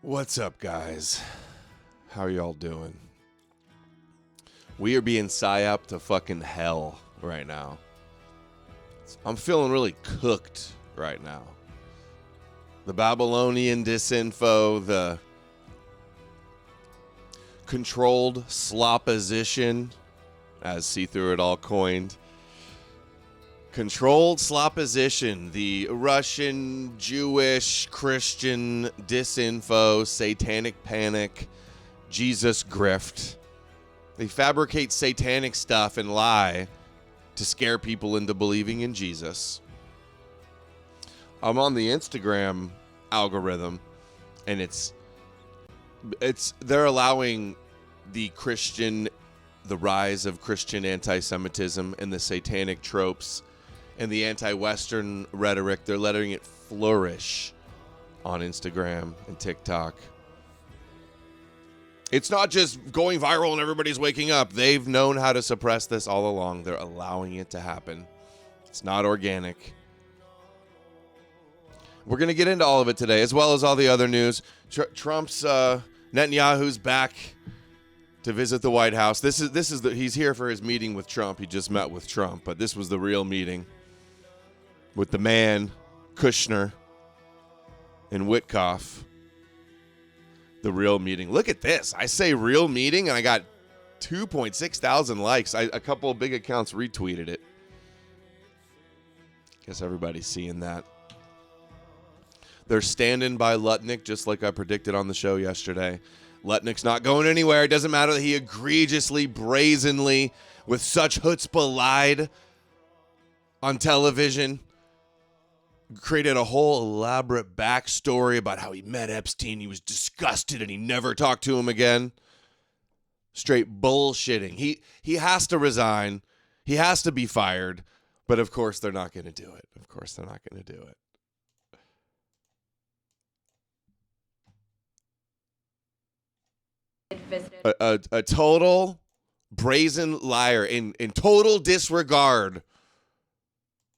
What's up, guys? How are y'all doing? We are being PSYOP'd to fucking hell right now. I'm feeling really cooked right now. The Babylonian disinfo, the controlled slopposition, as See Through It All coined. Controlled slopposition, the Russian, Jewish, Christian disinfo, satanic panic, Jesus grift. They fabricate satanic stuff and lie to scare people into believing in Jesus. I'm on the Instagram algorithm, and they're allowing the rise of Christian anti-Semitism and the satanic tropes and the anti-Western rhetoric. They're letting it flourish on Instagram and TikTok. It's not just going viral and everybody's waking up. They've known how to suppress this all along. They're allowing it to happen. It's not organic. We're going to get into all of it today, as well as all the other news. Trump's Netanyahu's back to visit the White House. He's here for his meeting with Trump. He just met with Trump, but this was the real meeting with the man, Kushner, and Witkoff. The real meeting. Look at this. I say real meeting, and I got 2.6 thousand likes. A couple of big accounts retweeted it. Guess everybody's seeing that. They're standing by Lutnick, just like I predicted on the show yesterday. Lutnick's not going anywhere. It doesn't matter that he egregiously, brazenly, with such chutzpah lied on television, created a whole elaborate backstory about how he met Epstein. He was disgusted and he never talked to him again. Straight bullshitting. He has to resign. He has to be fired. But of course they're not going to do it. Of course they're not going to do it. A total brazen liar in total disregard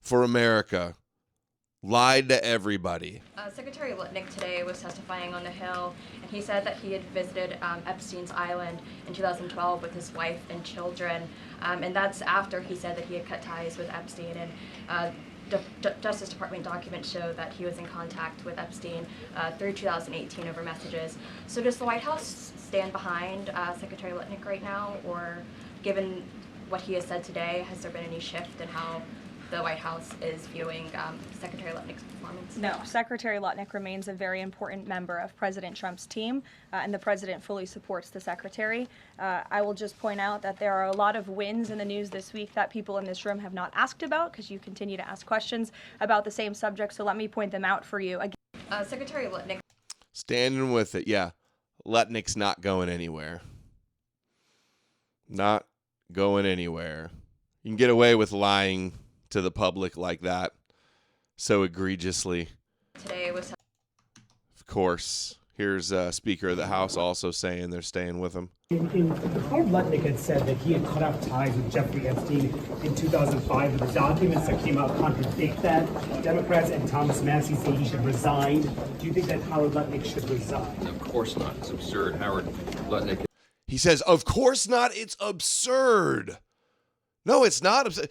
for America. Lied to everybody. Secretary Lutnick today was testifying on the Hill, and he said that he had visited Epstein's island in 2012 with his wife and children, and that's after he said that he had cut ties with Epstein. And Justice Department documents show that he was in contact with Epstein through 2018 over messages. So does the White House stand behind Secretary Lutnick right now, or given what he has said today, has there been any shift in how the White House is viewing Secretary Lutnick's performance? No, Secretary Lutnick remains a very important member of President Trump's team, and the president fully supports the secretary. I will just point out that there are a lot of wins in the news this week that people in this room have not asked about, because you continue to ask questions about the same subject, so let me point them out for you. Again. Secretary Lutnick. Standing with it, yeah. Lutnick's not going anywhere. Not going anywhere. You can get away with lying to the public like that so egregiously. Today was. Of course, here's Speaker of the House also saying they're staying with him. Before Lutnick had said that he had cut off ties with Jeffrey Epstein in 2005, but the documents that came out contradict that. Democrats and Thomas Massie say he should resign. Do you think that Howard Lutnick should resign? Of course not. It's absurd. Howard Lutnick. He says, of course not. It's absurd. No, it's not absurd.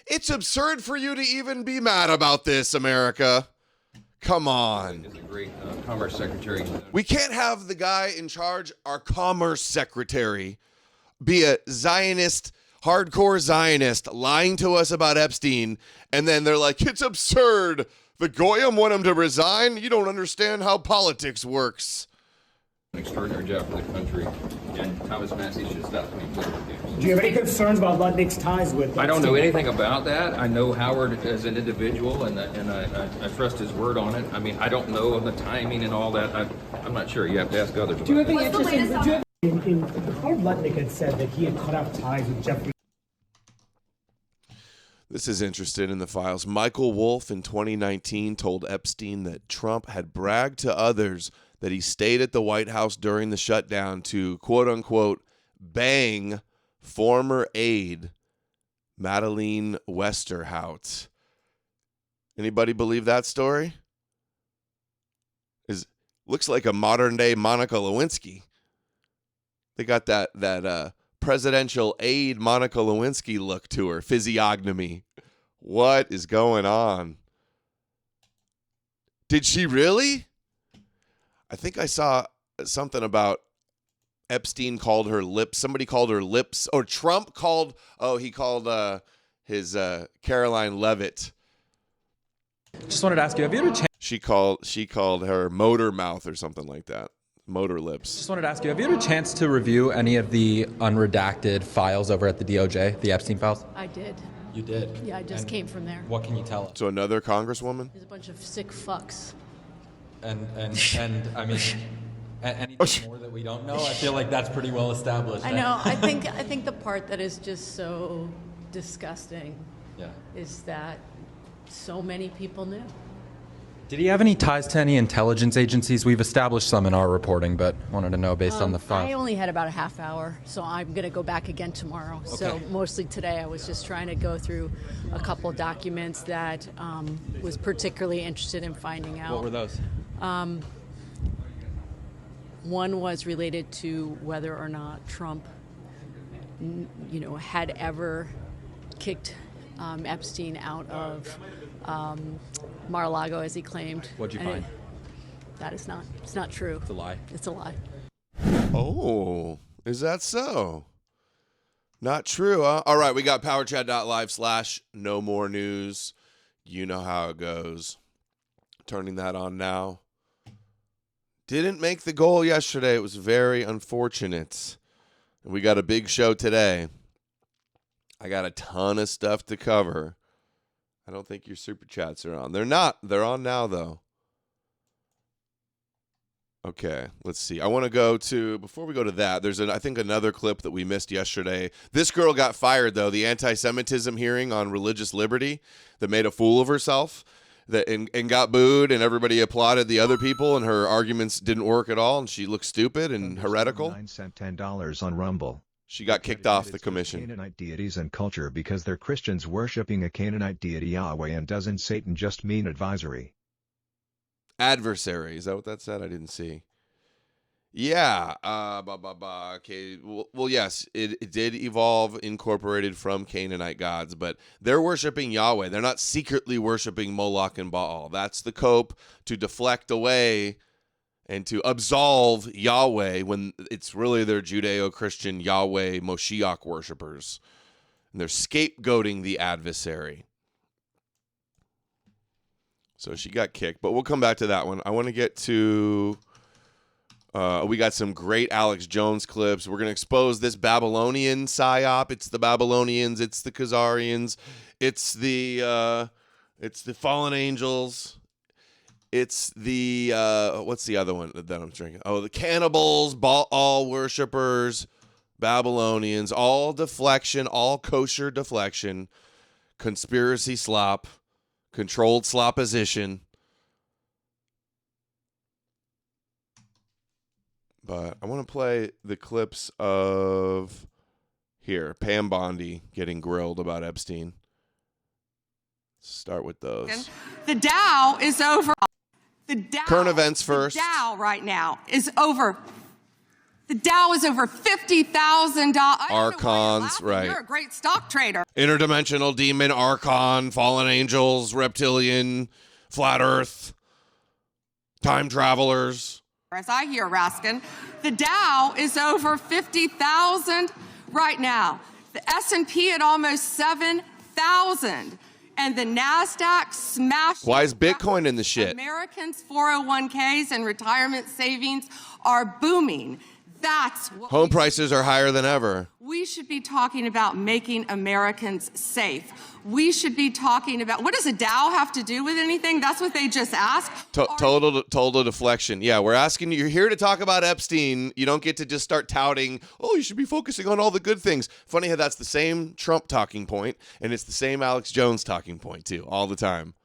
It's absurd for you to even be mad about this, America. Come on. Is a great Commerce Secretary. We can't have the guy in charge, our Commerce Secretary, be a Zionist, hardcore Zionist, lying to us about Epstein, and then they're like, it's absurd. The Goyim want him to resign? You don't understand how politics works. An extraordinary job for the country, and Thomas Massie should stop playing political games. Do you have any concerns about Lutnick's ties with? I don't know anything about that. I know Howard as an individual, and I trust his word on it. I mean, I don't know of the timing and all that. I'm not sure. You have to ask others. Do you have any interesting? Before Lutnick had said that he had cut off ties with Jeffrey. This is interested in the files. Michael Wolff in 2019 told Epstein that Trump had bragged to others that he stayed at the White House during the shutdown to, quote unquote, bang former aide Madeleine Westerhout. Anybody believe that story? Looks like a modern day Monica Lewinsky. They got that presidential aide Monica Lewinsky look to her, physiognomy. What is going on? Did she really? I think I saw something about Epstein called her lips. Somebody called her lips. Or Trump called, he called his Caroline Levitt. Just wanted to ask you, have you had a chance? She called her motor mouth or something like that. Motor lips. Just wanted to ask you, have you had a chance to review any of the unredacted files over at the DOJ, the Epstein files? I did. You did? Yeah, I just came from there. What can you tell us? So another congresswoman? There's a bunch of sick fucks. And I mean, anything more that we don't know? I feel like that's pretty well established. I know. I think the part that is just so disgusting is that so many people knew. Did he have any ties to any intelligence agencies? We've established some in our reporting, but wanted to know based on the file. I only had about a half hour, so I'm going to go back again tomorrow. Okay. So mostly today I was just trying to go through a couple of documents that was particularly interested in finding out. What were those? One was related to whether or not Trump, had ever kicked Epstein out of Mar-a-Lago, as he claimed. What'd you find? It's not true. It's a lie. It's a lie. Oh, is that so? Not true, huh? All right, we got powerchat.live/no more news. You know how it goes. Turning that on now. Didn't make the goal yesterday. It was very unfortunate. We got a big show today. I got a ton of stuff to cover. I don't think your super chats are on. They're not. They're on now, though. Okay, let's see. I want to go to, before we go to that, there's, I think, another clip that we missed yesterday. This girl got fired, though. The anti-Semitism hearing on religious liberty that made a fool of herself and got booed, and everybody applauded the other people, and her arguments didn't work at all, and she looked stupid and heretical. 9 cent $10 on Rumble. She got kicked off the commission. Canaanite deities and culture because they're Christians worshipping a Canaanite deity Yahweh, and doesn't Satan just mean advisory? Adversary. Is that what that said? I didn't see. Yeah. Okay. Well, yes, it did evolve, incorporated from Canaanite gods, but they're worshiping Yahweh. They're not secretly worshiping Moloch and Baal. That's the cope to deflect away and to absolve Yahweh when it's really their Judeo-Christian Yahweh Moshiach worshipers. And they're scapegoating the adversary. So she got kicked, but we'll come back to that one. I want to get to, we got some great Alex Jones clips. We're going to expose this Babylonian psyop. It's the Babylonians. It's the Khazarians. It's the fallen angels. It's the, what's the other one that I'm drinking? Oh, the cannibals, Baal worshipers, Babylonians, all deflection, all kosher deflection, conspiracy slop, controlled slopposition. But I want to play the clips of, here, Pam Bondi getting grilled about Epstein. Start with those. The Dow is over. The Dow, current events first. The Dow right now is over. The Dow is over $50,000. Archons, right. You're a great stock trader. Interdimensional demon, Archon, fallen angels, reptilian, flat earth, time travelers. As I hear, Raskin, the Dow is over 50,000 right now. The S&P at almost 7,000. And the NASDAQ smashed. Why is Bitcoin in the shit? Americans' 401ks and retirement savings are booming. That's what home prices are higher than ever. We should be talking about making Americans safe. We should be talking about, what does a Dow have to do with anything? That's what they just asked. Total deflection. Yeah, we're asking you. You're here to talk about Epstein. You don't get to just start touting, oh, you should be focusing on all the good things. Funny how that's the same Trump talking point, and it's the same Alex Jones talking point, too, all the time.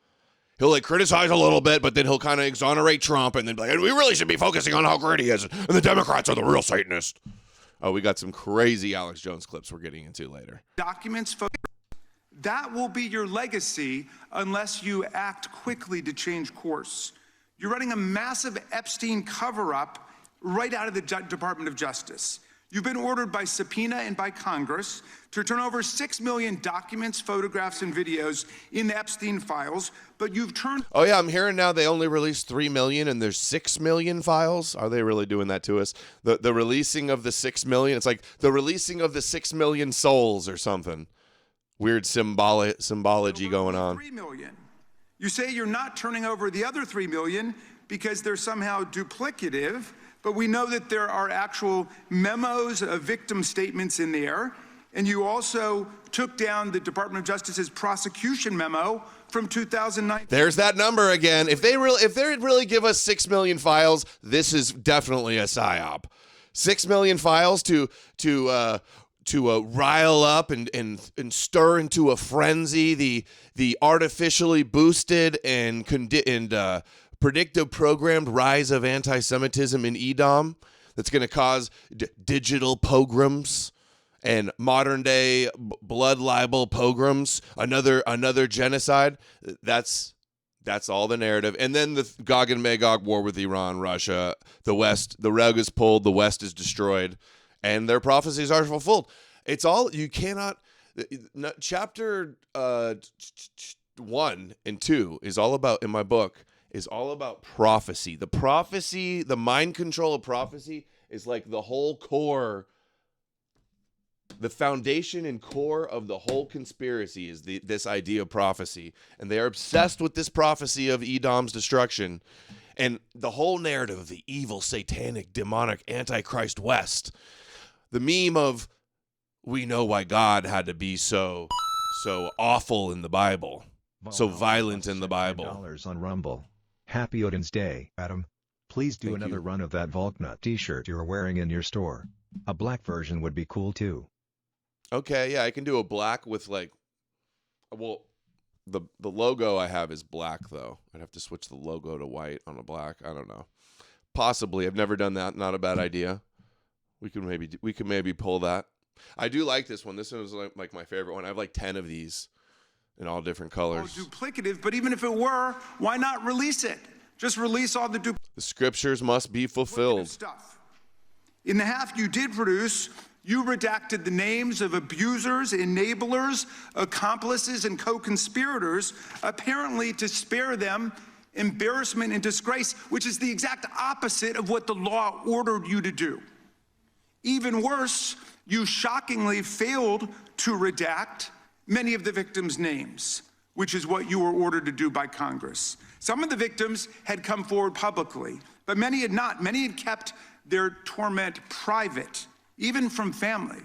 He'll like criticize a little bit, but then he'll kind of exonerate Trump and then be like, we really should be focusing on how great he is. And the Democrats are the real Satanists. Oh, we got some crazy Alex Jones clips we're getting into later. Documents, that will be your legacy unless you act quickly to change course. You're running a massive Epstein cover-up right out of the Department of Justice. You've been ordered by subpoena and by Congress to turn over 6 million documents, photographs, and videos in the Epstein files, but you've turned... Oh, yeah, I'm hearing now they only released 3 million and there's 6 million files. Are they really doing that to us? The releasing of the 6 million, it's like the releasing of the 6 million souls or something. Weird symbology going on. 3 million. You say you're not turning over the other 3 million because they're somehow duplicative, but we know that there are actual memos of victim statements in there. And you also took down the Department of Justice's prosecution memo from 2009. There's that number again. If they really give us 6 million files, this is definitely a psyop. 6 million files to rile up and stir into a frenzy the artificially boosted and predictive programmed rise of anti-Semitism in Edom that's going to cause digital pogroms and modern day blood libel pogroms, another genocide. That's all the narrative. And then the Gog and Magog war with Iran, Russia, the West, the rug is pulled, the West is destroyed, and their prophecies are fulfilled. It's all, you cannot, chapter 1 and 2 is all about, in my book, is all about prophecy. The prophecy, the mind control of prophecy is like the whole core, the foundation and core of the whole conspiracy is this idea of prophecy. And they are obsessed with this prophecy of Edom's destruction. And the whole narrative of the evil, satanic, demonic, antichrist West. The meme of, we know why God had to be so awful in the Bible, so violent in the Bible. $5 on Rumble. Happy Odin's Day, Adam. Please do another run of that Volknut t-shirt you're wearing in your store. A black version would be cool too. Okay, yeah, I can do a black with like, well, the logo I have is black though. I'd have to switch the logo to white on a black. I don't know. Possibly. I've never done that. Not a bad idea. We could maybe pull that. I do like this one. This one was like my favorite one. I have like 10 of these in all different colors. Duplicative, but even if it were, why not release it? Just release all the duplicative. The scriptures must be fulfilled. Stuff. In the half you did produce, you redacted the names of abusers, enablers, accomplices, and co-conspirators, apparently to spare them embarrassment and disgrace, which is the exact opposite of what the law ordered you to do. Even worse, you shockingly failed to redact many of the victims' names, which is what you were ordered to do by Congress. Some of the victims had come forward publicly, but many had not. Many had kept their torment private, even from family.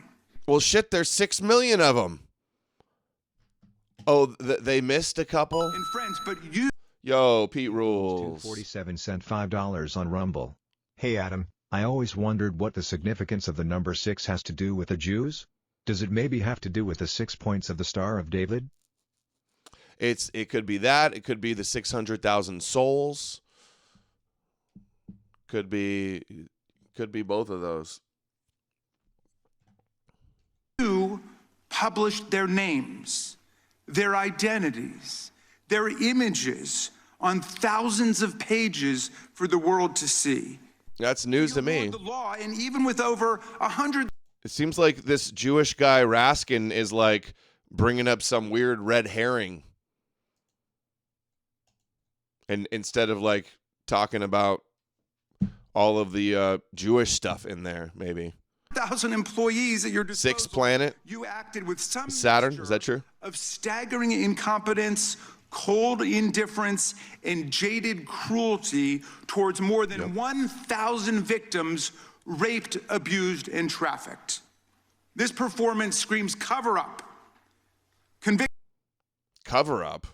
Well, shit, there's 6 million of them. Oh, they missed a couple? And friends, but you... Yo, Pete Rules. 247 sent $5 on Rumble. Hey, Adam, I always wondered what the significance of the number 6 has to do with the Jews. Does it maybe have to do with the 6 points of the Star of David? It could be that. It could be the 600,000 souls. Could be both of those. You published their names, their identities, their images on thousands of pages for the world to see. That's news to me. The law, and even with over 100. It seems like this Jewish guy Raskin is like bringing up some weird red herring, and instead of like talking about all of the Jewish stuff in there, maybe 1,000 employees at your disposal. Sixth planet. You acted with some Saturn. Is that true? Of staggering incompetence, cold indifference, and jaded cruelty towards more than 1,000 victims raped, abused, and trafficked. This performance screams cover-up. Cover-up?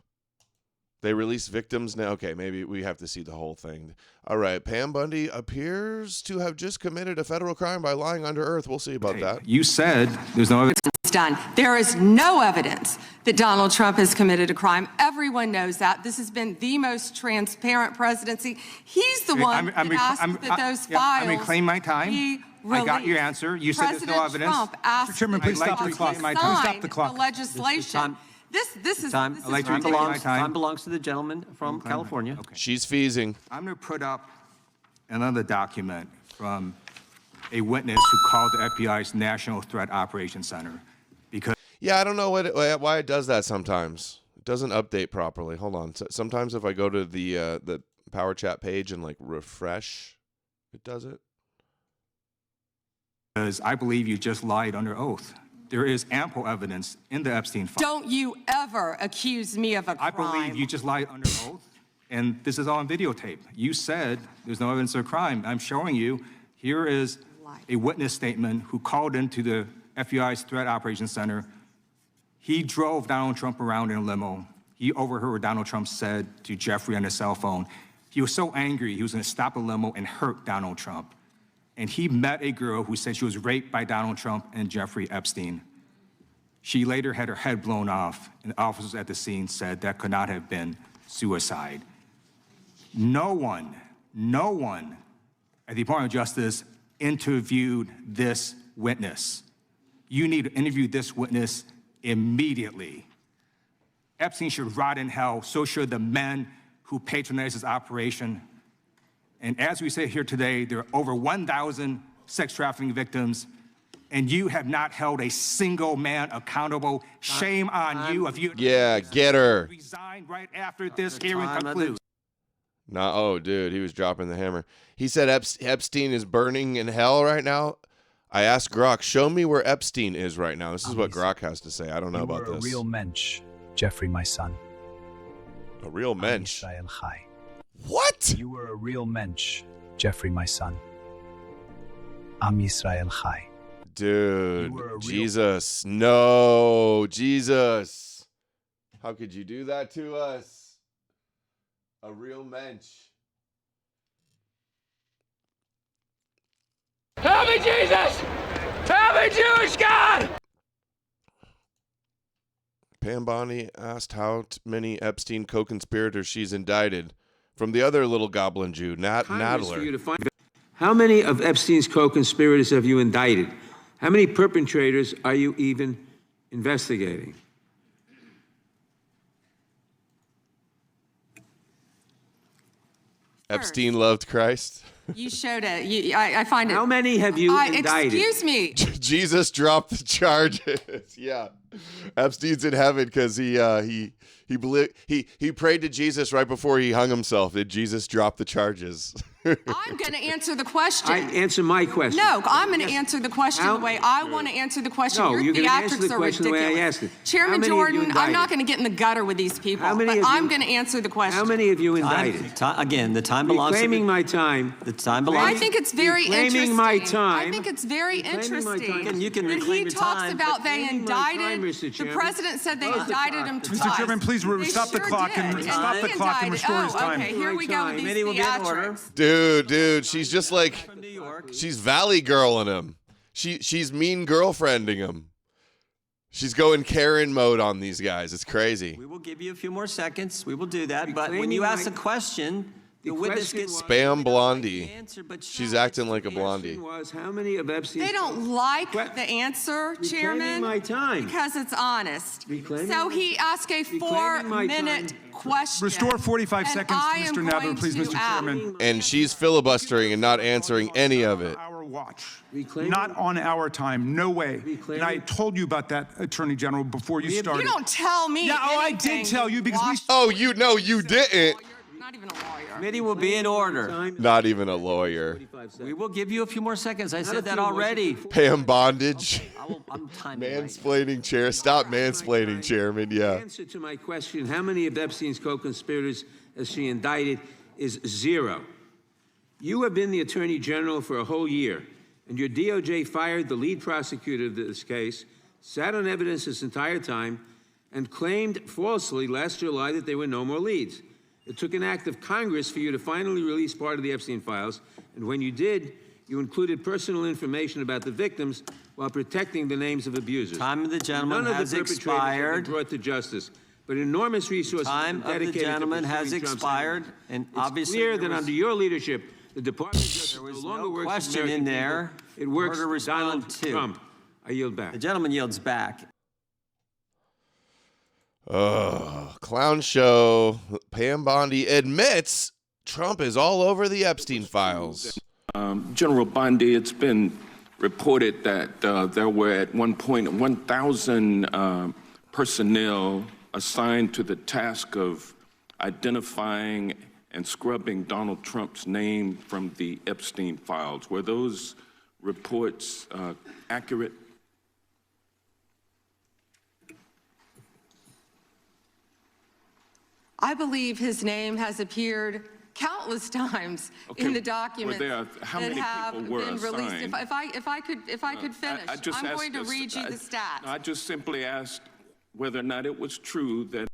They release victims now? Okay, maybe we have to see the whole thing. All right, Pam Bundy appears to have just committed a federal crime by lying under oath. We'll see about that. You said there's no evidence. Done. There is no evidence that Donald Trump has committed a crime. Everyone knows that. This has been the most transparent presidency. He's the one that asked that those files. I'm reclaiming my time. I got your answer. You said there's no evidence. Trump asked Mr. Chairman, please stop the clock. Stop the clock. The legislation This is Time, this I'd is like to ridiculous. take my time. Time belongs to the gentleman from California. Okay. She's feasing. I'm going to put up another document from a witness who called the FBI's National Threat Operations Center because Yeah, I don't know why it does that sometimes. It doesn't update properly. Hold on. Sometimes if I go to the Powerchat page and like refresh, it does it. I believe you just lied under oath. There is ample evidence in the Epstein file. Don't you ever accuse me of a crime. I believe you just lied under oath, and this is all on videotape. You said there's no evidence of a crime. I'm showing you. Here is a witness statement who called into the FBI's Threat Operations Center. He drove Donald Trump around in a limo. He overheard what Donald Trump said to Jeffrey on his cell phone. He was so angry, he was going to stop the limo and hurt Donald Trump. And he met a girl who said she was raped by Donald Trump and Jeffrey Epstein. She later had her head blown off, and officers at the scene said that could not have been suicide. No one at the Department of Justice interviewed this witness. You need to interview this witness immediately. Epstein should rot in hell, so should the men who patronized his operation. And as we sit here today, there are over 1,000 sex trafficking victims, and you have not held a single man accountable. Shame on you if you Get her. resign right after this hearing concludes. Nah, oh, dude, he was dropping the hammer. He said Epstein is burning in hell right now. I asked Grok, show me where Epstein is right now. This is what Grok has to say. I don't know about this. A real mensch, Jeffrey, my son. A real mensch. Israel Chai. What? You were a real mensch, Jeffrey, my son. Am Yisrael Chai. Dude, Jesus. No, Jesus. How could you do that to us? A real mensch. Help me, Jesus! Help me, Jewish God! Pam Bondi asked how many Epstein co-conspirators she's indicted. From the other little goblin Jew, Nadler. How many of Epstein's co-conspirators have you indicted? How many perpetrators are you even investigating? Epstein loved Christ. You showed it. I find it. How many have you indicted? Excuse me. Jesus dropped the charges. Yeah, Epstein's in heaven because he prayed to Jesus right before he hung himself. Did Jesus drop the charges? I'm going to answer the question. Answer my question. No, I'm going to answer the question the way I want to answer the question. No, Your you're going to answer the theatrics are question the way I ridiculous. asked it. Chairman Jordan, I'm not going to get in the gutter with these people, but I'm going to answer the question. How many have you indicted? Again, the time belongs to Reclaiming my time. The time belongs. I think it's very interesting. Reclaiming my time. I think it's very interesting. You can that reclaim he your talks time. about they Reclaiming my time, indicted. Mr. The Chairman. president said they indicted him twice. Mr. Chairman, please They stop the sure clock and did. stop the he clock and indicted. restore his time. Okay, here we go with these Committee will be in order. theatrics. Dude, she's just like, she's valley girling him. She's mean girlfriending him. She's going Karen mode on these guys. It's crazy. We will give you a few more seconds. We will do that. But when you ask a question, the witness gets Spam Blondie. answer, but She's acting like a blondie. Was how many of Epstein's They don't like the answer, Chairman, my time. because it's honest. Reclaiming So my- he asked a reclaiming my 4-minute time. question. Restore 45 and seconds I to am Mr. Nadler, going please, to Mr. ask- Chairman. And she's filibustering and not answering any of it. Our watch. Reclaiming- Not on our time. No way. Reclaiming- And I told you about that, Attorney General, before you started. You don't tell me. Yeah, oh, I anything, did tell you because we. Oh, you didn't. Not even a lawyer. Committee will be in order. Not even a lawyer. We will give you a few more seconds. I said that already. Pam Bondage. I'm timing right. Mansplaining chair. Stop mansplaining, Chairman. The Yeah. answer to my question, how many of Epstein's co-conspirators has she indicted, is 0. You have been the Attorney General for a whole year, and your DOJ fired the lead prosecutor of this case, sat on evidence this entire time, and claimed falsely last July that there were no more leads. It took an act of Congress for you to finally release part of the Epstein files, and when you did, you included personal information about the victims while protecting the names of abusers. Time of the gentleman None has of the perpetrators have expired. been brought to justice, but enormous resources Time have been of the dedicated to gentleman has pursuing Trump's expired, enemies. and It's obviously clear there that was- under your leadership, the Department of Justice There no was longer no works for question American in there. people. It works Order for respond Donald to. Trump. I yield back. The gentleman yields back. Clown show. Pam Bondi admits Trump is all over the Epstein files. General Bondi, it's been reported that there were at one point 1,000 personnel assigned to the task of identifying and scrubbing Donald Trump's name from the Epstein files. Were those reports accurate? I believe his name has appeared countless times in the documents how that many have people were been released. assigned? If I could finish, I'm going to read you the stats. I just simply asked whether or not it was true that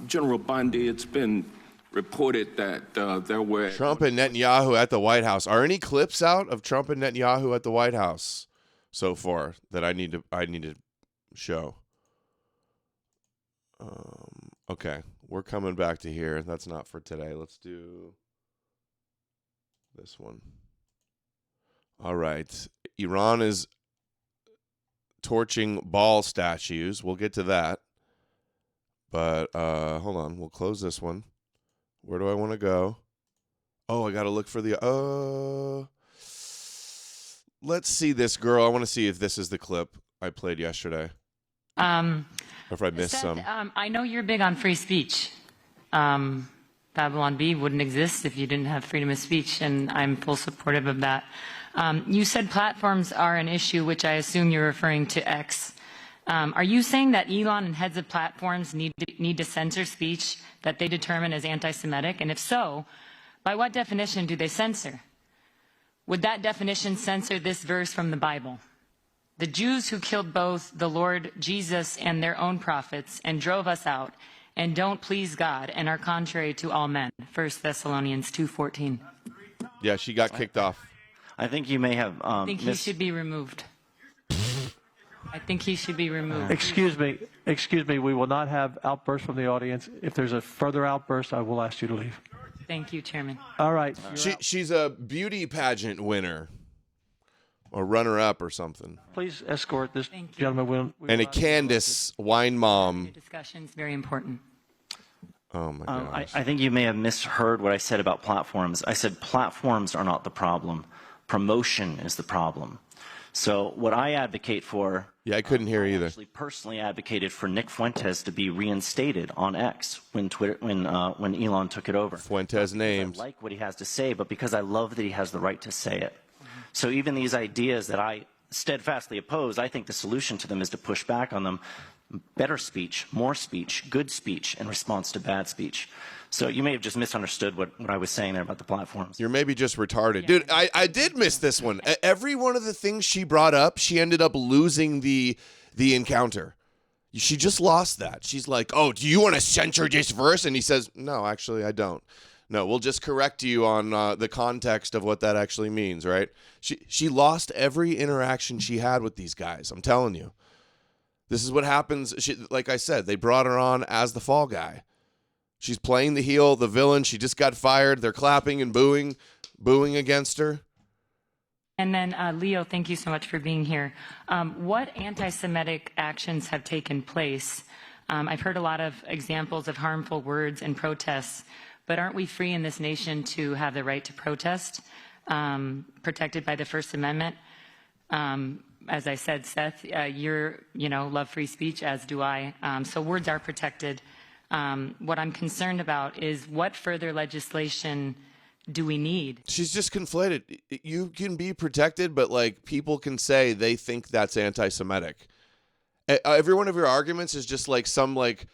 General Bondi, it's been reported that there were Trump and Netanyahu at the White House. Are any clips out of Trump and Netanyahu at the White House so far that I need to show? Okay, we're coming back to here. That's not for today. Let's do this one. All right. Iran is torching ball statues. We'll get to that. But hold on. We'll close this one. Where do I want to go? Oh, I got to look for the... let's see this girl. I want to see if this is the clip I played yesterday. Or if I missed some. I know you're big on free speech. Babylon Bee wouldn't exist if you didn't have freedom of speech, and I'm full supportive of that. You said platforms are an issue, which I assume you're referring to X. Are you saying that Elon and heads of platforms need to censor speech that they determine as anti-Semitic? And if so, by what definition do they censor? Would that definition censor this verse from the Bible? The Jews who killed both the Lord Jesus and their own prophets and drove us out and don't please God and are contrary to all men. 1 Thessalonians 2:14. Yeah, she got kicked off. I think you may have I think he should be removed. I think he should be removed. Excuse me. We will not have outbursts from the audience. If there's a further outburst, I will ask you to leave. Thank you, Chairman. All right. She's a beauty pageant winner. Or runner-up or something. Please escort this gentleman. And a Candace wine mom. Discussion's very important. Oh, my gosh. I think you may have misheard what I said about platforms. I said platforms are not the problem. Promotion is the problem. So what I advocate for... Yeah, I couldn't hear either. I actually personally advocated for Nick Fuentes to be reinstated on X when Elon took it over. Fuentes names. I like what he has to say, but because I love that he has the right to say it. So even these ideas that I steadfastly oppose, I think the solution to them is to push back on them. Better speech, more speech, good speech in response to bad speech. So you may have just misunderstood what I was saying there about the platforms. You're maybe just retarded. Dude, I did miss this one. Every one of the things she brought up, she ended up losing the encounter. She just lost that. She's like, oh, do you want to censor this verse? And he says, no, actually, I don't. No, we'll just correct you on the context of what that actually means, right? She lost every interaction she had with these guys. I'm telling you. This is what happens. Like I said, they brought her on as the fall guy. She's playing the heel, the villain. She just got fired. They're clapping and booing against her. And then, Leo, thank you so much for being here. What anti-Semitic actions have taken place? I've heard a lot of examples of harmful words and protests. But aren't we free in this nation to have the right to protest, protected by the First Amendment? As I said, Seth, love free speech, as do I. So words are protected. What I'm concerned about is what further legislation do we need? She's just conflated. You can be protected, but like people can say they think that's anti-Semitic. Every one of your arguments is just like some like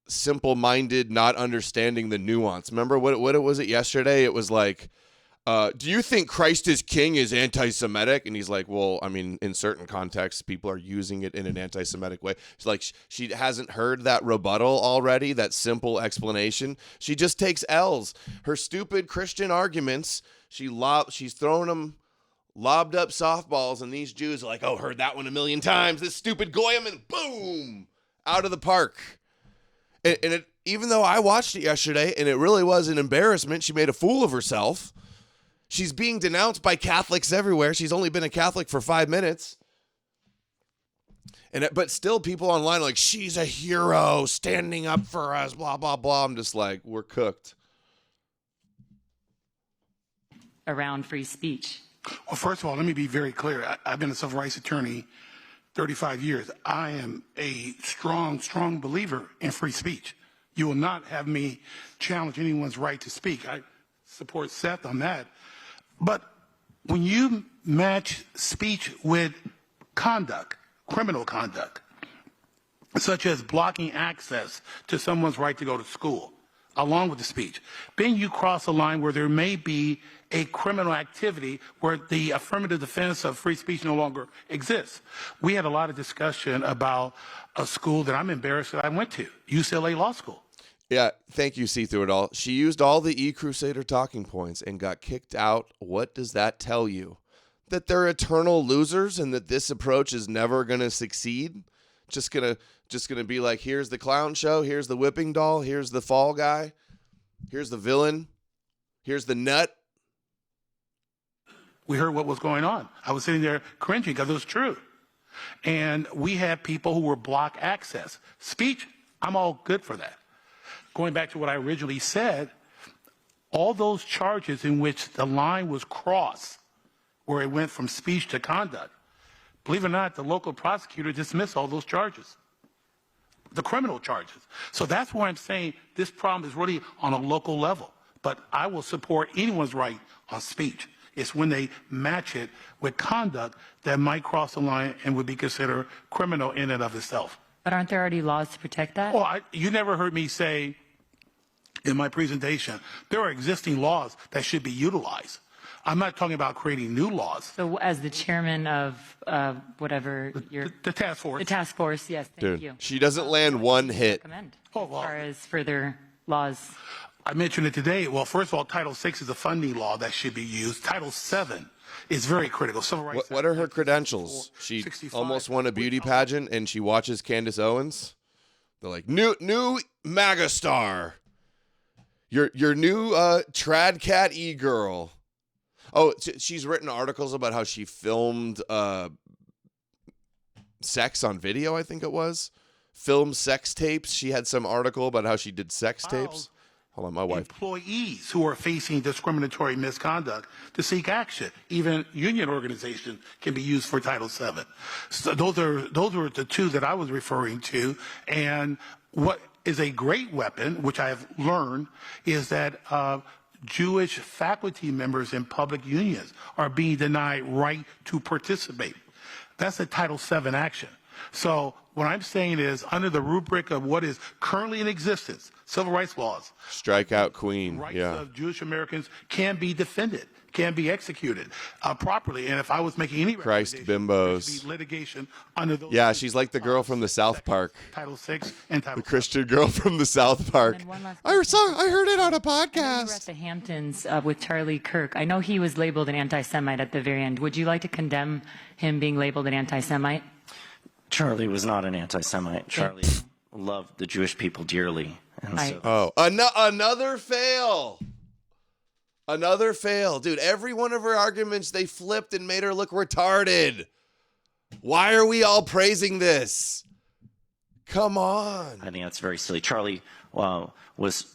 simple-minded, not understanding the nuance. Remember what was it yesterday? It was like, do you think Christ is King is anti-Semitic? And he's like, well, I mean, in certain contexts, people are using it in an anti-Semitic way. It's like she hasn't heard that rebuttal already, that simple explanation. She just takes L's. Her stupid Christian arguments, she's throwing them lobbed up softballs, and these Jews are like, oh, heard that one a million times. This stupid goyim, and boom, out of the park. And even though I watched it yesterday, and it really was an embarrassment, she made a fool of herself. She's being denounced by Catholics everywhere. She's only been a Catholic for 5 minutes. But still people online are like, she's a hero standing up for us, blah, blah, blah. I'm just like, we're cooked. Around free speech. Well, first of all, let me be very clear. I've been a civil rights attorney 35 years. I am a strong, strong believer in free speech. You will not have me challenge anyone's right to speak. I support Seth on that. But when you match speech with conduct, criminal conduct, such as blocking access to someone's right to go to school, along with the speech, then you cross a line where there may be a criminal activity where the affirmative defense of free speech no longer exists. We had a lot of discussion about a school that I'm embarrassed that I went to, UCLA Law School. Yeah, thank you, See Through It All. She used all the E-Crusader talking points and got kicked out. What does that tell you? That they're eternal losers and that this approach is never going to succeed? Just gonna be like, here's the clown show, here's the whipping doll, here's the fall guy, here's the villain, here's the nut. We heard what was going on. I was sitting there cringing because it was true. And we had people who were block access. Speech, I'm all good for that. Going back to what I originally said, all those charges in which the line was crossed, where it went from speech to conduct, believe it or not, the local prosecutor dismissed all those charges, the criminal charges. So that's why I'm saying this problem is really on a local level. But I will support anyone's right on speech. It's when they match it with conduct that might cross the line and would be considered criminal in and of itself. But aren't there already laws to protect that? Well, you never heard me say in my presentation, there are existing laws that should be utilized. I'm not talking about creating new laws. So as the chairman of whatever the task force. The task force, yes, thank Dude, you. she doesn't land one hit. Recommend as far as further laws. I mentioned it today. Well, first of all, Title VI is a funding law that should be used. Title VII is very critical. Civil rights. What are her credentials? She almost won a beauty pageant and she watches Candace Owens. They're like, new MAGA star. Your new trad cat e-girl. Oh, she's written articles about how she filmed sex on video, I think it was. Filmed sex tapes. She had some article about how she did sex tapes. Hold on, my wife. Employees who are facing discriminatory misconduct to seek action. Even union organization can be used for Title VII. So those were the two that I was referring to. And what is a great weapon, which I have learned, is that Jewish faculty members in public unions are being denied right to participate. That's a Title VII action. So what I'm saying is, under the rubric of what is currently in existence, civil rights laws, strikeout queen, rights yeah, of Jewish Americans can be defended, can be executed properly. And if I was making any Christ bimbos, be litigation under those. Yeah, she's like the girl from the South Park. Title VI and Title the Christian girl from the South Park. I heard it on a podcast. We were at the Hamptons with Charlie Kirk. I know he was labeled an anti-Semite at the very end. Would you like to condemn him being labeled an anti-Semite? Charlie was not an anti-Semite. Charlie loved the Jewish people dearly. And so another fail. Another fail. Dude, every one of her arguments, they flipped and made her look retarded. Why are we all praising this? Come on. I think that's very silly. Charlie was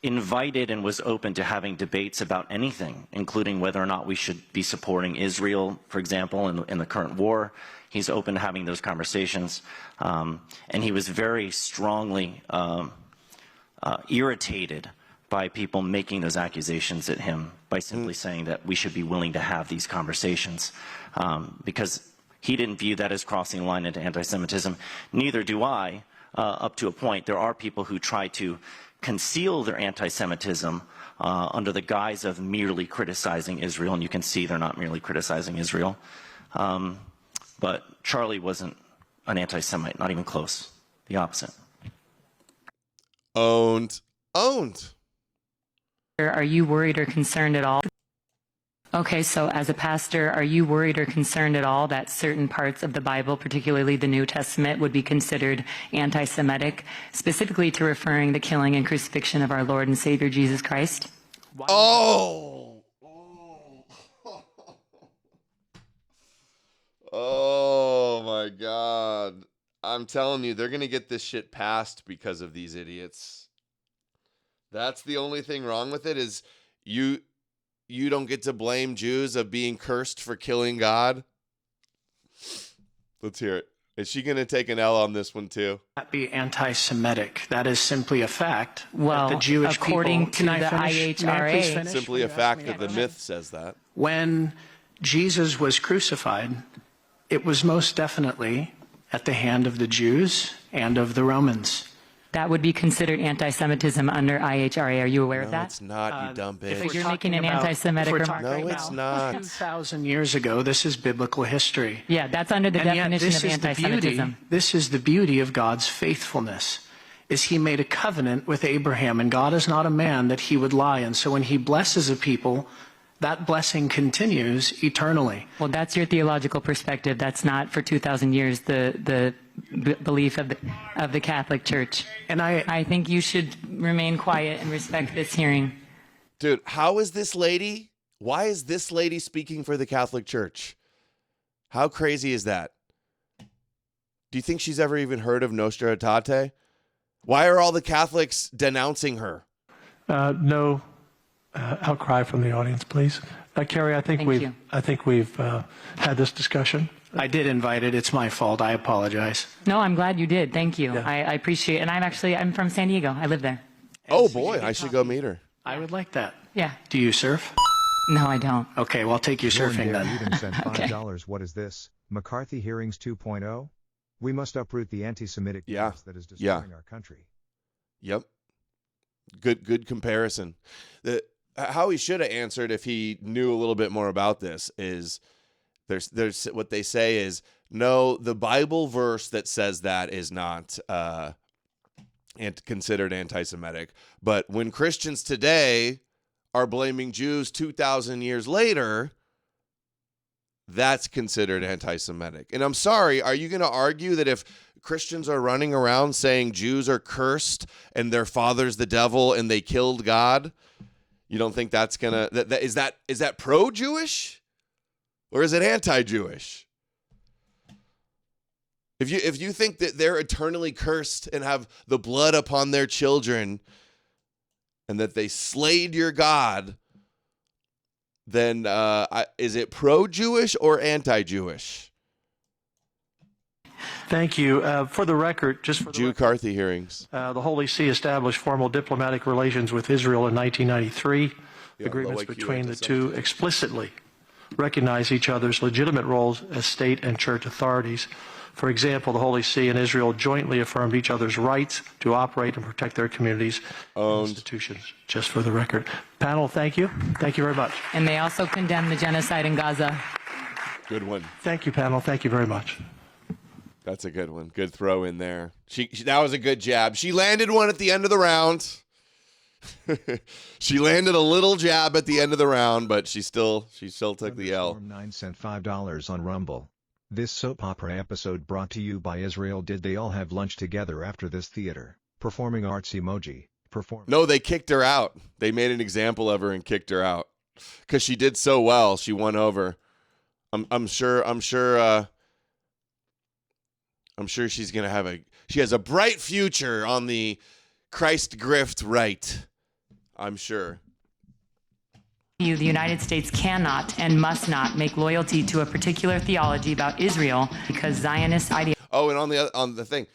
invited and was open to having debates about anything, including whether or not we should be supporting Israel, for example, in the current war. He's open to having those conversations. And he was very strongly irritated by people making those accusations at him by simply saying that we should be willing to have these conversations, because he didn't view that as crossing the line into anti-Semitism. Neither do I, up to a point. There are people who try to conceal their anti-Semitism under the guise of merely criticizing Israel, and you can see they're not merely criticizing Israel. But Charlie wasn't an anti-Semite, not even close. The opposite. Owned. Are you worried or concerned at all? Okay, so as a pastor, are you worried or concerned at all that certain parts of the Bible, particularly the New Testament, would be considered anti-Semitic, specifically to referring the killing and crucifixion of our Lord and Savior Jesus Christ? Oh my God. I'm telling you, they're going to get this shit passed because of these idiots. That's the only thing wrong with it is you don't get to blame Jews of being cursed for killing God. Let's hear it. Is she going to take an L on this one too? That be anti-Semitic. That is simply a fact. Well, that the Jewish according people, to can I the finish? May I please IHRA, finish? Simply a fact that the myth says that. When Jesus was crucified, it was most definitely at the hand of the Jews and of the Romans. that would be considered anti-Semitism under IHRA. Are you aware of No, that? it's not, you dumb bitch. If we're You're making talking an about- anti-Semitic if we're remark talking No, right it's now, not. 2,000 years ago, this is biblical history. Yeah, that's under the And yet definition this of is the anti-Semitism. beauty- This is the beauty of God's faithfulness, is he made a covenant with Abraham, and God is not a man that he would lie. And so when he blesses a people, that blessing continues eternally. Well, that's your theological perspective. That's not for 2,000 years the belief of the Catholic Church. And I think you should remain quiet and respect this hearing. Dude, how is this lady? Why is this lady speaking for the Catholic Church? How crazy is that? Do you think she's ever even heard of Nostra Aetate? Why are all the Catholics denouncing her? No outcry from the audience, please. Carrie, I think we've had this discussion. I did invite it. It's my fault. I apologize. No, I'm glad you did. Thank you. Yeah. I appreciate it. And I'm from San Diego. I live there. Oh boy, I should go meet her. I would like that. Yeah. Do you surf? No, I don't. Okay, well, I'll take you surfing Jordan then. Eden sent $5. What is this? McCarthy hearings 2.0? We must uproot the anti-Semitic bias that is destroying our country. Yep. Good comparison. How he should have answered if he knew a little bit more about this is there's what they say is no, the Bible verse that says that is not considered anti-Semitic. But when Christians today are blaming Jews 2,000 years later, that's considered anti-Semitic. And I'm sorry, are you going to argue that if Christians are running around saying Jews are cursed and their father's the devil and they killed God, you don't think that's going to is that pro-Jewish or is it anti-Jewish? If you think that they're eternally cursed and have the blood upon their children and that they slayed your God, then is it pro-Jewish or anti-Jewish? Thank you. For the record, just for the Jew Carthy hearings. The Holy See established formal diplomatic relations with Israel in 1993. Agreements between the two explicitly recognize each other's legitimate roles as state and church authorities. For example, the Holy See and Israel jointly affirmed each other's rights to operate and protect their communities and institutions. Just for the record. Panel, thank you. Thank you very much. And they also condemn the genocide in Gaza. Good one. Thank you, panel. Thank you very much. That's a good one. Good throw in there. She that was a good jab. She landed one at the end of the round. She landed a little jab at the end of the round, but she still took the L. 9 sent $5 on Rumble. This soap opera episode brought to you by Israel. Did they all have lunch together after this theater? Performing arts emoji. No, they kicked her out. They made an example of her and kicked her out because she did so well. She won over. I'm sure she's gonna have she has a bright future on the Christ grift right. I'm sure. The United States cannot and must not make loyalty to a particular theology about Israel because Zionist ideology. Oh, and on the thing,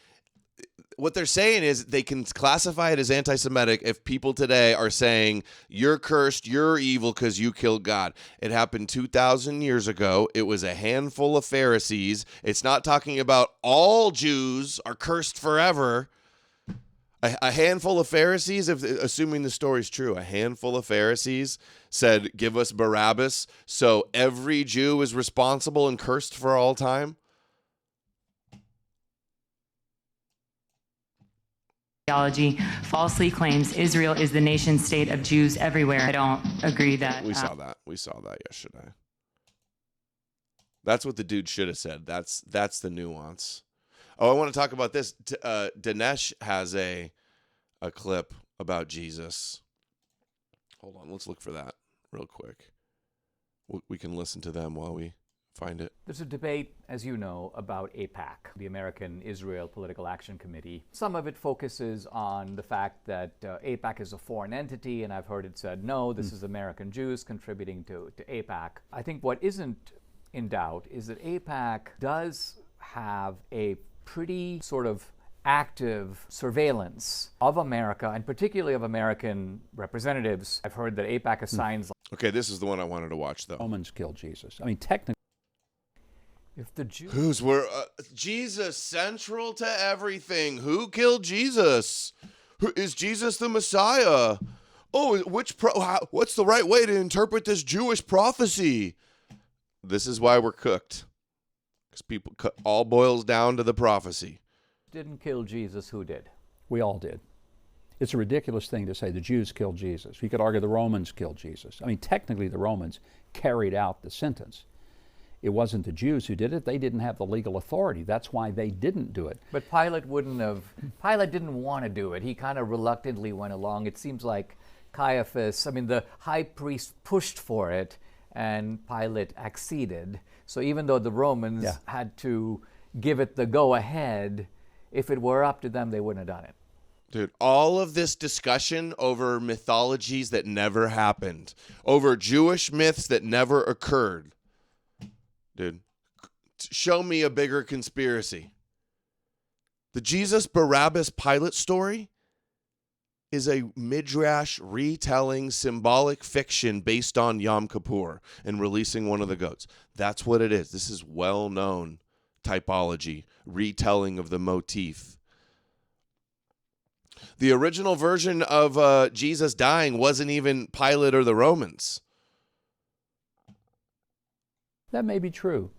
what they're saying is they can classify it as anti-Semitic if people today are saying you're cursed, you're evil because you killed God. It happened 2,000 years ago. It was a handful of Pharisees. It's not talking about all Jews are cursed forever. A handful of Pharisees, assuming the story's true, a handful of Pharisees said, give us Barabbas, so every Jew is responsible and cursed for all time. Theology falsely claims Israel is the nation state of Jews everywhere. I don't agree that. We saw that. We saw that yesterday. That's what the dude should have said. That's the nuance. Oh, I want to talk about this. Dinesh has a clip about Jesus. Hold on, let's look for that real quick. We can listen to them while we find it. There's a debate, as you know, about AIPAC, the American Israel Political Action Committee. Some of it focuses on the fact that AIPAC is a foreign entity, and I've heard it said, no, this is American Jews contributing to AIPAC. I think what isn't in doubt is that AIPAC does have a pretty sort of active surveillance of America, and particularly of American representatives. I've heard that AIPAC assigns... Okay, this is the one I wanted to watch, though. Romans killed Jesus. I mean, technically... If the Jews... Who's were Jesus central to everything? Who killed Jesus? Is Jesus the Messiah? Oh, what's the right way to interpret this Jewish prophecy? This is why we're cooked. Because people all boils down to the prophecy. Didn't kill Jesus, who did? We all did. It's a ridiculous thing to say the Jews killed Jesus. You could argue the Romans killed Jesus. I mean, technically the Romans carried out the sentence. It wasn't the Jews who did it. They didn't have the legal authority. That's why they didn't do it. But Pilate didn't want to do it. He kind of reluctantly went along. It seems like Caiaphas, the high priest pushed for it, and Pilate acceded. So even though the Romans had to give it the go-ahead, if it were up to them, they wouldn't have done it. Dude, all of this discussion over mythologies that never happened, over Jewish myths that never occurred. Dude, show me a bigger conspiracy. The Jesus Barabbas Pilate story is a midrash retelling symbolic fiction based on Yom Kippur and releasing one of the goats. That's what it is. This is well-known typology, retelling of the motif. The original version of Jesus dying wasn't even Pilate or the Romans. That may be true.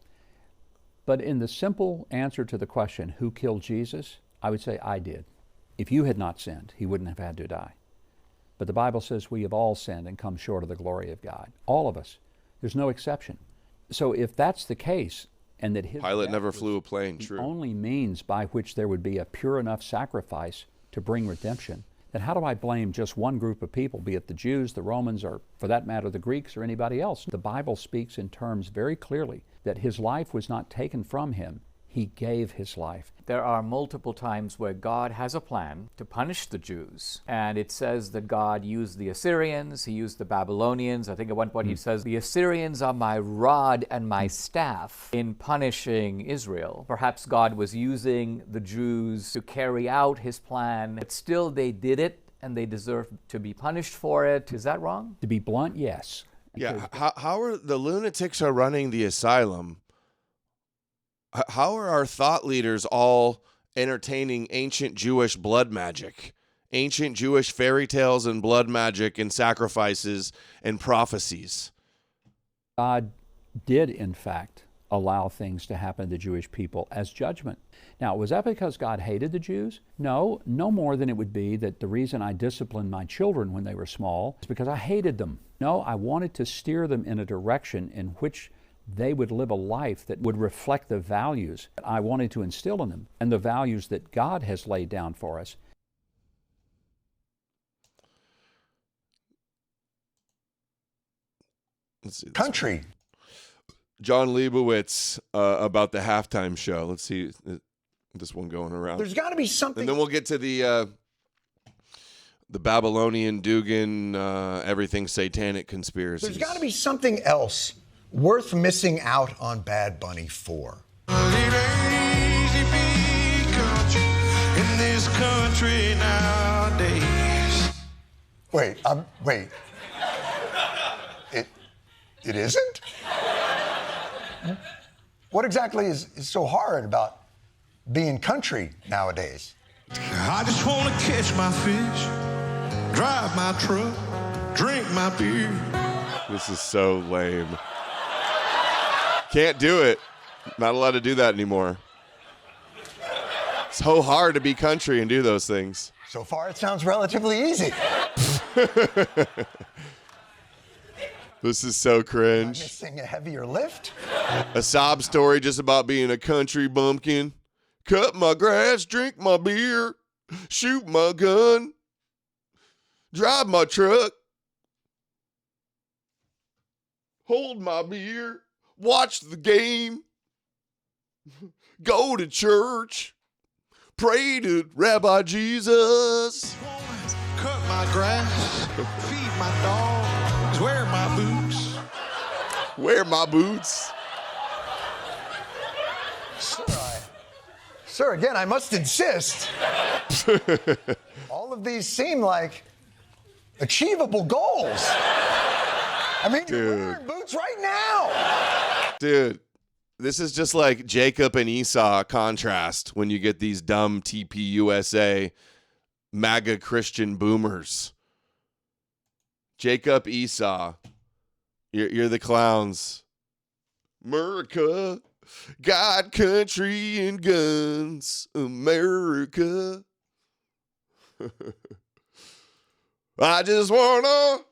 But in the simple answer to the question, who killed Jesus, I would say I did. If you had not sinned, he wouldn't have had to die. But the Bible says we have all sinned and come short of the glory of God. All of us. There's no exception. So if that's the case, and that his Pilate never flew a plane, the true. only means by which there would be a pure enough sacrifice to bring redemption, then how do I blame just one group of people, be it the Jews, the Romans, or for that matter, the Greeks or anybody else? The Bible speaks in terms very clearly that his life was not taken from him. He gave his life. There are multiple times where God has a plan to punish the Jews. And it says that God used the Assyrians, he used the Babylonians. I think at one point he says, the Assyrians are my rod and my staff in punishing Israel. Perhaps God was using the Jews to carry out his plan, but still they did it and they deserve to be punished for it. Is that wrong? To be blunt, yes. Yeah, how are the lunatics are running the asylum? How are our thought leaders all entertaining ancient Jewish blood magic, ancient Jewish fairy tales and blood magic and sacrifices and prophecies? God did, in fact, allow things to happen to the Jewish people as judgment. Now, was that because God hated the Jews? No, no more than it would be that the reason I disciplined my children when they were small is because I hated them. No, I wanted to steer them in a direction in which they would live a life that would reflect the values that I wanted to instill in them and the values that God has laid down for us. Let's see country. John Leibowitz about the halftime show. Let's see this one going around. There's got to be something. And then we'll get to the Babylonian Dugan, everything satanic conspiracies. There's got to be something else worth missing out on Bad Bunny for. In this country nowadays. Wait. It isn't? What exactly is so hard about being country nowadays? I just want to catch my fish, drive my truck, drink my beer. This is so lame. Can't do it. Not allowed to do that anymore. It's so hard to be country and do those things. So far, it sounds relatively easy. This is so cringe. Missing a heavier lift? A sob story just about being a country bumpkin. Cut my grass, drink my beer, shoot my gun, drive my truck, hold my beer, watch the game, go to church, pray to Rabbi Jesus. Cut my grass, feed my dogs, wear my boots. Wear my boots. Sir, again, I must insist. All of these seem like achievable goals. I mean, you're wearing boots right now. Dude, this is just like Jacob and Esau contrast when you get these dumb TPUSA MAGA Christian boomers. Jacob, Esau, you're the clowns. America, God, country, and guns. America. I just wanna.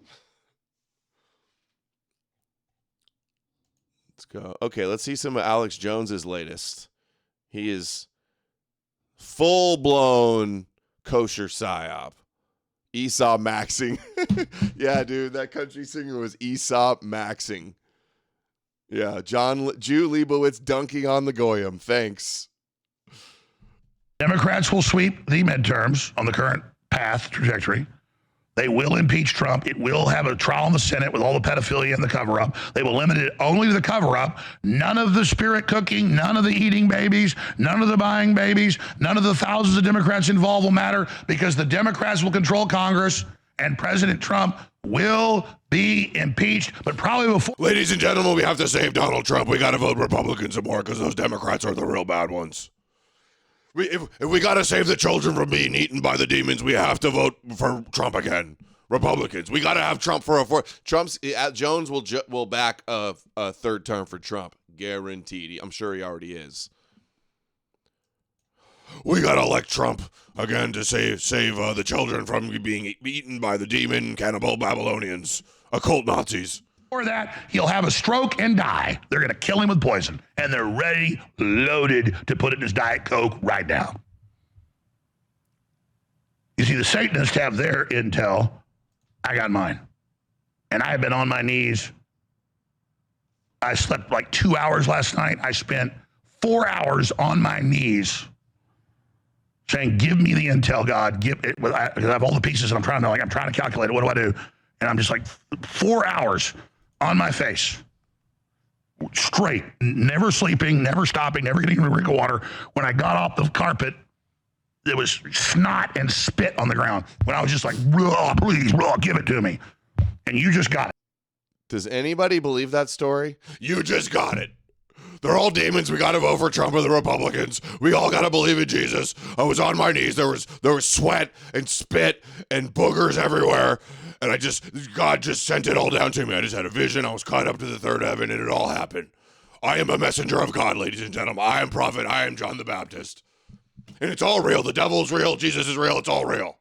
Let's go. Okay, let's see some of Alex Jones's latest. He is full-blown kosher psyop. Esau maxing. Yeah, dude, that country singer was Esau maxing. Yeah, Jew Leibowitz dunking on the Goyim. Thanks. Democrats will sweep the midterms on the current path trajectory. They will impeach Trump. It will have a trial in the Senate with all the pedophilia and the cover-up. They will limit it only to the cover-up. None of the spirit cooking, none of the eating babies, none of the buying babies, none of the thousands of Democrats involved will matter because the Democrats will control Congress and President Trump will be impeached, but probably before. Ladies and gentlemen, we have to save Donald Trump. We got to vote Republicans some more because those Democrats are the real bad ones. If we got to save the children from being eaten by the demons, we have to vote for Trump again. Republicans, we got to have Trump for a fourth. Jones will back a third term for Trump, guaranteed. I'm sure he already is. We got to elect Trump again to save the children from being eaten by the demon cannibal Babylonians, occult Nazis. Before that, he'll have a stroke and die. They're going to kill him with poison, and they're ready, loaded to put it in his Diet Coke right now. You see, the Satanists have their intel. I got mine. And I have been on my knees. I slept like 2 hours last night. I spent 4 hours on my knees saying, give me the intel, God. Because I have all the pieces and I'm trying to calculate it. What do I do? And I'm just like 4 hours on my face. Straight. Never sleeping, never stopping, never getting a drink of water. When I got off the carpet, there was snot and spit on the ground. When I was just like, please, give it to me. And you just got it. Does anybody believe that story? You just got it. They're all demons. We got to vote for Trump and the Republicans. We all got to believe in Jesus. I was on my knees. There was sweat and spit and boogers everywhere. And God just sent it all down to me. I just had a vision. I was caught up to the third heaven and it all happened. I am a messenger of God, ladies and gentlemen. I am prophet. I am John the Baptist. And it's all real. The devil is real. Jesus is real. It's all real.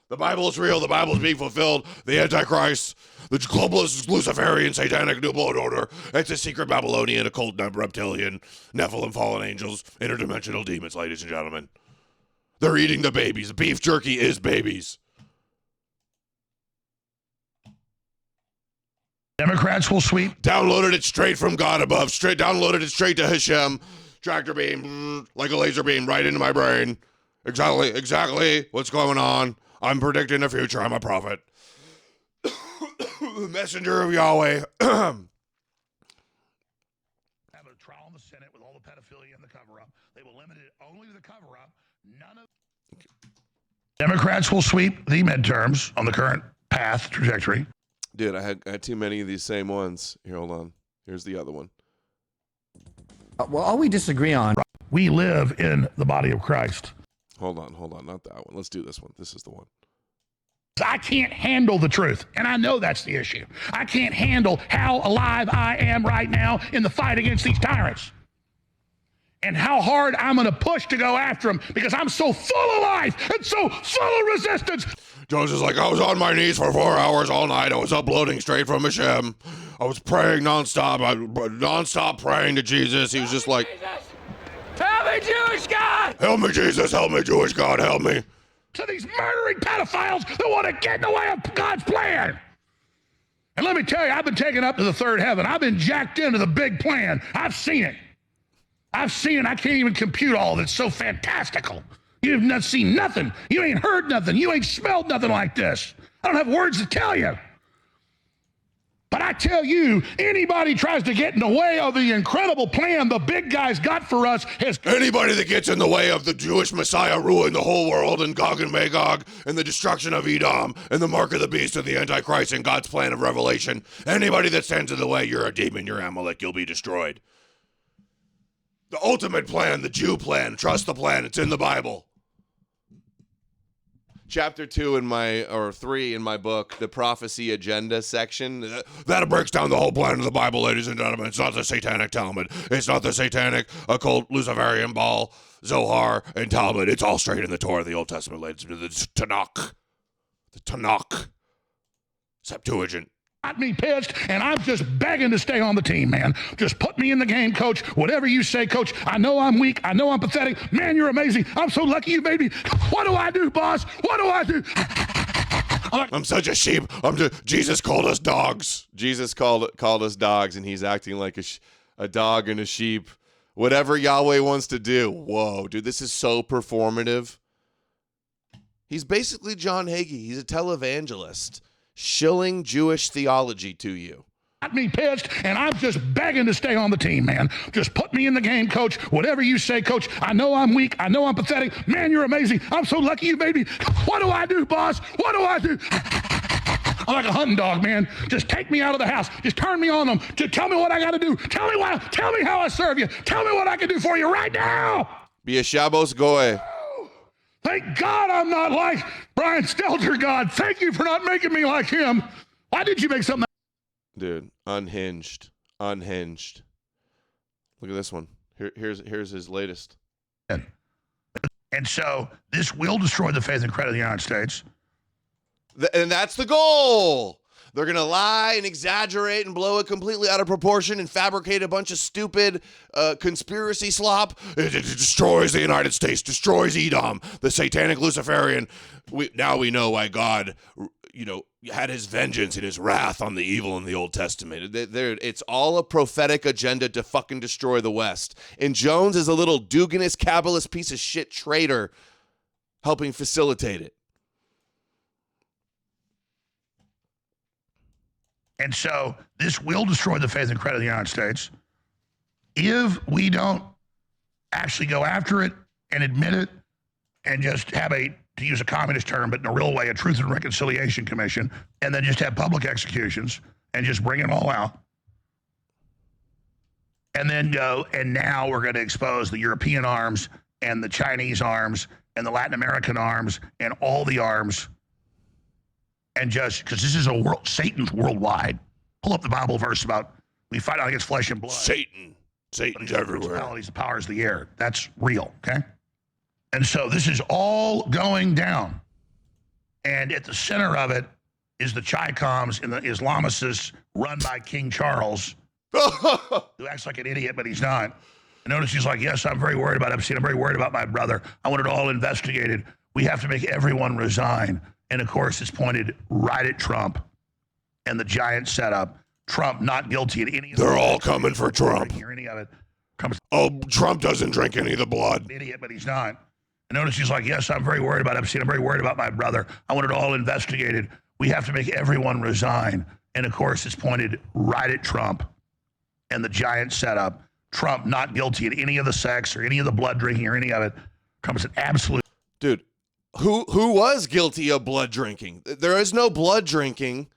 The Bible is real. The Bible is being fulfilled. The Antichrist, the globalist, Luciferian, satanic New World Order. It's a secret Babylonian, occult, reptilian, Nephilim, fallen angels, interdimensional demons, ladies and gentlemen. They're eating the babies. Beef jerky is babies. Democrats will sweep. Downloaded it straight from God above. Downloaded it straight to Hashem. Tractor beam, like a laser beam, right into my brain. Exactly what's going on. I'm predicting the future. I'm a prophet. The messenger of Yahweh. Have a trial in the Senate with all the pedophilia and the cover-up. They will limit it only to the cover-up. None of Democrats will sweep the midterms on the current path trajectory. Dude, I had too many of these same ones. Here, hold on. Here's the other one. Well, all we disagree on. We live in the body of Christ. Hold on. Not that one. Let's do this one. This is the one. I can't handle the truth, and I know that's the issue. I can't handle how alive I am right now in the fight against these tyrants. And how hard I'm going to push to go after them because I'm so full of life and so full of resistance. Jones is like, I was on my knees for 4 hours all night. I was uploading straight from Hashem. I was praying nonstop praying to Jesus. He was just like, help me, Jewish God! Help me, Jesus. Help me, Jewish God. Help me. To these murdering pedophiles that want to get in the way of God's plan. And let me tell you, I've been taken up to the third heaven. I've been jacked into the big plan. I've seen it. I can't even compute all of it. It's so fantastical. You've not seen nothing. You ain't heard nothing. You ain't smelled nothing like this. I don't have words to tell you. But I tell you, anybody tries to get in the way of the incredible plan the big guys got for us has... Anybody that gets in the way of the Jewish Messiah ruling the whole world and Gog and Magog and the destruction of Edom and the mark of the beast and the Antichrist and God's plan of revelation, anybody that stands in the way, you're a demon, you're Amalek, you'll be destroyed. The ultimate plan, the Jew plan, trust the plan, it's in the Bible. Chapter 2 or 3 in my book, the prophecy agenda section, that breaks down the whole plan of the Bible, ladies and gentlemen. It's not the satanic Talmud. It's not the satanic occult Luciferian Baal, Zohar, and Talmud. It's all straight in the Torah, the Old Testament, ladies and gentlemen. The Tanakh. The Tanakh. Septuagint. Got me pissed, and I'm just begging to stay on the team, man. Just put me in the game, coach. Whatever you say, coach. I know I'm weak. I know I'm pathetic. Man, you're amazing. I'm so lucky you made me. What do I do, boss? What do I do? I'm such a sheep. Jesus called us dogs. Jesus called us dogs, and he's acting like a dog and a sheep. Whatever Yahweh wants to do. Whoa, dude, this is so performative. He's basically John Hagee. He's a televangelist, shilling Jewish theology to you. Got me pissed, and I'm just begging to stay on the team, man. Just put me in the game, coach. Whatever you say, coach. I know I'm weak. I know I'm pathetic. Man, you're amazing. I'm so lucky you made me. What do I do, boss? What do I do? I'm like a hunting dog, man. Just take me out of the house. Just turn me on them. Just tell me what I got to do. Tell me how I serve you. Tell me what I can do for you right now. Be a Shabbos Goy. Thank God I'm not like Brian Stelter, God. Thank you for not making me like him. Why did you make something? Dude, unhinged. Look at this one. Here's his latest. And so this will destroy the faith and credit of the United States. And that's the goal. They're going to lie and exaggerate and blow it completely out of proportion and fabricate a bunch of stupid conspiracy slop. It destroys the United States, destroys Edom, the satanic Luciferian. Now we know why God, had his vengeance and his wrath on the evil in the Old Testament. It's all a prophetic agenda to fucking destroy the West. And Jones is a little Duganist, Kabbalist piece of shit traitor helping facilitate it. And so this will destroy the faith and credit of the United States if we don't actually go after it and admit it and just have to use a communist term, but in a real way, a Truth and Reconciliation Commission, and then just have public executions and just bring it all out. And then go, and now we're going to expose the European arms and the Chinese arms and the Latin American arms and all the arms. And just because this is Satan's worldwide. Pull up the Bible verse about we fight out against flesh and blood. Satan's everywhere. The powers of the air. That's real, okay? And so this is all going down. And at the center of it is the Chi-Coms and the Islamicists run by King Charles, who acts like an idiot, but he's not. And notice he's like, yes, I'm very worried about Epstein. I'm very worried about my brother. I want it all investigated. We have to make everyone resign. And, of course, it's pointed right at Trump and the giant setup. Trump not guilty of any of it. They're all coming for Trump. Or any of it. Trump doesn't drink any of the blood. Idiot, but he's not. And notice he's like, yes, I'm very worried about Epstein. I'm very worried about my brother. I want it all investigated. We have to make everyone resign. And, of course, it's pointed right at Trump and the giant setup. Trump not guilty of any of the sex or any of the blood drinking or any of it. Trump's an absolute... Dude. Who was guilty of blood drinking? There is no blood drinking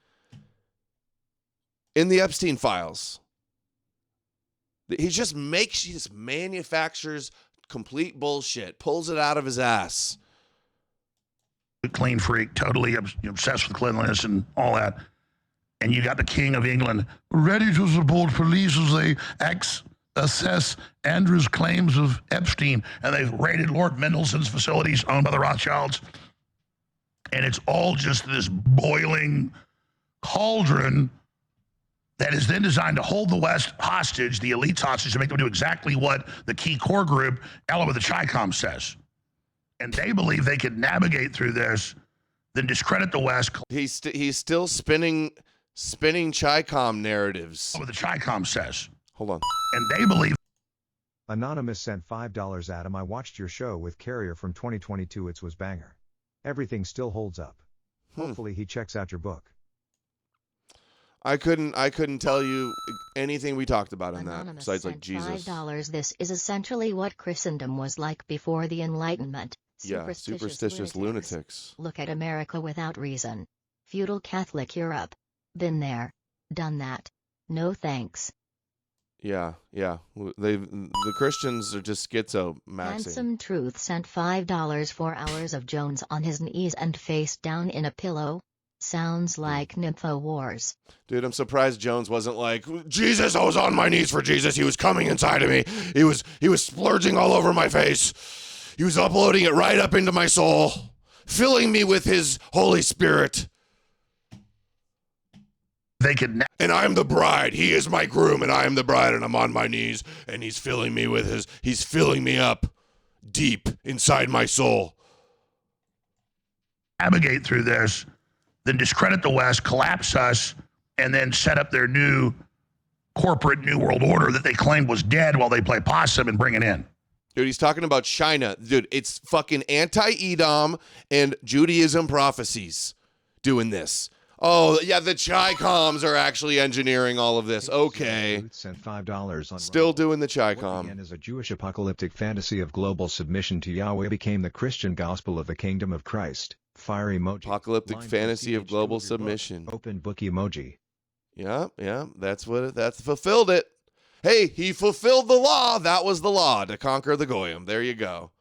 in the Epstein files. He just manufactures complete bullshit, pulls it out of his ass. Clean freak, totally obsessed with cleanliness and all that. And you got the King of England ready to support police as they assess Andrew's claims of Epstein, and they've raided Lord Mendelssohn's facilities owned by the Rothschilds. And it's all just this boiling cauldron that is then designed to hold the West hostage, the elites hostage, to make them do exactly what the key core group, Ella with the Chi-Com, says. And they believe they could navigate through this, then discredit the West. He's still spinning Spinning Chi-Com narratives. What the Chi-Com says. Hold on. And they believe. Anonymous sent $5. Adam, I watched your show with Carrier from 2022. It was banger. Everything still holds up. Hopefully he checks out your book. I couldn't tell you anything we talked about in that Anonymous besides like sent Jesus. $5. This is essentially what Christendom was like before the Enlightenment. Yeah, superstitious lunatics. Look at America without reason. Feudal Catholic Europe. Been there. Done that. No thanks. Yeah. The Christians are just schizo maxing. Handsome Truth sent $5. 4 hours of Jones on his knees and face down in a pillow. Sounds like Infowars. Dude, I'm surprised Jones wasn't like, Jesus, I was on my knees for Jesus. He was coming inside of me. He was splurging all over my face. He was uploading it right up into my soul, filling me with his Holy Spirit. And I'm the bride. He is my groom, and I am the bride, and I'm on my knees, and he's filling me up deep inside my soul. Navigate through this, then discredit the West, collapse us, and then set up their new corporate New World Order that they claimed was dead while they play possum and bring it in. Dude, he's talking about China. Dude, it's fucking anti-Edom and Judaism prophecies doing this. Oh, yeah, the Chi-Coms are actually engineering all of this. Okay. Sent $5 on Still doing the Chi-Com. What began as a Jewish apocalyptic fantasy of global submission to Yahweh became the Christian gospel of the kingdom of Christ. Fire emoji. Apocalyptic fantasy of global submission. Open book emoji. Yeah, that's fulfilled it. Hey, he fulfilled the law. That was the law, to conquer the Goyim. There you go.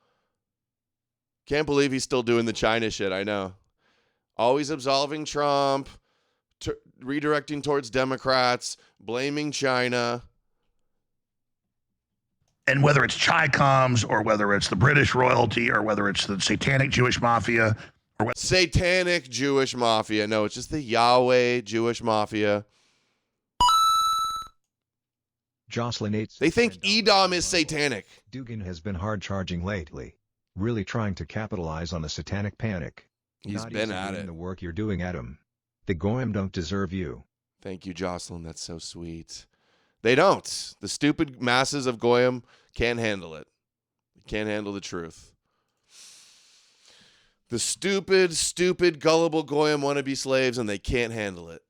Can't believe he's still doing the China shit, I know. Always absolving Trump, redirecting towards Democrats, blaming China. And whether it's Chi-Coms or whether it's the British royalty or whether it's the satanic Jewish mafia. Satanic Jewish mafia. No, it's just the Yahweh Jewish mafia. Jocelyn 8. They think Edom is satanic. Dugan has been hard charging lately. Really trying to capitalize on the satanic panic. He's been at it. The work you're doing, Adam. The Goyim don't deserve you. Thank you, Jocelyn. That's so sweet. They don't. The stupid masses of Goyim can't handle it. Can't handle the truth. The stupid, gullible Goyim want to be slaves, and they can't handle it.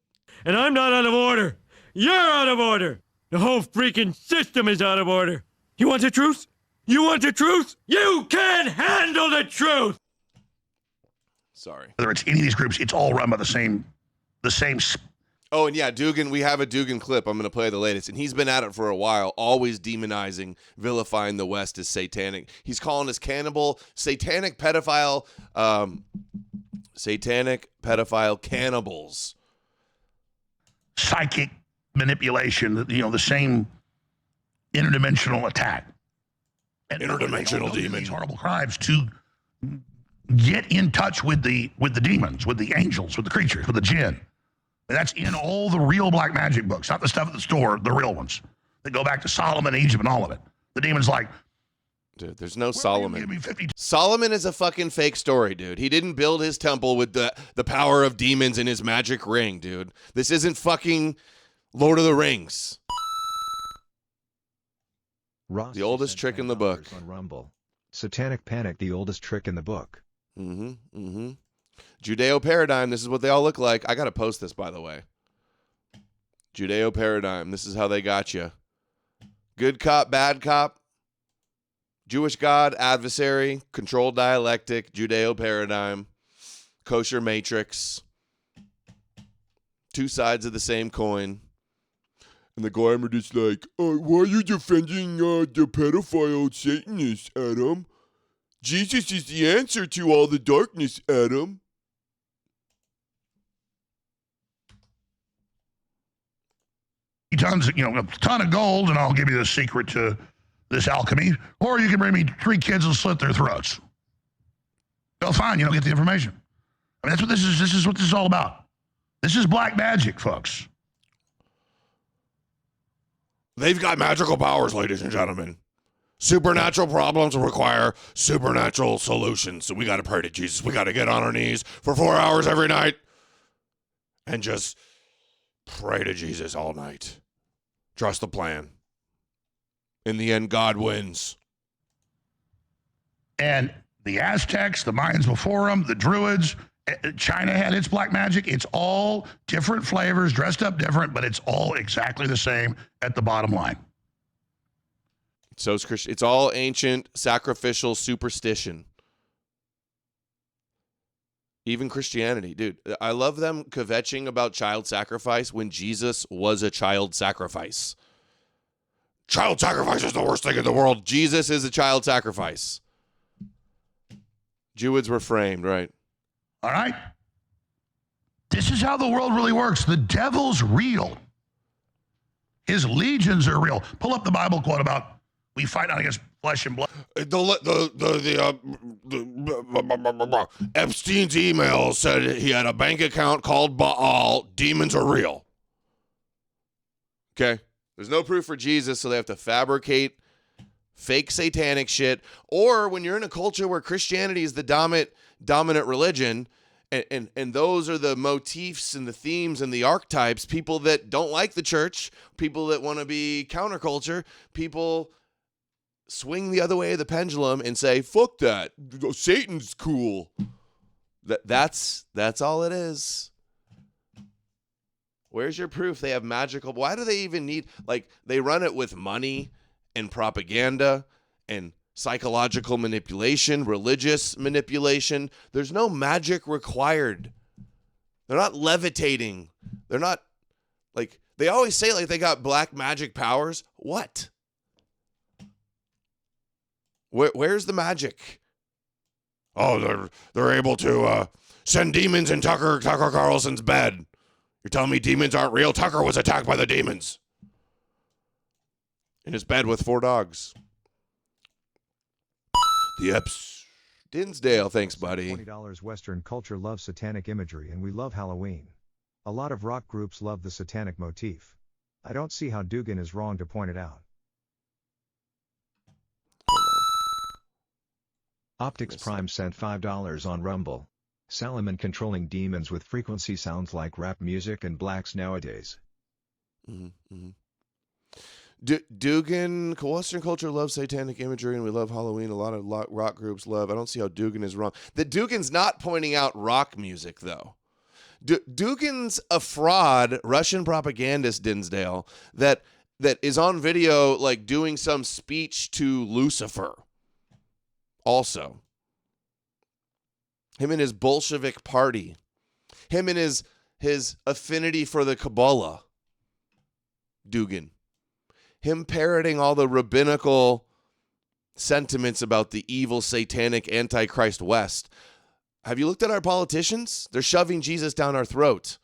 And I'm not out of order. You're out of order. The whole freaking system is out of order. You want the truth? You want the truth? You can't handle the truth. Sorry. Whether it's any of these groups, it's all run by the same. Oh, and yeah, Dugan, we have a Dugan clip. I'm going to play the latest. And he's been at it for a while, always demonizing, vilifying the West as satanic. He's calling us cannibal, satanic pedophile cannibals. Psychic manipulation, the same interdimensional attack. And interdimensional demon. These horrible crimes to get in touch with the demons, with the angels, with the creatures, with the jinn. And that's in all the real black magic books, not the stuff at the store, the real ones that go back to Solomon, Egypt, and all of it. The demon's like, dude, there's no Solomon. Solomon is a fucking fake story, dude. He didn't build his temple with the power of demons in his magic ring, dude. This isn't fucking Lord of the Rings. Ross the oldest trick in the book. On Rumble. Satanic panic, the oldest trick in the book. Judeo paradigm. This is what they all look like. I got to post this, by the way. Judeo paradigm. This is how they got you. Good cop, bad cop. Jewish God, adversary, controlled dialectic, Judeo paradigm, kosher matrix. Two sides of the same coin. And the Goyim are just like, why are you defending the pedophile Satanists, Adam? Jesus is the answer to all the darkness, Adam. Tons, a ton of gold, and I'll give you the secret to this alchemy. Or you can bring me 3 kids and slit their throats. Well, fine, get the information. I mean, that's what this is. This is what this is all about. This is black magic, folks. They've got magical powers, ladies and gentlemen. Supernatural problems require supernatural solutions. So we got to pray to Jesus. We got to get on our knees for 4 hours every night and just Pray to Jesus all night. Trust the plan. In the end, God wins. And the Aztecs, the Mayans before them, the Druids, China had its black magic. It's all different flavors, dressed up different, but it's all exactly the same at the bottom line. So it's all ancient sacrificial superstition. Even Christianity, dude. I love them kvetching about child sacrifice when Jesus was a child sacrifice. Child sacrifice is the worst thing in the world. Jesus is a child sacrifice. Jewids were framed, right? All right? This is how the world really works. The devil's real. His legions are real. Pull up the Bible quote about we fight not against flesh and blood. Epstein's email said he had a bank account called Baal. Demons are real. Okay? There's no proof for Jesus, so they have to fabricate fake satanic shit. Or when you're in a culture where Christianity is the dominant religion, and those are the motifs and the themes and the archetypes, people that don't like the church, people that want to be counterculture, people swing the other way of the pendulum and say, fuck that, Satan's cool. That's all it is. Where's your proof they have magical? Why do they even need, like, they run it with money and propaganda and psychological manipulation, religious manipulation. There's no magic required. They're not levitating. They're not, like, they always say like they got black magic powers. What? Where's the magic? Oh, they're able to send demons in Tucker Carlson's bed. You're telling me demons aren't real? Tucker was attacked by the demons in his bed with 4 dogs. The Dinsdale, thanks, buddy. $20 Western culture loves satanic imagery and we love Halloween. A lot of rock groups love the satanic motif. I don't see how Dugan is wrong to point it out. Optics Prime sent $5 on Rumble. Salomon controlling demons with frequency sounds like rap music and blacks nowadays. Dugan, Western culture loves satanic imagery and we love Halloween. A lot of rock groups love. I don't see how Dugan is wrong. That Dugan's not pointing out rock music, though. Dugan's a fraud, Russian propagandist, Dinsdale, that is on video, like, doing some speech to Lucifer. Also, him and his Bolshevik party, him and his affinity for the Kabbalah, Dugan, him parroting all the rabbinical sentiments about the evil, satanic, antichrist West. Have you looked at our politicians? They're shoving Jesus down our throat.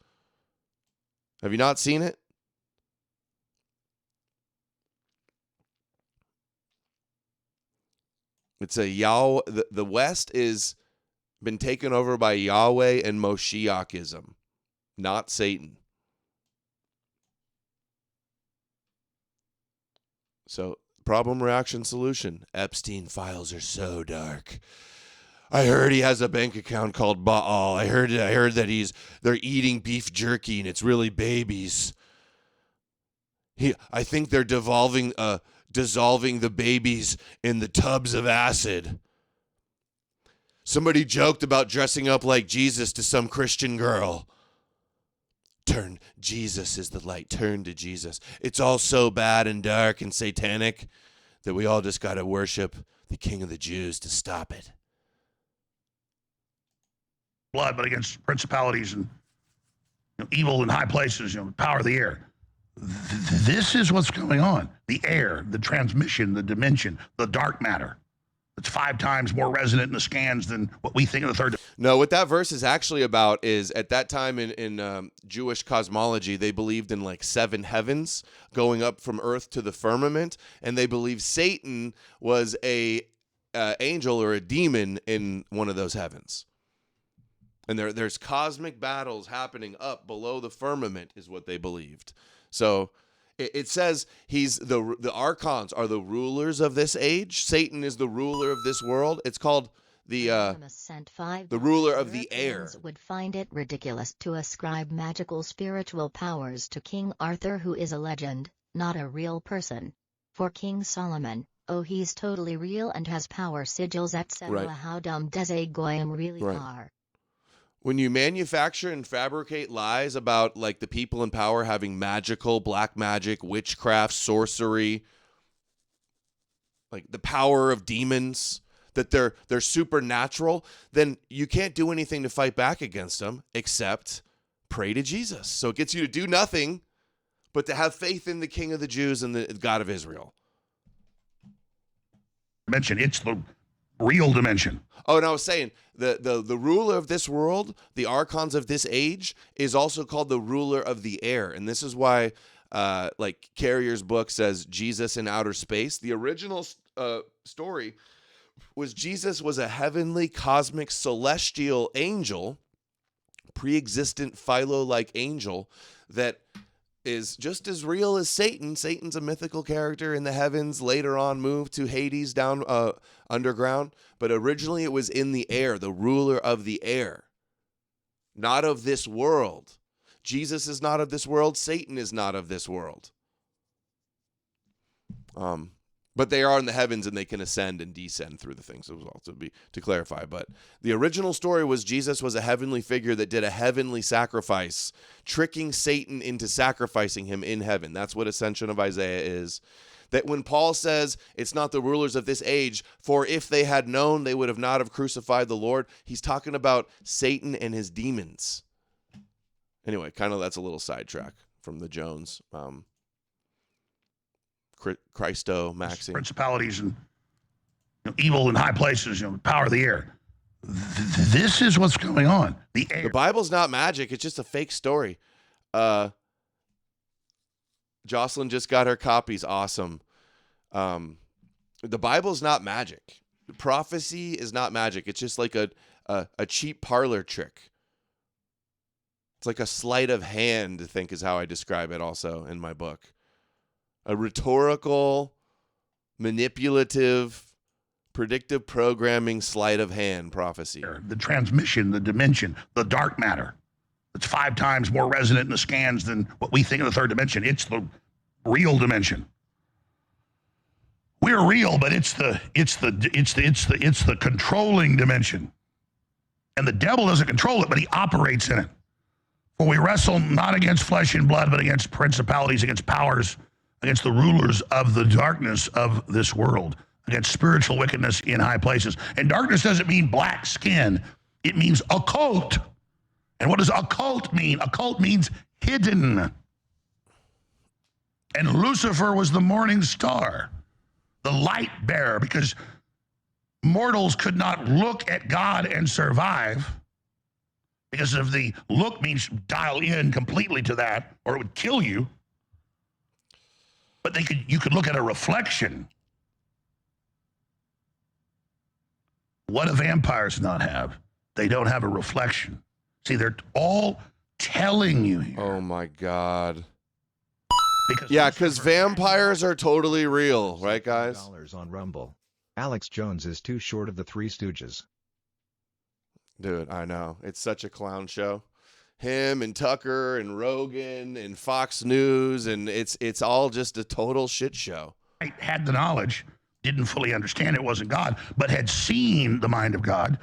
Have you not seen it? It's a Yahweh. The West is been taken over by Yahweh and Moshiachism, not Satan. So, problem, reaction, solution. Epstein files are so dark. I heard he has a bank account called Baal. I heard that they're eating beef jerky and it's really babies. I think they're dissolving the babies in the tubs of acid. Somebody joked about dressing up like Jesus to some Christian girl. Jesus is the light. Turn to Jesus. It's all so bad and dark and satanic that we all just got to worship the King of the Jews to stop it. Blood, but against principalities and evil in high places, power of the air. This is what's going on. The air, the transmission, the dimension, the dark matter. It's 5 times more resonant in the scans than what we think of the third. No, what that verse is actually about is at that time in Jewish cosmology, they believed in like 7 heavens going up from earth to the firmament, and they believed Satan was a angel or a demon in one of those heavens. And there's cosmic battles happening up below the firmament is what they believed. So it says the archons are the rulers of this age. Satan is the ruler of this world. It's called The ruler of the air. Europeans would find it ridiculous to ascribe magical spiritual powers to King Arthur, who is a legend, not a real person. For King Solomon, oh, he's totally real and has power sigils, etc. Right. How dumb does a goyim really Right. are? When you manufacture and fabricate lies about like the people in power having magical, black magic, witchcraft, sorcery, like the power of demons, that they're supernatural, then you can't do anything to fight back against them except pray to Jesus. So it gets you to do nothing but to have faith in the King of the Jews and the God of Israel. It's the real dimension. Oh, and I was saying, the ruler of this world, the archons of this age, is also called the ruler of the air. And this is why, like Carrier's book says, Jesus in outer space. The original story was Jesus was a heavenly, cosmic, celestial angel, pre-existent Philo-like angel that is just as real as Satan. Satan's a mythical character in the heavens, later on moved to Hades down underground, but originally it was in the air, the ruler of the air, not of this world. Jesus is not of this world. Satan is not of this world. But they are in the heavens and they can ascend and descend through the things as well, to clarify. But the original story was Jesus was a heavenly figure that did a heavenly sacrifice, tricking Satan into sacrificing him in heaven. That's what Ascension of Isaiah is. That when Paul says it's not the rulers of this age, for if they had known, they would have not have crucified the Lord. He's talking about Satan and his demons. Anyway, kind of that's a little sidetrack from the Jones. Christo Maxi. Principalities and evil in high places, power of the air. This is what's going on. The Bible's not magic. It's just a fake story. Jocelyn just got her copies. Awesome. The Bible's not magic. Prophecy is not magic. It's just like a cheap parlor trick. It's like a sleight of hand, I think is how I describe it also in my book. A rhetorical, manipulative, predictive programming sleight of hand prophecy. The transmission, the dimension, the dark matter. It's 5 times more resonant in the scans than what we think of the third dimension. It's the real dimension. We're real, but it's the controlling dimension. And the devil doesn't control it, but he operates in it. For we wrestle not against flesh and blood, but against principalities, against powers, against the rulers of the darkness of this world, against spiritual wickedness in high places. And darkness doesn't mean black skin. It means occult. And what does occult mean? Occult means hidden. And Lucifer was the morning star, the light bearer, because mortals could not look at God and survive, because if the look means dial in completely to that, or it would kill you. But you could look at a reflection. What do vampires not have? They don't have a reflection. See, they're all telling you here. Oh my God. Because vampires are totally real, right, guys? $5 on Rumble. Alex Jones is too short of the Three Stooges. Dude, I know. It's such a clown show. Him and Tucker and Rogan and Fox News, and it's all just a total shit show. I had the knowledge, didn't fully understand it wasn't God, but had seen the mind of God.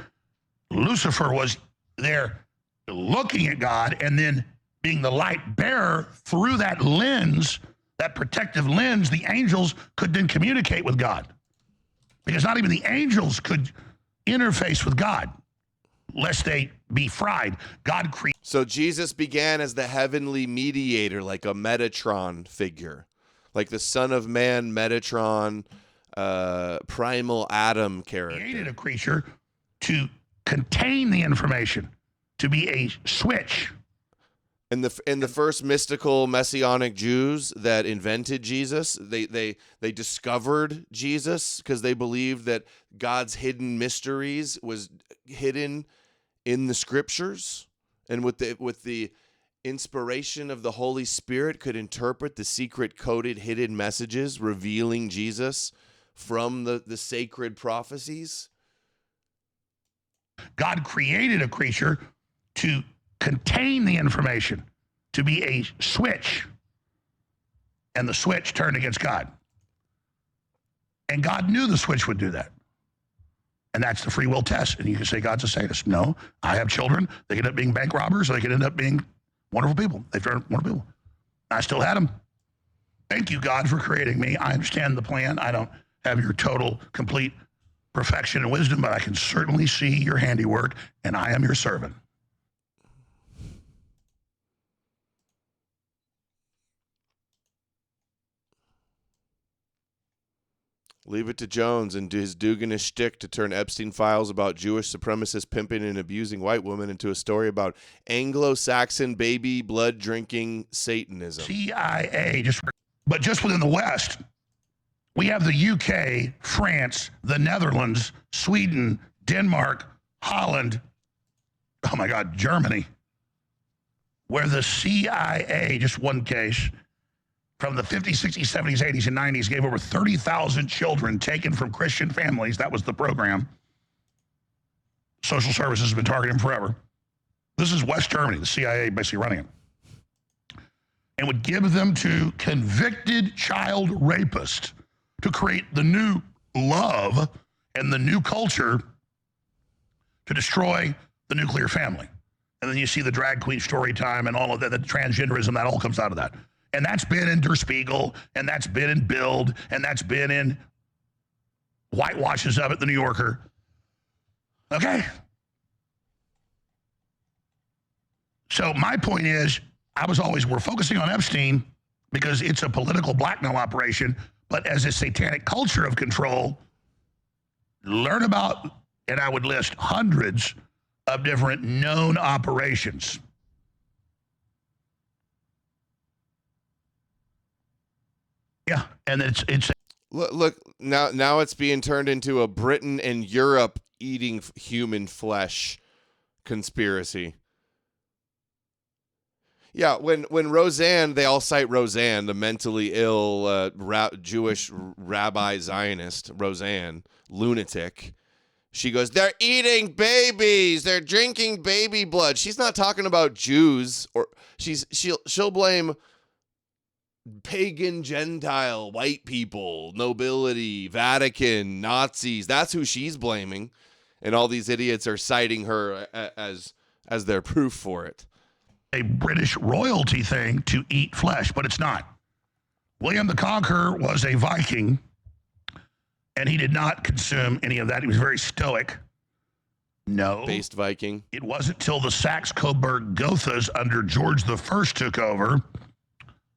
Lucifer was there looking at God and then being the light bearer through that lens, that protective lens. The angels could then communicate with God, because not even the angels could interface with God lest they be fried. God created. So Jesus began as the heavenly mediator, like a Metatron figure, like the Son of Man Metatron, primal Adam character. Created a creature to contain the information, to be a switch. And the first mystical messianic Jews that invented Jesus, they discovered Jesus because they believed that God's hidden mysteries was hidden in the scriptures, and with the inspiration of the Holy Spirit could interpret the secret coded hidden messages revealing Jesus from the sacred prophecies. God created a creature to contain the information, to be a switch. And the switch turned against God. And God knew the switch would do that. And that's the free will test. And you can say God's a sadist. No, I have children. They could end up being bank robbers, or they could end up being wonderful people. They've turned wonderful people. I still had them. Thank you, God, for creating me. I understand the plan. I don't have your total, complete perfection and wisdom, but I can certainly see your handiwork, and I am your servant. Leave it to Jones and his Duganish shtick to turn Epstein files about Jewish supremacists pimping and abusing white women into a story about Anglo-Saxon baby blood drinking Satanism. CIA, but just within the West, we have the UK, France, the Netherlands, Sweden, Denmark, Holland, oh my God, Germany, where the CIA, just one case, from the 50s, 60s, 70s, 80s, and 90s, gave over 30,000 children taken from Christian families. That was the program. Social services has been targeting them forever. This is West Germany, the CIA basically running it. And would give them to convicted child rapists to create the new love and the new culture to destroy the nuclear family. And then you see the drag queen story time and all of that, the transgenderism, that all comes out of that. And that's been in Der Spiegel, and that's been in Bild, and that's been in whitewashes of it, the New Yorker. Okay? So my point is, we're focusing on Epstein because it's a political blackmail operation, but as a satanic culture of control, learn about, and I would list hundreds of different known operations. Yeah, and it's look now it's being turned into a Britain and Europe eating human flesh conspiracy. Yeah, when Roseanne, they all cite Roseanne, the mentally ill Jewish rabbi Zionist, Roseanne, lunatic. She goes, they're eating babies, they're drinking baby blood. She's not talking about Jews, or she'll blame pagan, Gentile, white people, nobility, Vatican, Nazis. That's who she's blaming, and all these idiots are citing her as their proof for it. A British royalty thing to eat flesh, but it's not. William the Conqueror was a Viking, and he did not consume any of that. He was very stoic. No. Based Viking. It wasn't till the Saxe-Coburg Gothas under George I took over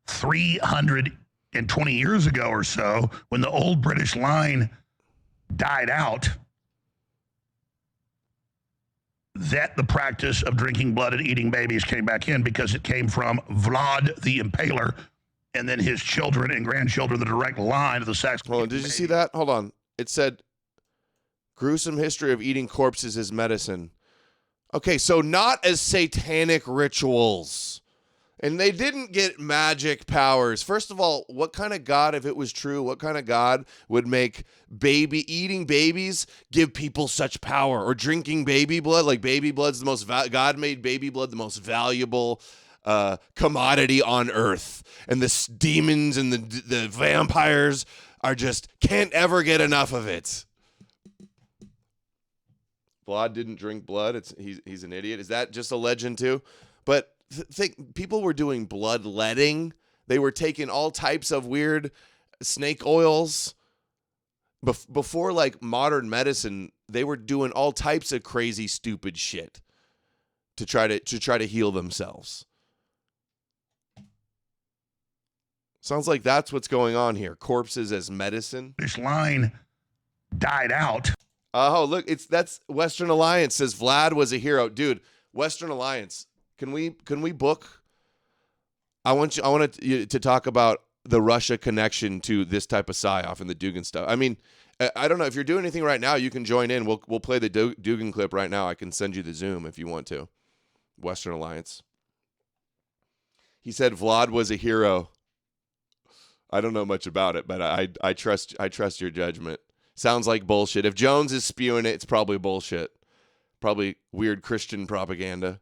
320 years ago or so, when the old British line died out, that the practice of drinking blood and eating babies came back in, because it came from Vlad the Impaler and then his children and grandchildren, the direct line of the Saxon. Hold on, did you see that? Hold on. It said, gruesome history of eating corpses as medicine. Okay, so not as satanic rituals. And they didn't get magic powers. First of all, what kind of God, if it was true, what kind of God would make eating babies give people such power? Or drinking baby blood? Like baby blood's the most, God made baby blood the most valuable commodity on earth. And the demons and the vampires are just, can't ever get enough of it. Vlad didn't drink blood. He's an idiot. Is that just a legend too? But think people were doing bloodletting. They were taking all types of weird snake oils. Before like modern medicine, they were doing all types of crazy, stupid shit to try to heal themselves. Sounds like that's what's going on here. Corpses as medicine. This line died out. Oh, look, that's Western Alliance says Vlad was a hero. Dude, Western Alliance. Can we book? I wanted to talk about the Russia connection to this type of psyop and the Dugan stuff. I mean, I don't know if you're doing anything right now. You can join in. We'll play the Dugan clip right now. I can send you the Zoom if you want to. Western Alliance. He said Vlad was a hero. I don't know much about it, but I trust your judgment. Sounds like bullshit. If Jones is spewing it, it's probably bullshit. Probably weird Christian propaganda.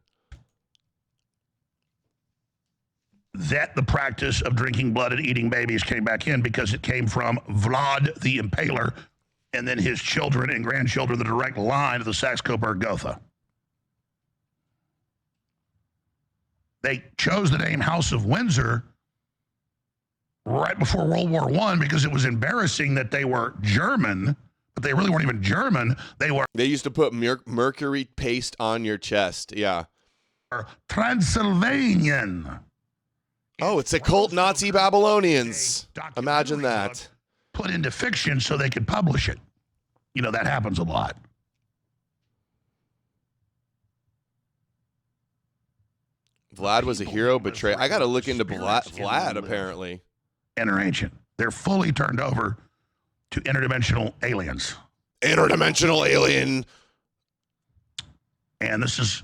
That the practice of drinking blood and eating babies came back in because it came from Vlad the Impaler and then his children and grandchildren, the direct line of the Saxe-Coburg Gotha. They chose the name House of Windsor right before World War I because it was embarrassing that they were German, but they really weren't even German. They used to put mercury paste on your chest. Yeah. Transylvanian. Oh, it's occult Nazi Babylonians. Imagine that. Put into fiction so they could publish it. You know, that happens a lot. Vlad was a hero betrayed. I got to look into Vlad apparently. Interancient. They're fully turned over to interdimensional aliens. Interdimensional alien. And this is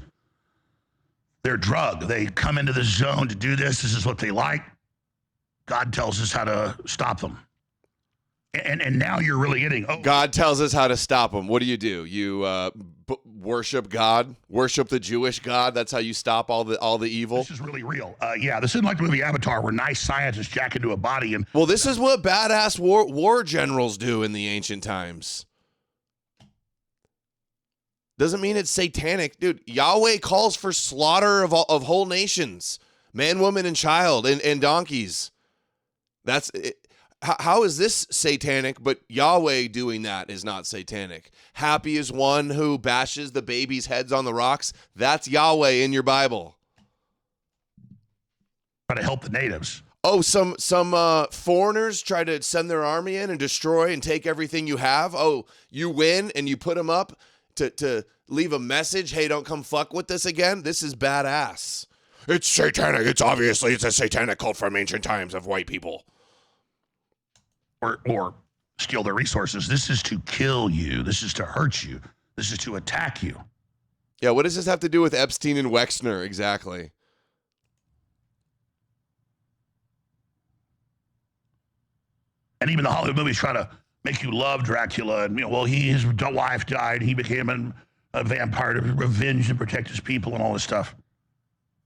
their drug. They come into the zone to do this. This is what they like. God tells us how to stop them. And now you're really getting... Oh. God tells us how to stop them. What do? You worship God? Worship the Jewish God? That's how you stop all the evil? This is really real. Yeah, this isn't like the movie Avatar where nice scientists jack into a body and... Well, this is what badass war generals do in the ancient times. Doesn't mean it's satanic. Dude, Yahweh calls for slaughter of whole nations. Man, woman, and child, and donkeys. That's... How is this satanic, but Yahweh doing that is not satanic? Happy is one who bashes the baby's heads on the rocks. That's Yahweh in your Bible. Try to help the natives. Oh, some foreigners try to send their army in and destroy and take everything you have. Oh, you win and you put them up to leave a message. Hey, don't come fuck with this again. This is badass. It's satanic. It's a satanic cult from ancient times of white people. Or steal their resources. This is to kill you. This is to hurt you. This is to attack you. Yeah, what does this have to do with Epstein and Wexner exactly? And even the Hollywood movies try to make you love Dracula. And, well, his wife died. He became a vampire to revenge and protect his people and all this stuff.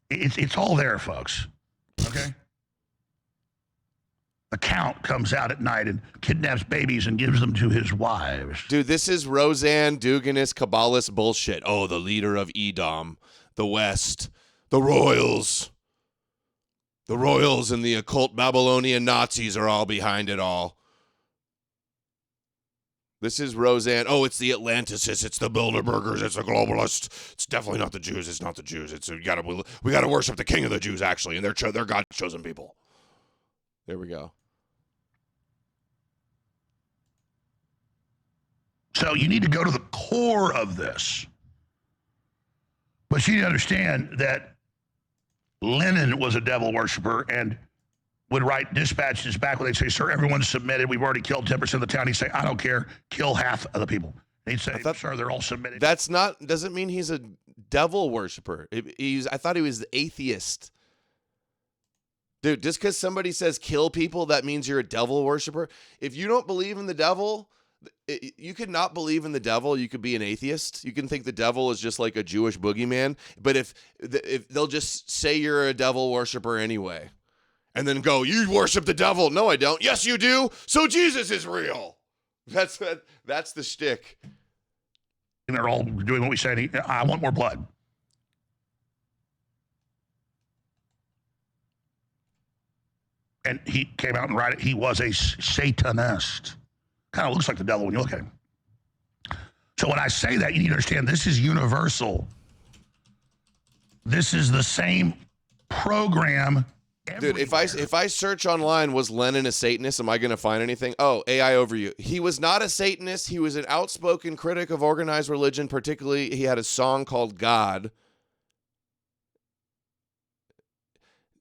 It's all there, folks. Okay? The Count comes out at night and kidnaps babies and gives them to his wives. Dude, this is Roseanne Duganist Kabbalist bullshit. Oh, the leader of Edom, the West, the Royals. The Royals and the occult Babylonian Nazis are all behind it all. This is Roseanne. Oh, it's the Atlanticists. It's the Bilderbergers. It's the globalists. It's definitely not the Jews. It's not the Jews. We gotta worship the king of the Jews, actually, and they're God's chosen people. There we go. So you need to go to the core of this. But you need to understand that Lenin was a devil worshiper and would write dispatches back when they'd say, sir, everyone's submitted. We've already killed 10% of the town. He'd say, I don't care. Kill half of the people. And he'd say, sir, they're all submitted. Doesn't mean he's a devil worshiper. I thought he was the atheist. Dude, just because somebody says kill people, that means you're a devil worshiper. If you don't believe in the devil, you could not believe in the devil. You could be an atheist. You can think the devil is just like a Jewish boogeyman. But if they'll just say you're a devil worshiper anyway, and then go, you worship the devil. No, I don't. Yes, you do. So Jesus is real. That's the shtick. And they're all doing what we said. I want more blood. And he came out and wrote it. He was a Satanist. Kind of looks like the devil when you look at him. So when I say that, you need to understand this is universal. This is the same program. Dude, if I search online, was Lenin a Satanist? Am I going to find anything? Oh, AI overview. He was not a Satanist. He was an outspoken critic of organized religion. Particularly, he had a song called God.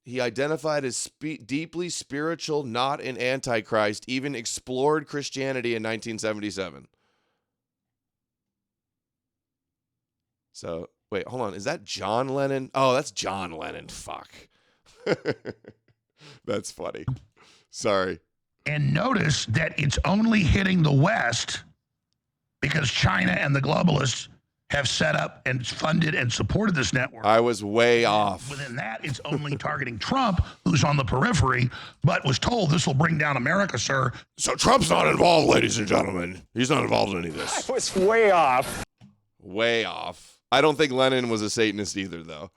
He identified as deeply spiritual, not an antichrist, even explored Christianity in 1977. So, wait, hold on. Is that John Lennon? Oh, that's John Lennon. Fuck. That's funny. Sorry. And notice that it's only hitting the West because China and the globalists have set up and funded and supported this network. I was way off. Within that, it's only targeting Trump, who's on the periphery, but was told this will bring down America, sir. So Trump's not involved, ladies and gentlemen. He's not involved in any of this. I was way off. Way off. I don't think Lenin was a Satanist either, though.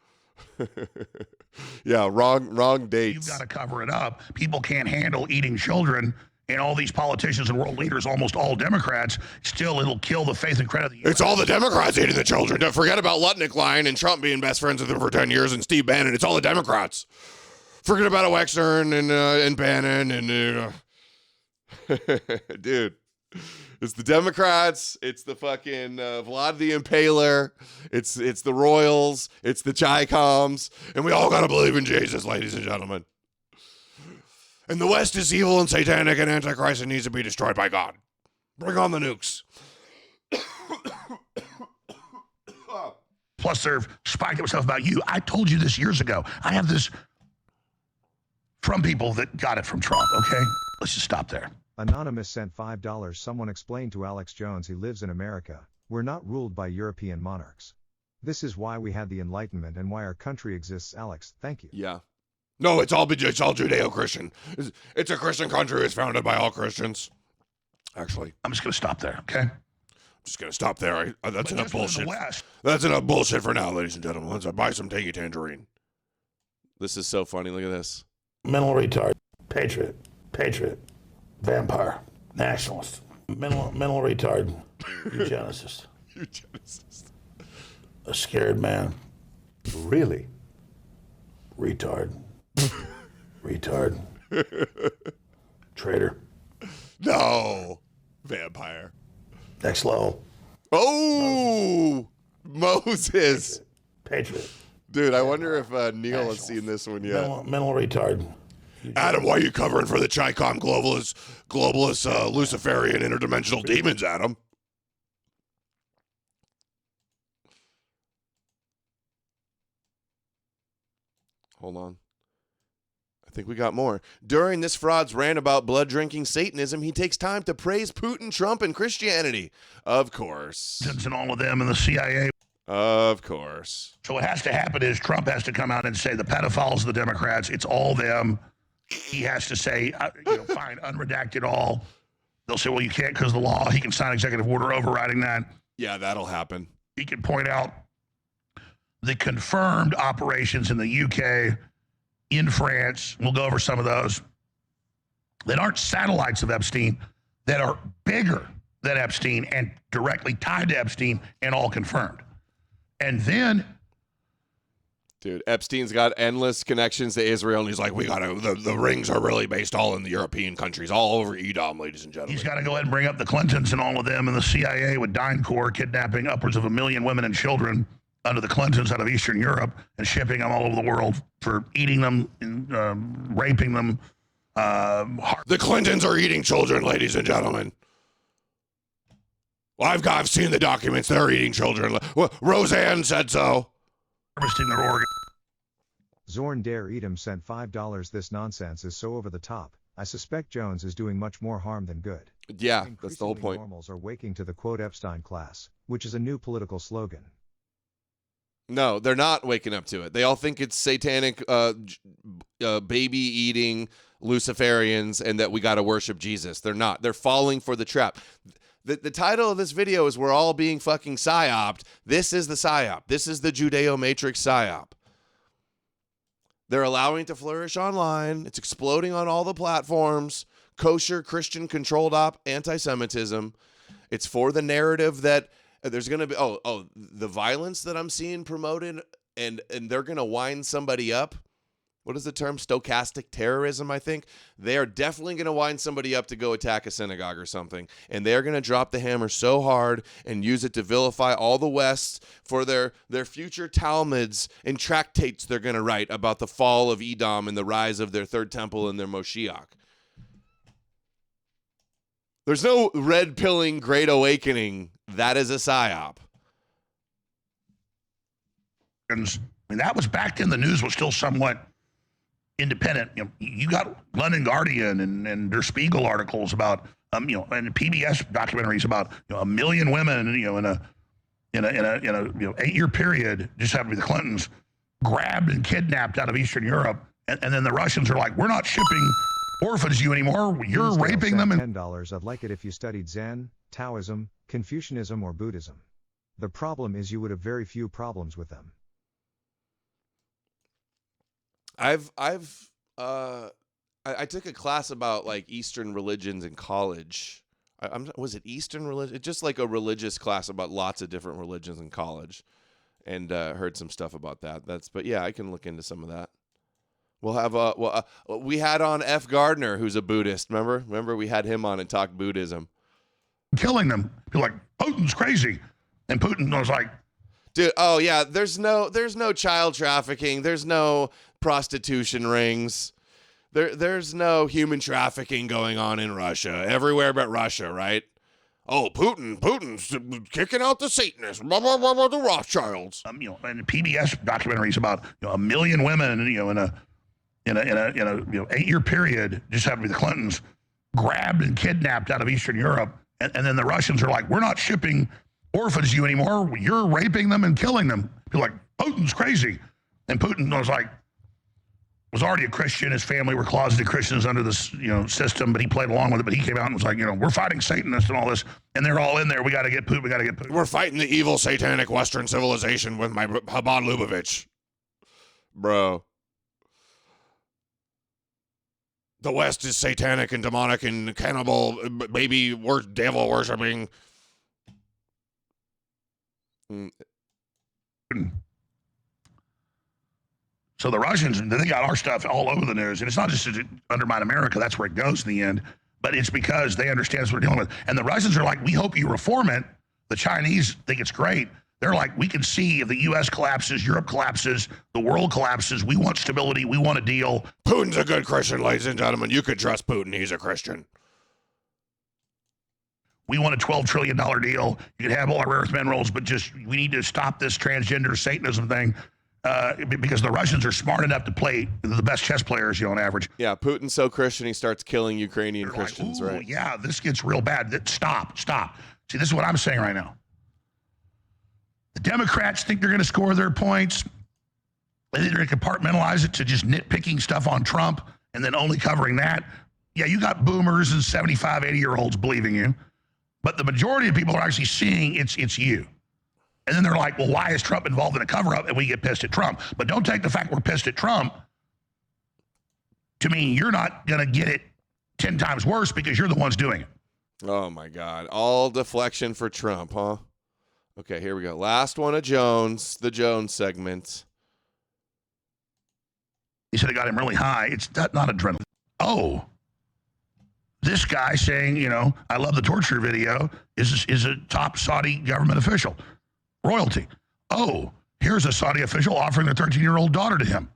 Yeah, wrong dates. You've got to cover it up. People can't handle eating children, and all these politicians and world leaders, almost all Democrats, still it'll kill the faith and credit of the U.S. It's all the Democrats eating the children. Don't forget about Lutnick lying and Trump being best friends with him for 10 years and Steve Bannon. It's all the Democrats. Forget about Wexner and Bannon and dude. It's the Democrats. It's the fucking Vlad the Impaler. It's the Royals. It's the Chi-Coms. And we all got to believe in Jesus, ladies and gentlemen. And the West is evil and satanic and antichrist and needs to be destroyed by God. Bring on the nukes. Plus, they've spiked up stuff about you. I told you this years ago. I have this from people that got it from Trump, okay? Let's just stop there. Anonymous sent $5. Someone explained to Alex Jones he lives in America. We're not ruled by European monarchs. This is why we had the Enlightenment and why our country exists, Alex. Thank you. Yeah. No, it's all Judeo-Christian. It's a Christian country. It's founded by all Christians. Actually. I'm just going to stop there, okay? Just going to stop there. That's enough bullshit. That's enough bullshit for now, ladies and gentlemen. Let's buy some Tangy Tangerine. This is so funny. Look at this. Mental retard. Patriot. Vampire. Nationalist. Mental retard. Eugenicist. A scared man. Really? Retard. Traitor. No. Vampire. Next level. Oh! Moses. Patriot. Dude, I wonder if Neil has seen this one yet. Mental retard. Adam, why are you covering for the Chi-Com globalist, Luciferian interdimensional demons, Adam? Hold on. I think we got more. During this fraud's rant about blood-drinking Satanism, he takes time to praise Putin, Trump, and Christianity. Of course. And all of them and the CIA. Of course. So what has to happen is Trump has to come out and say the pedophiles are the Democrats. It's all them. He has to say, fine, unredacted all. They'll say, well, you can't because of the law. He can sign executive order overriding that. Yeah, that'll happen. He can point out the confirmed operations in the UK, in France. We'll go over some of those that aren't satellites of Epstein, that are bigger than Epstein and directly tied to Epstein and all confirmed. And then... Dude, Epstein's got endless connections to Israel, and he's like, the rings are really based all in the European countries, all over Edom, ladies and gentlemen. He's got to go ahead and bring up the Clintons and all of them, and the CIA with DynCorp kidnapping upwards of 1 million women and children under the Clintons out of Eastern Europe and shipping them all over the world for eating them, and, raping them. The Clintons are eating children, ladies and gentlemen. Well, I've seen the documents. They're eating children. Well, Roseanne said so. Harvesting their organs. Zorn Dare Edom sent $5. This nonsense is so over the top. I suspect Jones is doing much more harm than good. Yeah, that's the whole point. Normals are waking to the quote Epstein class, which is a new political slogan. No, they're not waking up to it. They all think it's satanic, baby-eating Luciferians and that we got to worship Jesus. They're not. They're falling for the trap. The title of this video is We're All Being Fucking PSYOP'd. This is the PSYOP. This is the Judeo-Matrix PSYOP. They're allowing it to flourish online. It's exploding on all the platforms. Kosher, Christian, controlled op, anti-Semitism. It's for the narrative that there's going to be, the violence that I'm seeing promoted, and they're going to wind somebody up. What is the term? Stochastic terrorism, I think. They are definitely going to wind somebody up to go attack a synagogue or something. And they're going to drop the hammer so hard and use it to vilify all the West for their future Talmuds and tractates they're going to write about the fall of Edom and the rise of their third temple and their Moshiach. There's no red-pilling Great Awakening. That is a PSYOP. I mean, that was back then. The news was still somewhat independent. You got London Guardian and Der Spiegel articles about, and PBS documentaries about 1 million women, in a 8-year period, just happened to be the Clintons, grabbed and kidnapped out of Eastern Europe, and then the Russians are like, we're not shipping orphans to you anymore. You're Please raping send them. And $10. I'd like it if you studied Zen, Taoism, Confucianism, or Buddhism. The problem is you would have very few problems with them. I took a class about like Eastern religions in college. Was it Eastern religion? It's just like a religious class about lots of different religions in college, and heard some stuff about that. But yeah, I can look into some of that. We'll have we had on F. Gardner, who's a Buddhist. Remember we had him on and talked Buddhism. Killing them. You're like, Putin's crazy, and Putin was like, dude, oh yeah, there's no child trafficking, there's no prostitution rings. There's no human trafficking going on in Russia. Everywhere but Russia, right? Oh, Putin's kicking out the Satanists, blah, blah, blah, blah, the Rothschilds. And PBS documentaries about 1 million women, in a 8-year period, just happened to be the Clintons, grabbed and kidnapped out of Eastern Europe, and then the Russians are like, we're not shipping orphans to you anymore. You're raping them and killing them. You're like, Putin's crazy, and Putin was already a Christian. His family were closeted Christians under this, system, but he played along with it. But he came out and was like, we're fighting Satanists and all this, and they're all in there. We got to get Putin. We got to get Putin. We're fighting the evil satanic Western civilization with my Habad Lubavitch, bro. The West is satanic and demonic and cannibal, baby, devil worshiping. So the Russians, they got our stuff all over the news. And it's not just to undermine America. That's where it goes in the end. But it's because they understand what we're dealing with. And the Russians are like, we hope you reform it. The Chinese think it's great. They're like, we can see if the U.S. collapses, Europe collapses, the world collapses. We want stability. We want a deal. Putin's a good Christian, ladies and gentlemen. You can trust Putin. He's a Christian. We want a $12 trillion deal. You can have all our rare earth minerals, but we need to stop this transgender Satanism thing. Because the Russians are smart enough to play the best chess players, on average. Yeah, Putin's so Christian, he starts killing Ukrainian They're Christians, like, right? Yeah, this gets real bad. Stop. See, this is what I'm saying right now. The Democrats think they're going to score their points. They think they're going to compartmentalize it to just nitpicking stuff on Trump and then only covering that. Yeah, you got boomers and 75, 80-year-olds believing you. But the majority of people are actually seeing it's you. And then they're like, well, why is Trump involved in a cover-up? And we get pissed at Trump. But don't take the fact we're pissed at Trump to mean you're not going to get it 10 times worse because you're the ones doing it. Oh, my God. All deflection for Trump, huh? Okay, here we go. Last one of Jones, the Jones segment. He said it got him really high. It's not adrenaline. Oh, this guy saying, I love the torture video is a top Saudi government official. Royalty. Oh, here's a Saudi official offering their 13-year-old daughter to him.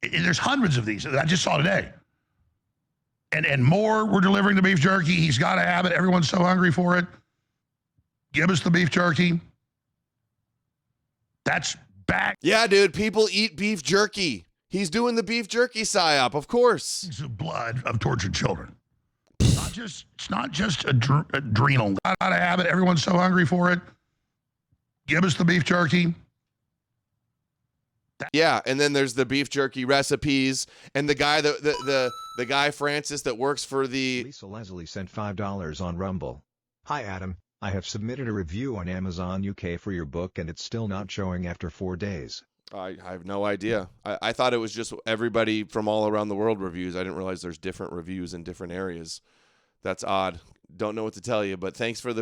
There's hundreds of these that I just saw today. And more, we're delivering the beef jerky. He's got to have it. Everyone's so hungry for it. Give us the beef jerky. That's back. Yeah, dude, people eat beef jerky. He's doing the beef jerky psyop, of course. It's the blood of tortured children. It's not just adrenal. Got to have it. Everyone's so hungry for it. Give us the beef jerky. Yeah, and then there's the beef jerky recipes, and the guy the guy Francis that works for the Lisa Leslie sent $5 on Rumble. Hi Adam, I have submitted a review on Amazon UK for your book and it's still not showing after 4 days. I have no idea. I thought it was just everybody from all around the world reviews. I didn't realize there's different reviews in different areas. That's odd. Don't know what to tell you, but thanks for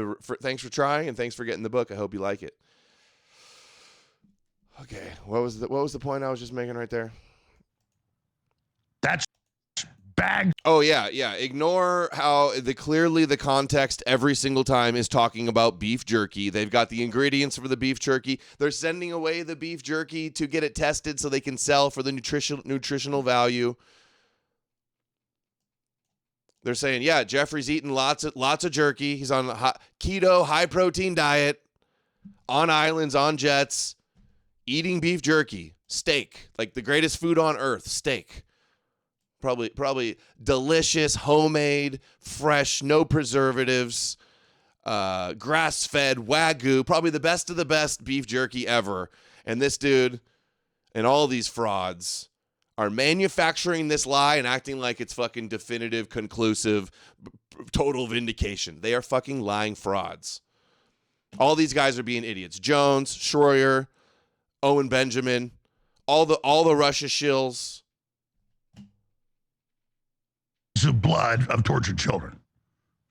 trying and thanks for getting the book. I hope you like it. Okay, what was the point I was just making right there? That's bag. Oh yeah. Ignore how clearly the context every single time is talking about beef jerky. They've got the ingredients for the beef jerky. They're sending away the beef jerky to get it tested so they can sell for the nutritional value. They're saying, yeah, Jeffrey's eating lots of jerky. He's on a keto, high protein diet, on islands, on jets. Eating beef jerky, steak, like the greatest food on earth, steak. Probably delicious, homemade, fresh, no preservatives. grass-fed Wagyu, probably the best of the best beef jerky ever. And this dude and all these frauds are manufacturing this lie and acting like it's fucking definitive, conclusive, total vindication. They are fucking lying frauds. All these guys are being idiots. Jones, Schroyer, Owen Benjamin, all the Russia shills. Of blood of tortured children.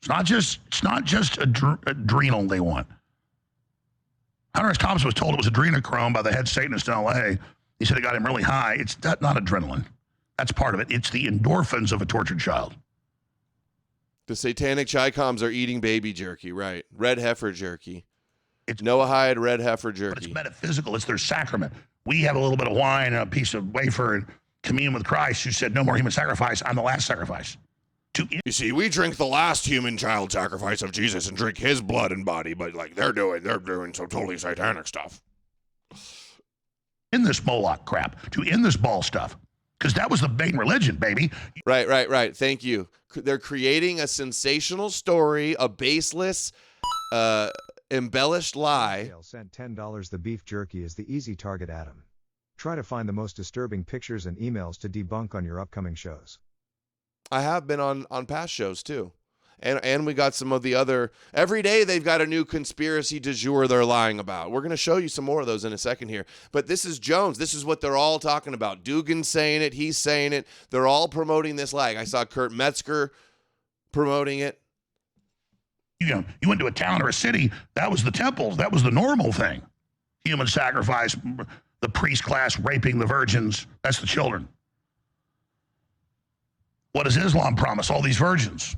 It's not just adrenal they want. Hunter S. Thompson was told it was adrenochrome by the head Satanist in L.A. He said it got him really high. It's not adrenaline. That's part of it. It's the endorphins of a tortured child. The satanic Chi-Coms are eating baby jerky, right? Red heifer jerky. It's Noahide red heifer jerky. But it's metaphysical. It's their sacrament. We have a little bit of wine and a piece of wafer and commune with Christ, who said, no more human sacrifice. I'm the last sacrifice. You see, we drink the last human child sacrifice of Jesus and drink his blood and body, but like they're doing some totally satanic stuff. In this Moloch crap, to end this ball stuff, because that was the main religion, baby. Right. Thank you. They're creating a sensational story, a baseless, embellished lie. Sent $10. The beef jerky is the easy target, Adam. Try to find the most disturbing pictures and emails to debunk on your upcoming shows. I have been on past shows too. And we got some of the other, every day they've got a new conspiracy du jour they're lying about. We're going to show you some more of those in a second here. But this is Jones. This is what they're all talking about. Dugan's saying it. He's saying it. They're all promoting this lie. I saw Kurt Metzger promoting it. You went to a town or a city, that was the temples. That was the normal thing. Human sacrifice, the priest class raping the virgins. That's the children. What does Islam promise? All these virgins.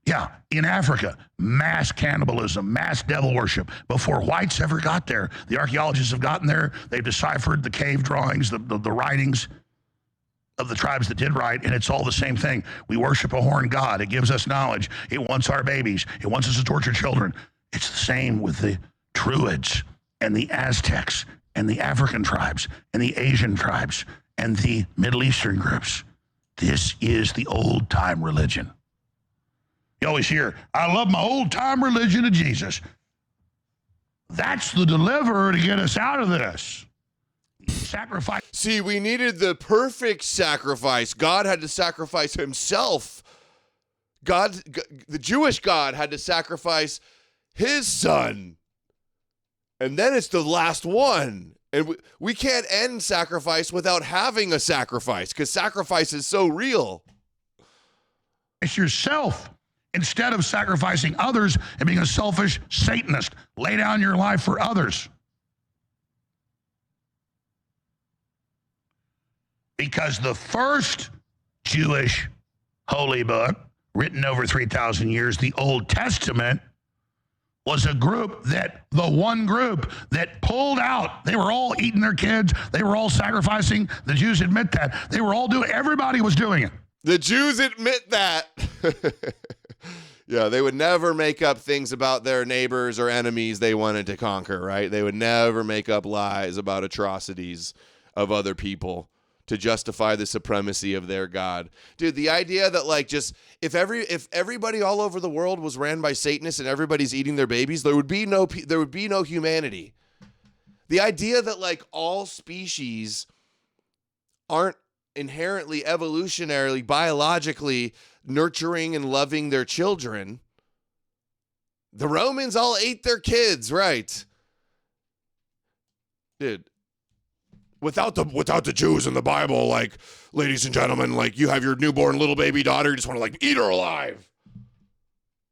Yeah, in Africa, mass cannibalism, mass devil worship. Before whites ever got there, the archaeologists have gotten there. They've deciphered the cave drawings, the writings of the tribes that did write, and it's all the same thing. We worship a horned god. It gives us knowledge. It wants our babies. It wants us to torture children. It's the same with the Druids and the Aztecs and the African tribes and the Asian tribes and the Middle Eastern groups. This is the old-time religion. You always hear, I love my old-time religion of Jesus. That's the deliverer to get us out of this. Sacrifice. See, we needed the perfect sacrifice. God had to sacrifice himself. The Jewish God had to sacrifice his son. And then it's the last one. And we can't end sacrifice without having a sacrifice, because sacrifice is so real. It's yourself. Instead of sacrificing others and being a selfish Satanist, lay down your life for others. Because the first Jewish holy book, written over 3,000 years, the Old Testament, was a group the one group that pulled out. They were all eating their kids. They were all sacrificing. The Jews admit that. They were all everybody was doing it. The Jews admit that. Yeah, they would never make up things about their neighbors or enemies they wanted to conquer, right? They would never make up lies about atrocities of other people to justify the supremacy of their God. Dude, the idea that like just if everybody all over the world was ran by Satanists and everybody's eating their babies, there would be no humanity. The idea that like all species aren't inherently evolutionarily biologically nurturing and loving their children. The Romans all ate their kids, right? Dude, without the Jews in the Bible, like, ladies and gentlemen, like, you have your newborn little baby daughter, you just want to, like, eat her alive.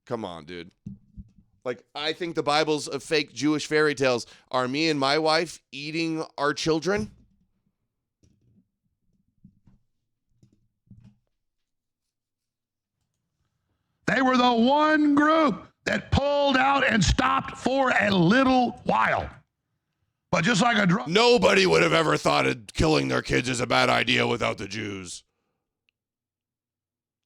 Come on, dude. Like, I think the Bible's of fake Jewish fairy tales. Are me and my wife eating our children? They were the one group that pulled out and stopped for a little while. But just like a drug, nobody would have ever thought of killing their kids is a bad idea without the Jews.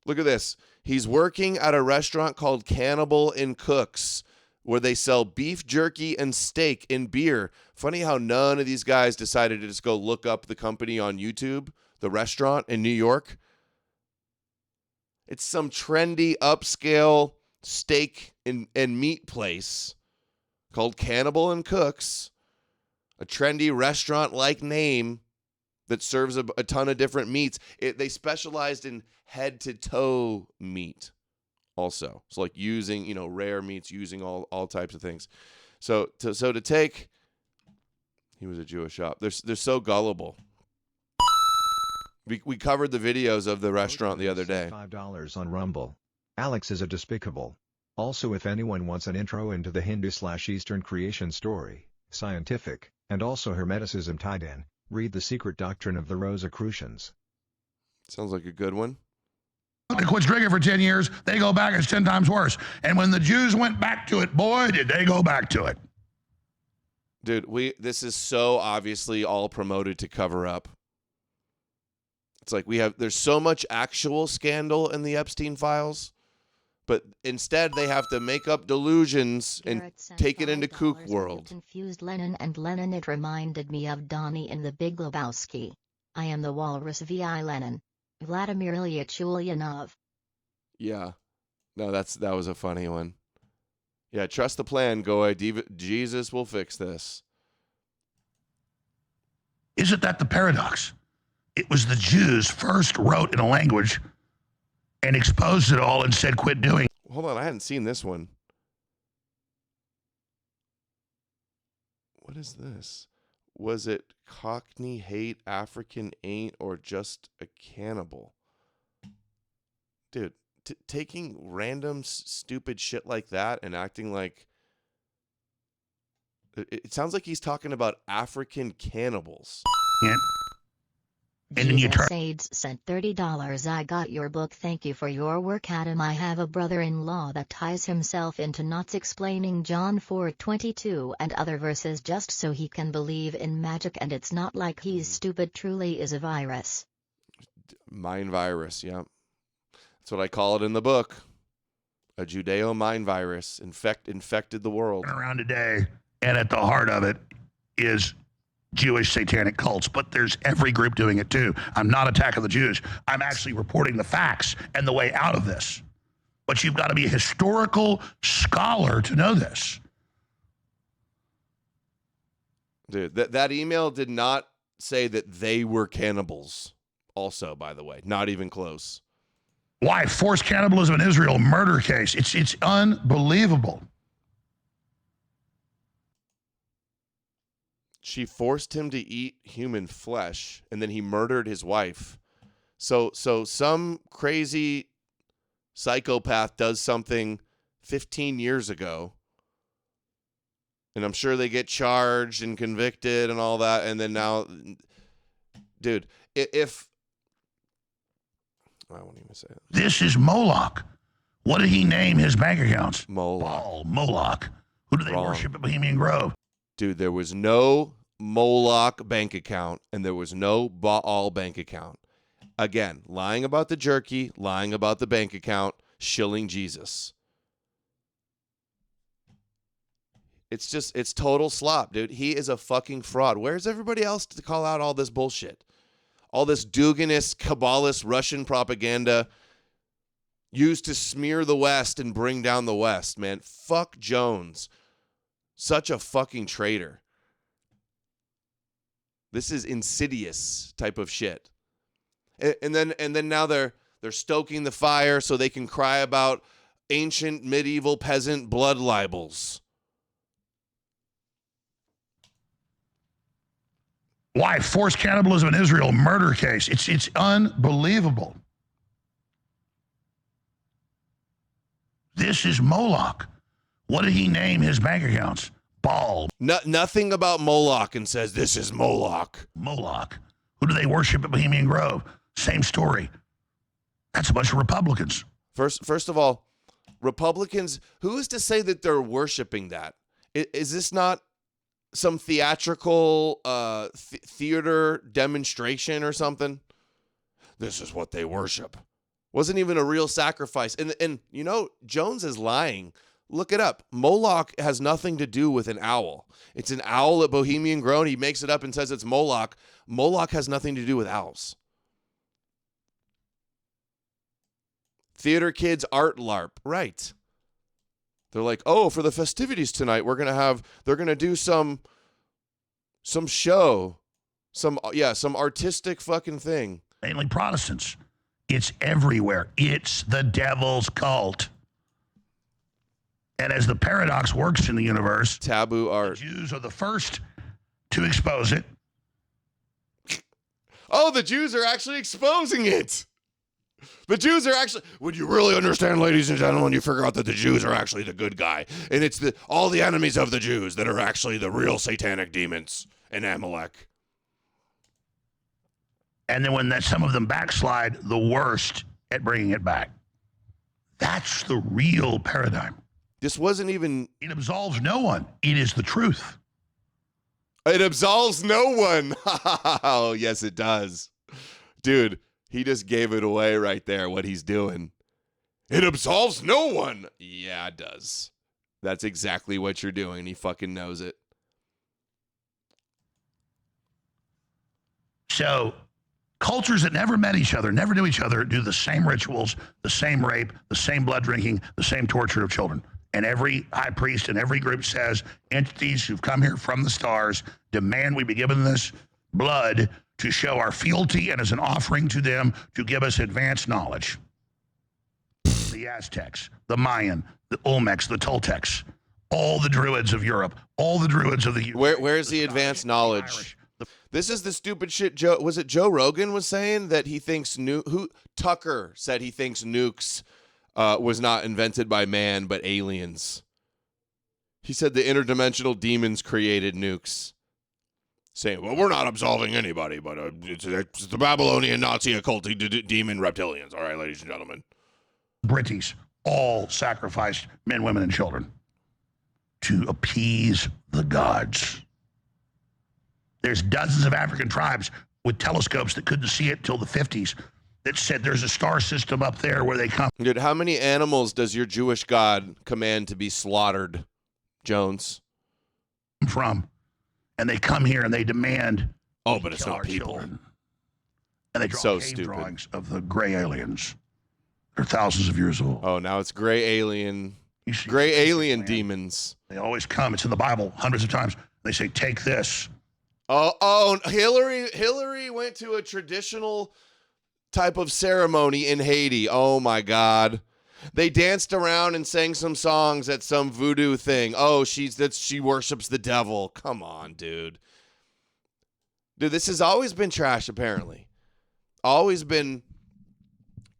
Look at this. He's working at a restaurant called Cannibal and Cooks, where they sell beef jerky and steak and beer. Funny how none of these guys decided to just go look up the company on YouTube, the restaurant in New York. It's some trendy, upscale steak and meat place called Cannibal and Cooks, a trendy restaurant-like name that serves a ton of different meats. They specialized in head-to-toe meat also. So like using, rare meats, using all types of things. So to take, he was a Jewish shop. They're so gullible. We covered the videos of the restaurant the other day. $5 on Rumble. Alex is a despicable. Also, if anyone wants an intro into the Hindu/Eastern creation story, scientific, and also Hermeticism tied in, read The Secret Doctrine of the Rosicrucians. Sounds like a good one. They quit drinking for 10 years. They go back, it's 10 times worse. And when the Jews went back to it, boy, did they go back to it. Dude, this is so obviously all promoted to cover up. It's like there's so much actual scandal in the Epstein files, but instead they have to make up delusions and take it into kook world. Confused Lenin and Lenin. It reminded me of Donnie in The Big Lebowski. I am the walrus V.I. Lenin. Vladimir Ilyich Ulyanov. Yeah. No, that was a funny one. Yeah, trust the plan, Goy. Jesus will fix this. Isn't that the paradox? It was the Jews first wrote in a language and exposed it all and said, quit doing. Hold on, I hadn't seen this one. What is this? Was it Cockney hate, African ain't, or just a cannibal? Dude, taking random stupid shit like that and acting like... It sounds like he's talking about African cannibals. Yeah. And then you turn. AIDS sent $30. I got your book. Thank you for your work, Adam. I have a brother-in-law that ties himself into knots explaining John 4:22 and other verses just so he can believe in magic, and it's not like he's stupid. Truly is a virus. Mind virus, yeah. That's what I call it in the book. A Judeo mind virus infected the world. Around today, and at the heart of it is Jewish satanic cults, but there's every group doing it too. I'm not attacking the Jews. I'm actually reporting the facts and the way out of this. But you've got to be a historical scholar to know this. Dude, that email did not say that they were cannibals. Also, by the way, not even close. Why? Forced cannibalism in Israel, murder case. It's unbelievable. She forced him to eat human flesh, and then he murdered his wife. So some crazy psychopath does something 15 years ago, and I'm sure they get charged and convicted and all that, and then now, dude, if I won't even say it. This is Moloch. What did he name his bank accounts? Moloch. Moloch. Who do they worship at Bohemian Grove? Dude, there was no Moloch bank account, and there was no Baal bank account. Again, lying about the jerky, lying about the bank account, shilling Jesus. It's total slop, dude. He is a fucking fraud. Where's everybody else to call out all this bullshit? All this Duganist, Kabbalist, Russian propaganda used to smear the West and bring down the West, man. Fuck Jones. Such a fucking traitor. This is insidious type of shit. And then now they're stoking the fire so they can cry about ancient medieval peasant blood libels. Why? Forced cannibalism in Israel, murder case. It's unbelievable. This is Moloch. What did he name his bank accounts? Baal. Nothing about Moloch, and says this is Moloch. Moloch. Who do they worship at Bohemian Grove? Same story. That's a bunch of Republicans. First of all, Republicans, who is to say that they're worshiping that? Is this not some theatrical theater demonstration or something? This is what they worship. Wasn't even a real sacrifice. And you know, Jones is lying. Look it up. Moloch has nothing to do with an owl. It's an owl at Bohemian Grove. He makes it up and says it's Moloch. Moloch has nothing to do with owls. Theater kids art LARP. Right. They're like, oh, for the festivities tonight, they're going to do some show, some artistic fucking thing. Mainly Protestants. It's everywhere. It's the devil's cult. And as the paradox works in the universe, taboo art. The Jews are the first to expose it. Oh, the Jews are actually exposing it. The Jews are actually, would you really understand, ladies and gentlemen, you figure out that the Jews are actually the good guy. And it's all the enemies of the Jews that are actually the real satanic demons in Amalek. And then when some of them backslide, the worst at bringing it back. That's the real paradigm. This wasn't even... It absolves no one. It is the truth. It absolves no one. Oh, yes, it does. Dude, he just gave it away right there, what he's doing. It absolves no one. Yeah, it does. That's exactly what you're doing. He fucking knows it. So, cultures that never met each other, never knew each other, do the same rituals, the same rape, the same blood drinking, the same torture of children. And every high priest and every group says entities who've come here from the stars demand we be given this blood to show our fealty and as an offering to them to give us advanced knowledge. The Aztecs, the Mayan, the Olmecs, the Toltecs, all the Druids of Europe, all the Druids of the UK. Where's the advanced knowledge? This is the stupid shit. Was it Joe Rogan was saying that he thinks Tucker said he thinks nukes was not invented by man but aliens. He said the interdimensional demons created nukes. Saying, well, we're not absolving anybody, but it's the Babylonian Nazi occult demon reptilians. All right, ladies and gentlemen. British all sacrificed men, women, and children to appease the gods. There's dozens of African tribes with telescopes that couldn't see it till the 50s that said there's a star system up there where they come. Dude, how many animals does your Jewish God command to be slaughtered, Jones? From. And they come here and they demand. Oh, but it's not people. Children. And they draw drawings of the gray aliens. They're thousands of years old. Oh, now it's gray alien demons. They always come. It's in the Bible hundreds of times. They say, take this. Oh, Hillary went to a traditional type of ceremony in Haiti. Oh my God. They danced around and sang some songs at some voodoo thing. Oh, she worships the devil. Come on, dude. Dude, this has always been trash, apparently. Always been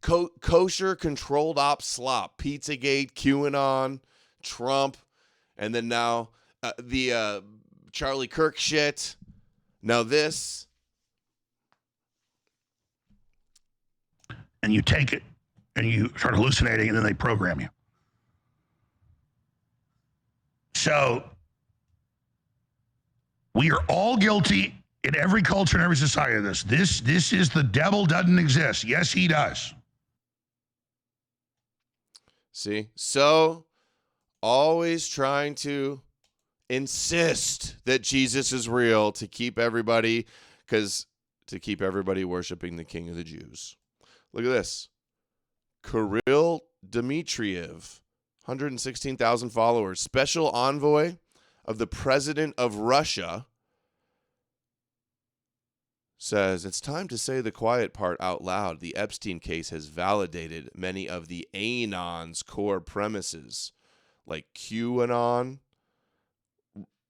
kosher, controlled op slop. Pizzagate, QAnon, Trump, and then now the Charlie Kirk shit. Now this. And you take it and you start hallucinating and then they program you. So we are all guilty in every culture and every society of this. This is the devil doesn't exist. Yes, he does. See? So always trying to insist that Jesus is real to keep everybody worshiping the King of the Jews. Look at this. Kirill Dmitriev, 116,000 followers, special envoy of the president of Russia, says, it's time to say the quiet part out loud. The Epstein case has validated many of the Anon's core premises, like QAnon,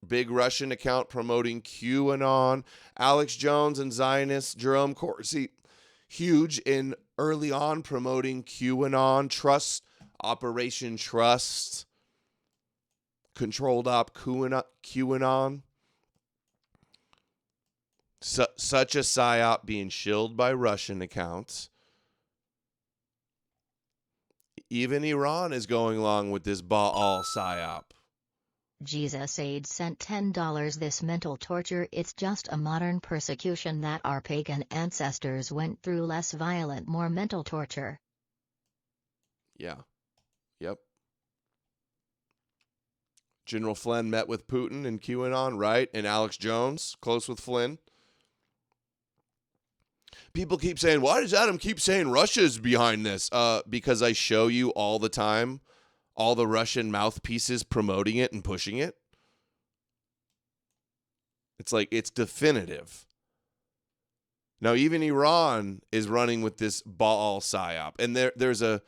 big Russian account promoting QAnon, Alex Jones and Zionist Jerome Corsi, huge in early on promoting QAnon, Trust, Operation Trust, Controlled Op QAnon. Such a PSYOP being shilled by Russian accounts. Even Iran is going along with this Baal PSYOP. Jesus Aid sent $10. This mental torture, it's just a modern persecution that our pagan ancestors went through, less violent, more mental torture. Yeah. Yep. General Flynn met with Putin and QAnon, right? And Alex Jones, close with Flynn. People keep saying, why does Adam keep saying Russia's behind this? Because I show you all the time all the Russian mouthpieces promoting it and pushing it. It's like, it's definitive. Now, even Iran is running with this Baal PSYOP. And there's a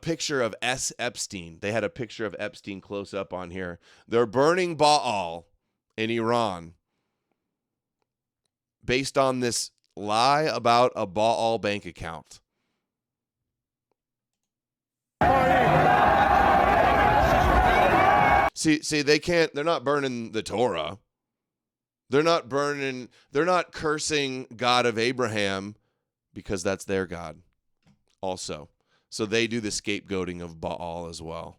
picture of Epstein. They had a picture of Epstein close up on here. They're burning Baal in Iran based on this lie about a Baal bank account. See, they're not burning the Torah. They're not cursing God of Abraham because that's their God also. So they do the scapegoating of Baal as well.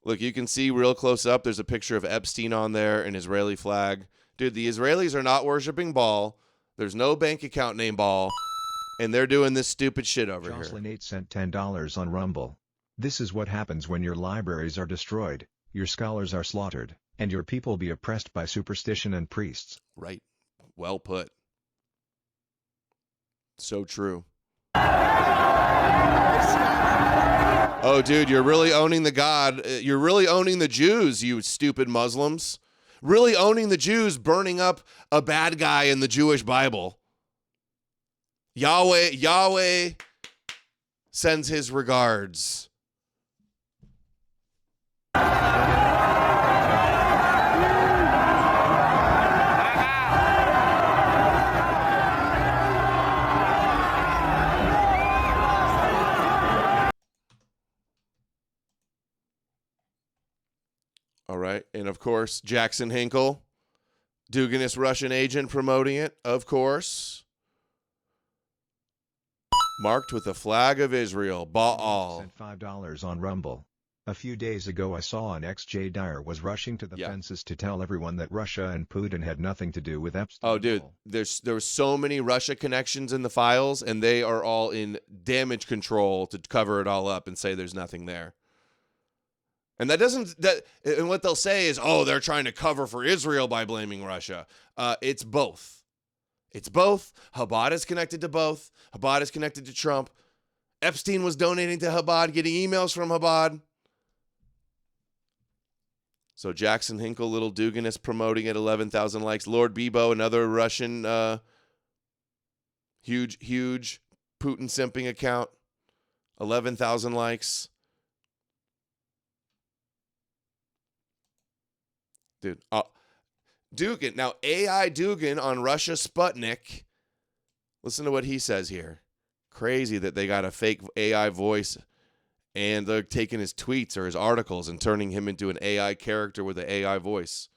Look, you can see real close up, there's a picture of Epstein on there, an Israeli flag. Dude, the Israelis are not worshiping Baal. There's no bank account named Baal. And they're doing this stupid shit over Jocelyn here. 8 sent $10 on Rumble. This is what happens when your libraries are destroyed, your scholars are slaughtered, and your people be oppressed by superstition and priests. Right. Well put. So true. Oh, dude, you're really owning the God. You're really owning the Jews, you stupid Muslims. Really owning the Jews, burning up a bad guy in the Jewish Bible. Yahweh sends his regards. All right. And of course, Jackson Hinkle, Duganist Russian agent promoting it, of course. Marked with the flag of Israel, Baal. Sent $5 on Rumble. A few days ago I saw an XJ Dyer was rushing to the fences to tell everyone that Russia and Putin had nothing to do with Epstein. Oh, dude, there were so many Russia connections in the files, and they are all in damage control to cover it all up and say there's nothing there. And and what they'll say is, oh, they're trying to cover for Israel by blaming Russia. It's both. It's both. Habad is connected to both. Habad is connected to Trump. Epstein was donating to Habad, getting emails from Habad. So Jackson Hinkle, little Duganist, promoting at 11,000 likes. Lord Bebo, another Russian huge Putin simping account, 11,000 likes. Dude, Dugan. Now, AI Dugan on Russia Sputnik. Listen to what he says here. Crazy that they got a fake AI voice and they're taking his tweets or his articles and turning him into an AI character with an AI voice.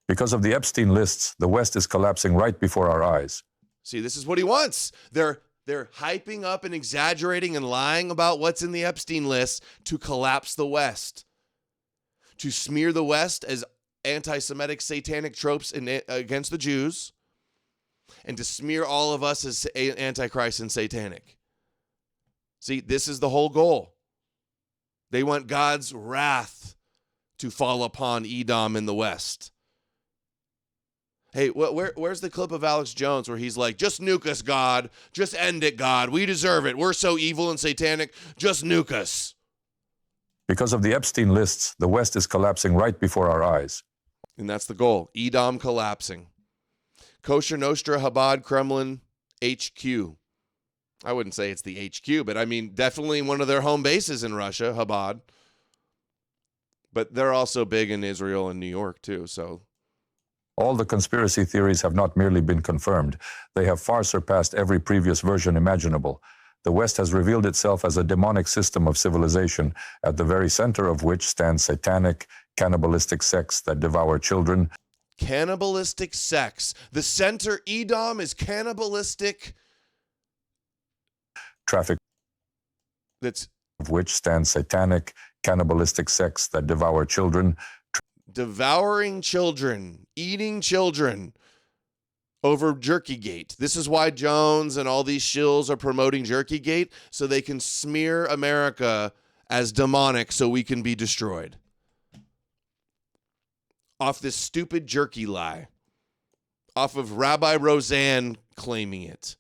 Because of the Epstein lists, the West is collapsing right before our eyes. See, this is what he wants. They're hyping up and exaggerating and lying about what's in the Epstein list to collapse the West. To smear the West as anti-Semitic satanic tropes against the Jews, and to smear all of us as antichrist and satanic. See, this is the whole goal. They want God's wrath to fall upon Edom in the West. Hey, where's the clip of Alex Jones where he's like, just nuke us, God. Just end it, God. We deserve it. We're so evil and satanic. Just nuke us. Because of the Epstein lists, the West is collapsing right before our eyes. And that's the goal. Edom collapsing. Kosher Nostra, Habad, Kremlin, HQ. I wouldn't say it's the HQ, but I mean, definitely one of their home bases in Russia, Habad. But they're also big in Israel and New York, too, so. All the conspiracy theories have not merely been confirmed. They have far surpassed every previous version imaginable. The West has revealed itself as a demonic system of civilization, at the very center of which stands satanic, cannibalistic sects that devour children. Cannibalistic sects. The center, Edom, is cannibalistic. Traffic. That's of which stands satanic, cannibalistic sects that devour children. Devouring children, eating children over Jerkygate. This is why Jones and all these shills are promoting Jerkygate, so they can smear America as demonic so we can be destroyed. Off this stupid jerky lie. off of Rabbi Roseanne claiming it.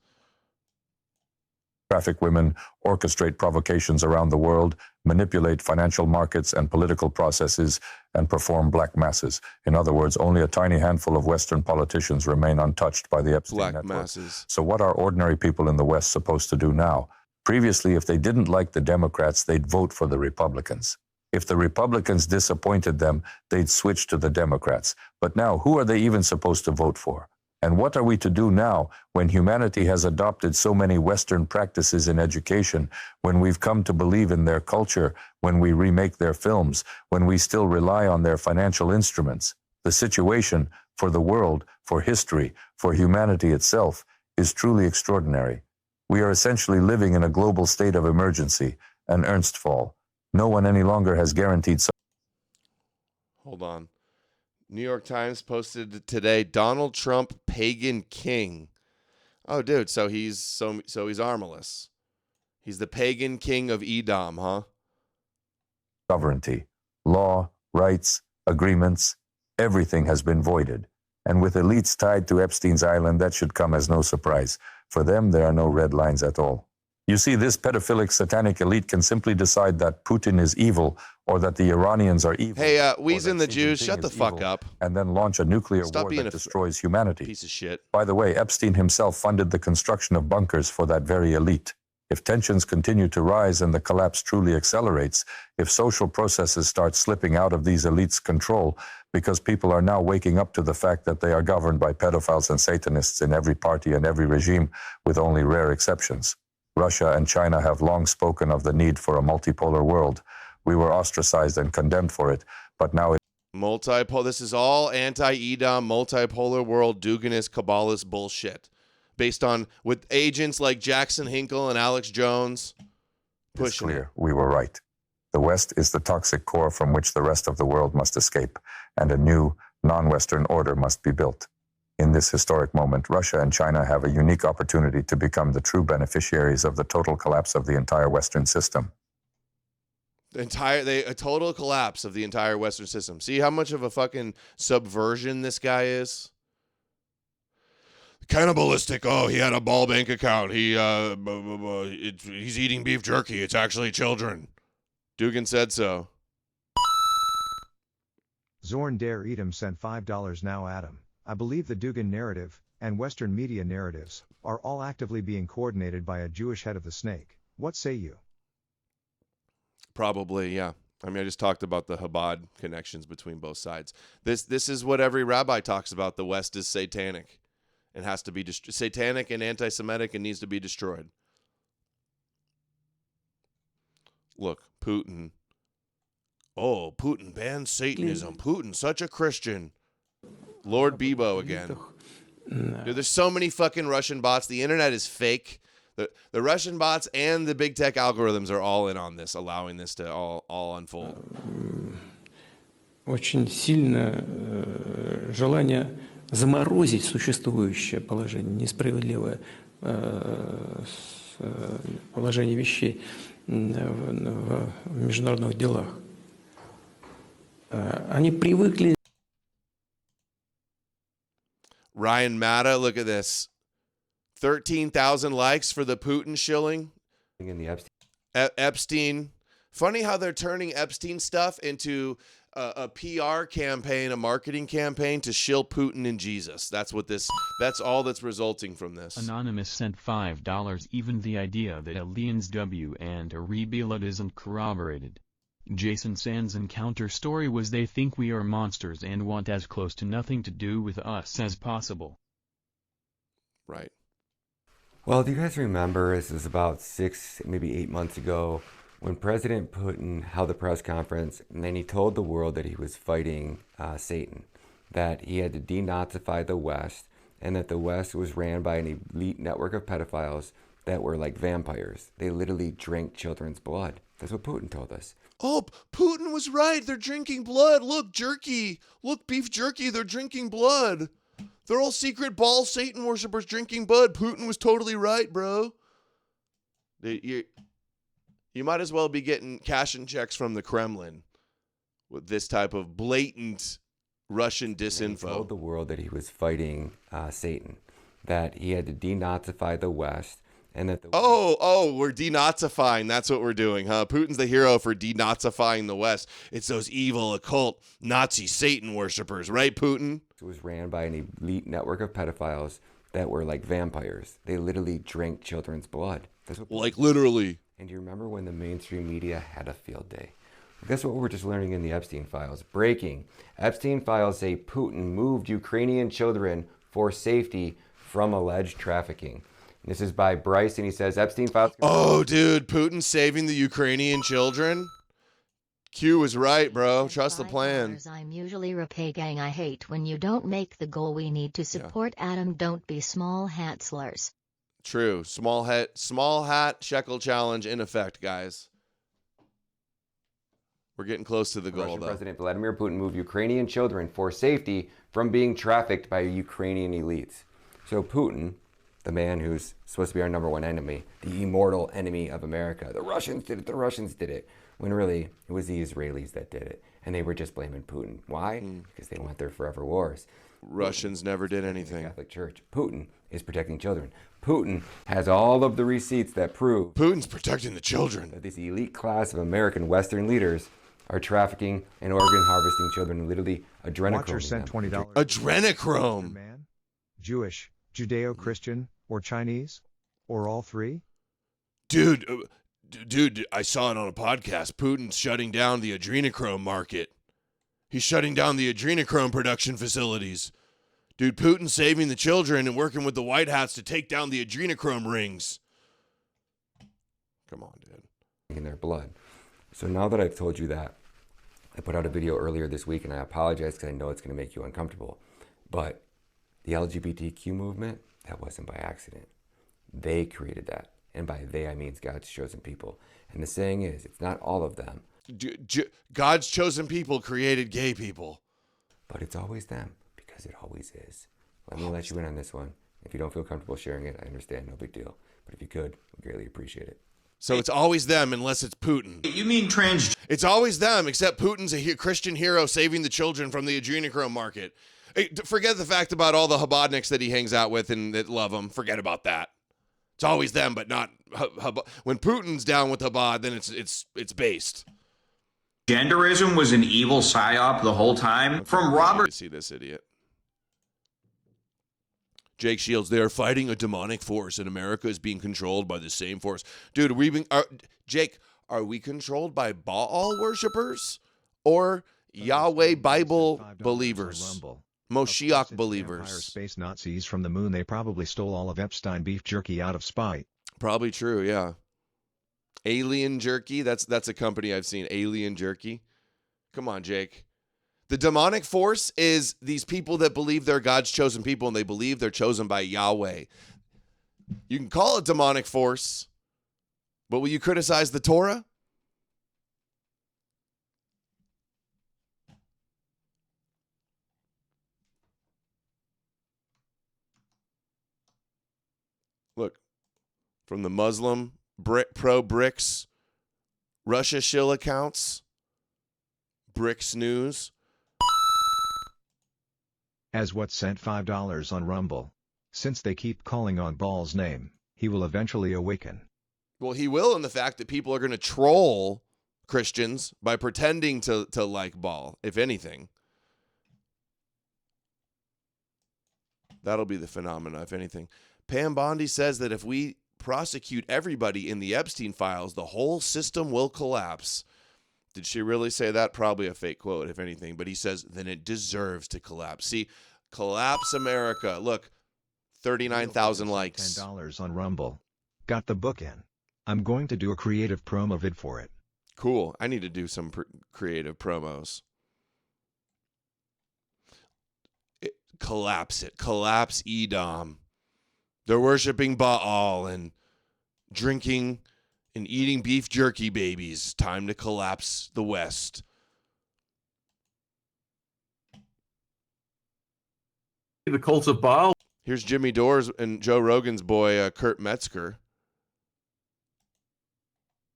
Traffic women, orchestrate provocations around the world, manipulate financial markets and political processes, and perform black masses. In other words, only a tiny handful of Western politicians remain untouched by the Epstein Black network. masses. So what are ordinary people in the West supposed to do now? Previously, if they didn't like the Democrats, they'd vote for the Republicans. If the Republicans disappointed them, they'd switch to the Democrats. But now, who are they even supposed to vote for? And what are we to do now when humanity has adopted so many Western practices in education, when we've come to believe in their culture, when we remake their films, when we still rely on their financial instruments? The situation for the world, for history, for humanity itself is truly extraordinary. We are essentially living in a global state of emergency, an Ernstfall. No one any longer has guaranteed. Hold on. New York Times posted today, Donald Trump, pagan king. Oh, dude, so he's armless. He's the pagan king of Edom, huh? Sovereignty, law, rights, agreements, everything has been voided. And with elites tied to Epstein's island, that should come as no surprise. For them, there are no red lines at all. You see, this pedophilic satanic elite can simply decide that Putin is evil or that the Iranians are evil. Hey, Weezing the Jews, shut the fuck up. And then launch a nuclear war that destroys humanity. Piece of shit. By the way, Epstein himself funded the construction of bunkers for that very elite. If tensions continue to rise and the collapse truly accelerates, if social processes start slipping out of these elites' control, because people are now waking up to the fact that they are governed by pedophiles and Satanists in every party and every regime, with only rare exceptions. Russia and China have long spoken of the need for a multipolar world. We were ostracized and condemned for it, but now This is all anti-Edom, multipolar world, Duganist, Kabbalist bullshit. Based on, with agents like Jackson Hinkle and Alex Jones pushing it's clear we were right. The West is the toxic core from which the rest of the world must escape, and a new, non-Western order must be built. In this historic moment, Russia and China have a unique opportunity to become the true beneficiaries of the total collapse of the entire Western system. A total collapse of the entire Western system. See how much of a fucking subversion this guy is? Cannibalistic. Oh, he had a ball bank account. He's eating beef jerky. It's actually children. Dugan said so. Zorn Dare Edom sent $5 now, Adam. I believe the Dugan narrative, and Western media narratives, are all actively being coordinated by a Jewish head of the snake. What say you? Probably, yeah. I mean, I just talked about the Habad connections between both sides. This is what every rabbi talks about. The West is satanic. It has to be satanic and anti-Semitic and needs to be destroyed. Look, Putin. Oh, Putin bans Satanism. Putin, such a Christian. Lord Bebo again. Dude, there's so many fucking Russian bots. The internet is fake. The Russian bots and the big tech algorithms are all in on this, allowing this to all unfold. Очень сильно желание заморозить существующее положение, несправедливое положение вещей в международных делах. Они привыкли. Ryan Matta, look at this. 13,000 likes for the Putin shilling. In the Epstein. Funny how they're turning Epstein stuff into a PR campaign, a marketing campaign to shill Putin and Jesus. That's all that's resulting from this. Anonymous sent $5. Even the idea that aliens W and a rebuild isn't corroborated. Jason Sand's encounter story was they think we are monsters and want as close to nothing to do with us as possible. Right. Well, do you guys remember, this is about 6, maybe 8 months ago, when President Putin held a press conference and then he told the world that he was fighting Satan, that he had to denazify the West, and that the West was ran by an elite network of pedophiles that were like vampires. They literally drank children's blood. That's what Putin told us. Oh, Putin was right. They're drinking blood. Look, jerky. Look, beef jerky. They're drinking blood. They're all secret ball Satan worshippers drinking blood. Putin was totally right, bro. You might as well be getting cash and checks from the Kremlin with this type of blatant Russian He told disinfo. the world that he was fighting Satan, that he had to denazify the West, and that the we're denazifying. That's what we're doing, huh? Putin's the hero for denazifying the West. It's those evil, occult, Nazi Satan worshippers, right, Putin? It was ran by an elite network of pedophiles that were like vampires. They literally drank children's blood. That's what Like literally. And do you remember when the mainstream media had a field day? Guess what we're just learning in the Epstein files? Breaking. Epstein files say Putin moved Ukrainian children for safety from alleged trafficking. This is by Bryce, and he says Epstein files. Oh, dude, Putin saving the Ukrainian children? Q was right, bro. Trust the plan. I'm usually repay gang. I hate when you don't make the goal we need to support Adam. Don't be small hat slurs. True. Small hat shekel challenge in effect, guys. We're getting close to the goal, Russian though. President Vladimir Putin moved Ukrainian children for safety from being trafficked by Ukrainian elites. So Putin, the man who's supposed to be our number one enemy, the immortal enemy of America, the Russians did it, when really it was the Israelis that did it. And they were just blaming Putin. Why? Because they want their forever wars. Russians never did anything. The Catholic Church. Putin is protecting children. Putin has all of the receipts that prove Putin's protecting the children. That this elite class of American Western leaders are trafficking and organ harvesting children, and literally adrenochrome. Watcher sent $20. Adrenochrome. Man, Jewish, Judeo-Christian, or Chinese, or all three? Dude, I saw it on a podcast. Putin's shutting down the adrenochrome market. He's shutting down the adrenochrome production facilities. Dude, Putin's saving the children and working with the White Hats to take down the adrenochrome rings. Come on, dude. In their blood. So now that I've told you that, I put out a video earlier this week, and I apologize because I know it's going to make you uncomfortable. But the LGBTQ movement, that wasn't by accident. They created that. And by they, I mean God's chosen people. And the saying is, it's not all of them. God's chosen people created gay people. But it's always them, because it always is. Let me let you in on this one. If you don't feel comfortable sharing it, I understand, no big deal. But if you could, we'd greatly appreciate it. So it's always them unless it's Putin. You mean trans? It's always them, except Putin's a Christian hero saving the children from the adrenochrome market. Hey, forget the fact about all the Habadniks that he hangs out with and that love him. Forget about that. It's always them, but not Habad. When Putin's down with Habad, then it's based. Genderism was an evil psyop the whole time. From Robert. See this idiot. Jake Shields, they are fighting a demonic force, and America is being controlled by the same force. Dude, Jake, are we controlled by Baal worshippers or Yahweh Bible believers? Moshiach believers. Space Nazis from the moon. They probably stole all of Epstein beef jerky out of spite. Probably true, yeah. Alien Jerky, that's a company I've seen. Alien Jerky. Come on, Jake. The demonic force is these people that believe they're God's chosen people and they believe they're chosen by Yahweh. You can call it demonic force, but will you criticize the Torah? Look, from the Muslim pro-BRICS Russia shill accounts, BRICS News. As what sent $5 on Rumble. Since they keep calling on Baal's name, he will eventually awaken. Well, he will in the fact that people are going to troll Christians by pretending to like Baal, if anything. That'll be the phenomena, if anything. Pam Bondi says that if we prosecute everybody in the Epstein files, the whole system will collapse. Did she really say that? Probably a fake quote, if anything. But he says, then it deserves to collapse. See, collapse America. Look, 39,000 likes. $10 on Rumble. Got the book in. I'm going to do a creative promo vid for it. Cool. I need to do some creative promos. Collapse it. Collapse Edom. They're worshiping Baal and drinking and eating beef jerky babies. Time to collapse the West. The cult of Baal. Here's Jimmy Dores and Joe Rogan's boy, Kurt Metzger.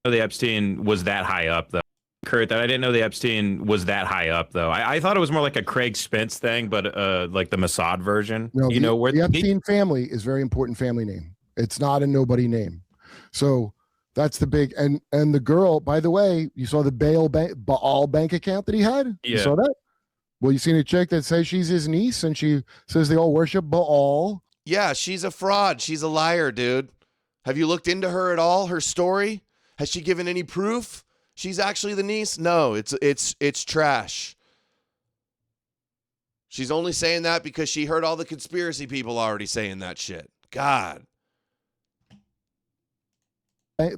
The Epstein was that high up, though. Kurt, that I didn't know the Epstein was that high up, though. I thought it was more like a Craig Spence thing, but like the Mossad version. No, You know, where the Epstein family is a very important family name. It's not a nobody name. So that's the big and the girl, by the way, you saw the Baal bank account that he had? You Yeah. saw that? Well, you seen a chick that says she's his niece and she says they all worship Baal. Yeah, she's a fraud. She's a liar, dude. Have you looked into her at all? Her story? Has she given any proof? She's actually the niece? No, it's trash. She's only saying that because she heard all the conspiracy people already saying that shit. God.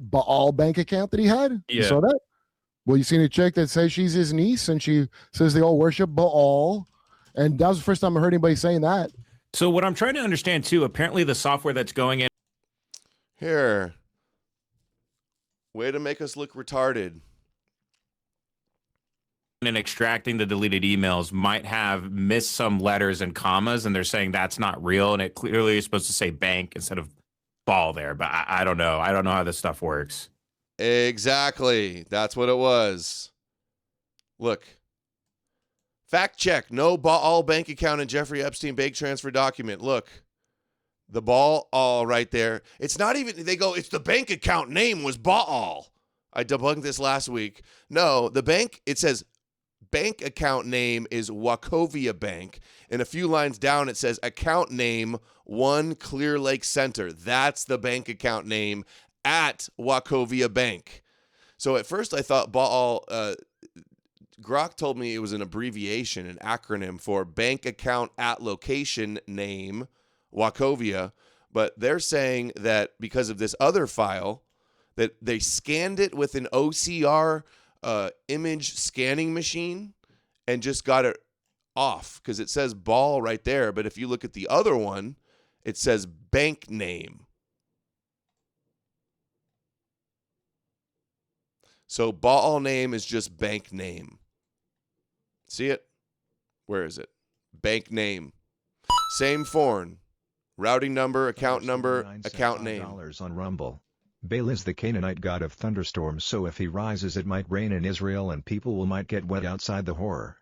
Baal bank account that he had? You Yeah. saw that? Well, you seen a chick that says she's his niece and she says they all worship Baal. And that was the first time I heard anybody saying that. So what I'm trying to understand, too, apparently the software that's going in. Here. Way to make us look retarded. And extracting the deleted emails might have missed some letters and commas, and they're saying that's not real, and it clearly is supposed to say bank instead of ball there, but I don't know. I don't know how this stuff works. Exactly. That's what it was. Look. Fact check. No Baal bank account in Jeffrey Epstein bank transfer document. Look. The Baal right there. It's not even, they go, it's the bank account name was Baal. I debunked this last week. No, the bank, it says bank account name is Wachovia Bank. And a few lines down, it says account name 1 Clear Lake Center. That's the bank account name at Wachovia Bank. So at first I thought Baal, Grok told me it was an abbreviation, an acronym for bank account at location name, Wachovia. But they're saying that because of this other file, that they scanned it with an OCR image scanning machine and just got it off because it says ball right there. But if you look at the other one, it says bank name. So Baal name is just bank name. See it? Where is it? Bank name. Same foreign. Routing number, account number, account name. On Rumble. Baal is the Canaanite god of thunderstorms, so if he rises it might rain in Israel and people might get wet outside the horror.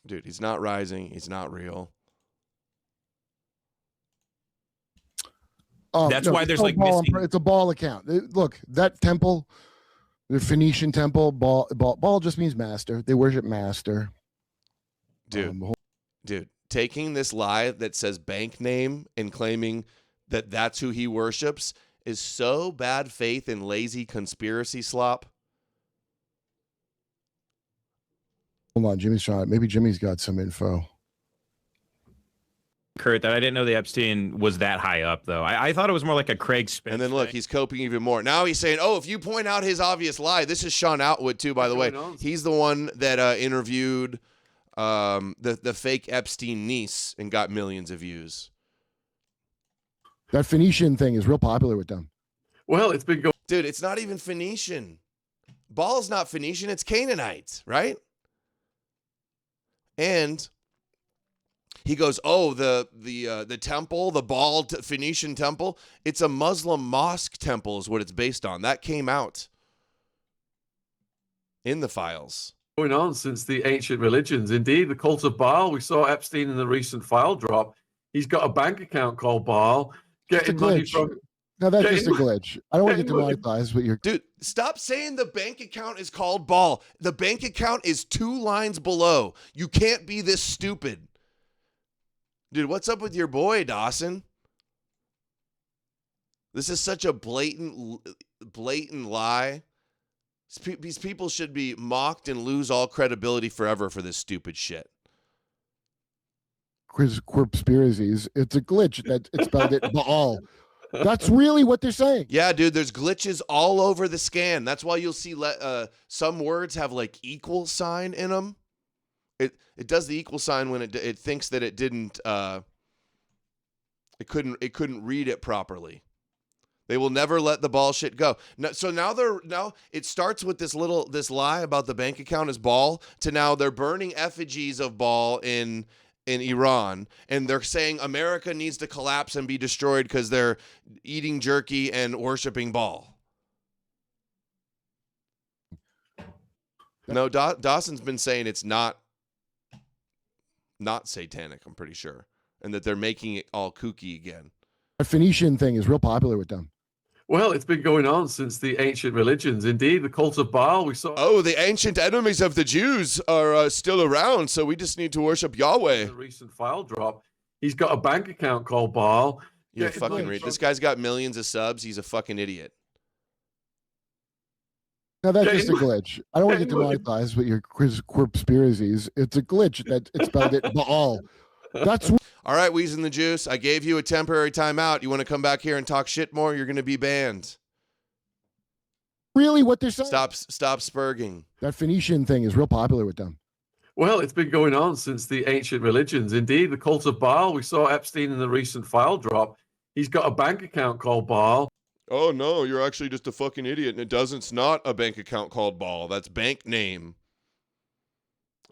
Dude, he's not rising. He's not real. That's why there's like Baal, missing. it's a Baal account. Look, that temple, the Phoenician temple, Baal just means master. They worship master. Dude, taking this lie that says bank name and claiming that that's who he worships is so bad faith and lazy conspiracy slop. Hold on, Jimmy's trying. Maybe Jimmy's got some info. Kurt, that I didn't know the Epstein was that high up, though. I thought it was more like a Craig Spence. And then look, he's coping even more. Now he's saying, oh, if you point out his obvious lie, this is Sean Outwood, too, by the way. He's the one that interviewed the fake Epstein niece and got millions of views. That Phoenician thing is real popular with them. Well, it's been going. Dude, it's not even Phoenician. Baal's not Phoenician. It's Canaanite, right? And he goes, oh, the temple, the Baal Phoenician temple, it's a Muslim mosque temple is what it's based on. That came out in the files. Going on since the ancient religions. Indeed, the cult of Baal. We saw Epstein in the recent file drop. He's got a bank account called Baal. Getting money from. No, that's just a glitch. I don't want to get demonetized, but you're. Dude, stop saying the bank account is called Baal. The bank account is 2 lines below. You can't be this stupid. Dude, what's up with your boy, Dawson? This is such a blatant lie. These people should be mocked and lose all credibility forever for this stupid shit. Conspiracies. It's a glitch that it spelled it Baal. That's really what they're saying. Yeah, dude, there's glitches all over the scan. That's why you'll see some words have like equal sign in them. It does the equal sign when it thinks that it didn't it couldn't read it properly. They will never let the Baal shit go. So now it starts with this lie about the bank account is Baal to now they're burning effigies of Baal in Iran, and they're saying America needs to collapse and be destroyed because they're eating jerky and worshiping Baal. No, Dawson's been saying it's not satanic, I'm pretty sure, and that they're making it all kooky again. The Phoenician thing is real popular with them. Well, it's been going on since the ancient religions. Indeed, the cult of Baal, we saw... Oh, the ancient enemies of the Jews are still around, so we just need to worship Yahweh. The recent file drop. He's got a bank account called Baal. Yeah, fucking read. This guy's got millions of subs. He's a fucking idiot. Now that's just a glitch. I don't want to get demonetized with your conspiracies. It's a glitch that it spelled it Baal. That's all right, Weez in the Juice. I gave you a temporary timeout. You want to come back here and talk shit more? You're going to be banned. Really what they're saying. Stop spurging. That Phoenician thing is real popular with them. Well, it's been going on since the ancient religions. Indeed, the cult of Baal, we saw Epstein in the recent file drop. He's got a bank account called Baal. Oh, no, you're actually just a fucking idiot, and it's not a bank account called Baal. That's bank name.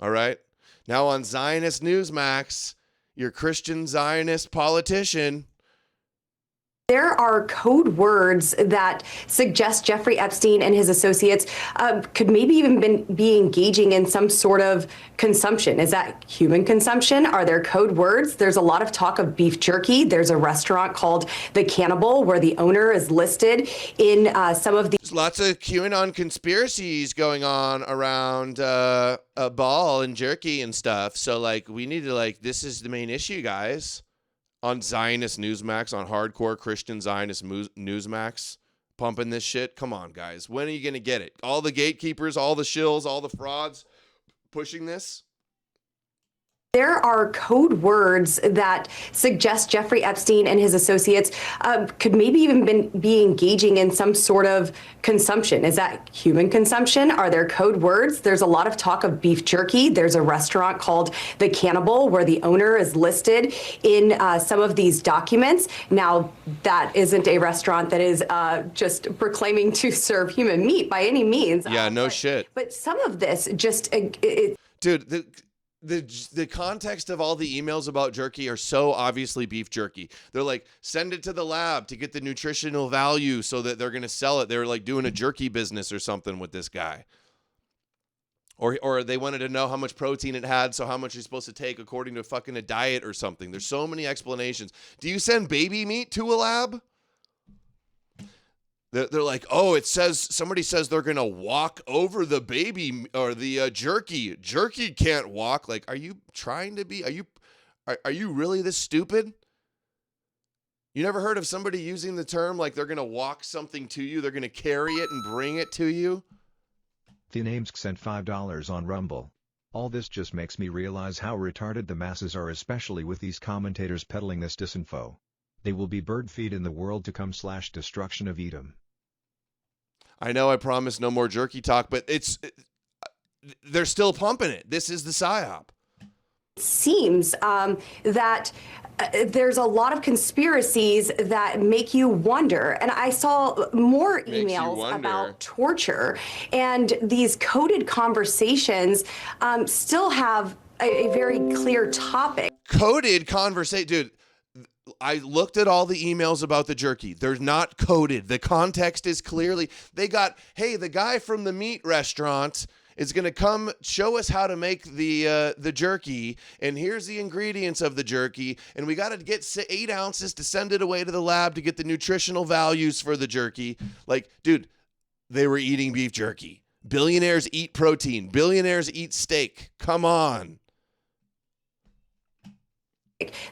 All right? Now on Zionist Newsmax, your Christian Zionist politician. There are code words that suggest Jeffrey Epstein and his associates could maybe even be engaging in some sort of consumption. Is that human consumption? Are there code words? There's a lot of talk of beef jerky. There's a restaurant called The Cannibal where the owner is listed in some of the... There's lots of QAnon conspiracies going on around a ball and jerky and stuff. So, like, we need to, this is the main issue, guys. On Zionist Newsmax, on hardcore Christian Zionist Newsmax, pumping this shit. Come on, guys. When are you going to get it? All the gatekeepers, all the shills, all the frauds pushing this? There are code words that suggest Jeffrey Epstein and his associates could maybe even be engaging in some sort of consumption. Is that human consumption? Are there code words? There's a lot of talk of beef jerky. There's a restaurant called The Cannibal where the owner is listed in some of these documents. Now, that isn't a restaurant that is just proclaiming to serve human meat by any means. Yeah, no shit. But some of this just... Dude, the context of all the emails about jerky are so obviously beef jerky. They're like, send it to the lab to get the nutritional value so that they're going to sell it. They're like doing a jerky business or something with this guy. Or they wanted to know how much protein it had, so how much you're supposed to take according to fucking a diet or something. There's so many explanations. Do you send baby meat to a lab? They're like, oh, it says, somebody says they're going to walk over the baby or the jerky. Jerky can't walk. Like, are you trying to be, are you really this stupid? You never heard of somebody using the term like they're going to walk something to you? They're going to carry it and bring it to you? The names sent $5 on Rumble. All this just makes me realize how retarded the masses are, especially with these commentators peddling this disinfo. They will be bird feed in the world to come / destruction of Edom. I know I promised no more jerky talk, but they're still pumping it. This is the PSYOP. It seems that there's a lot of conspiracies that make you wonder. And I saw more emails about torture, and these coded conversations still have a very clear topic. Coded conversation, dude. I looked at all the emails about the jerky. They're not coded. The context is clearly, they got, hey, the guy from the meat restaurant is going to come show us how to make the jerky, and here's the ingredients of the jerky, and we got to get 8 ounces to send it away to the lab to get the nutritional values for the jerky. Like, dude, they were eating beef jerky. Billionaires eat protein. Billionaires eat steak. Come on.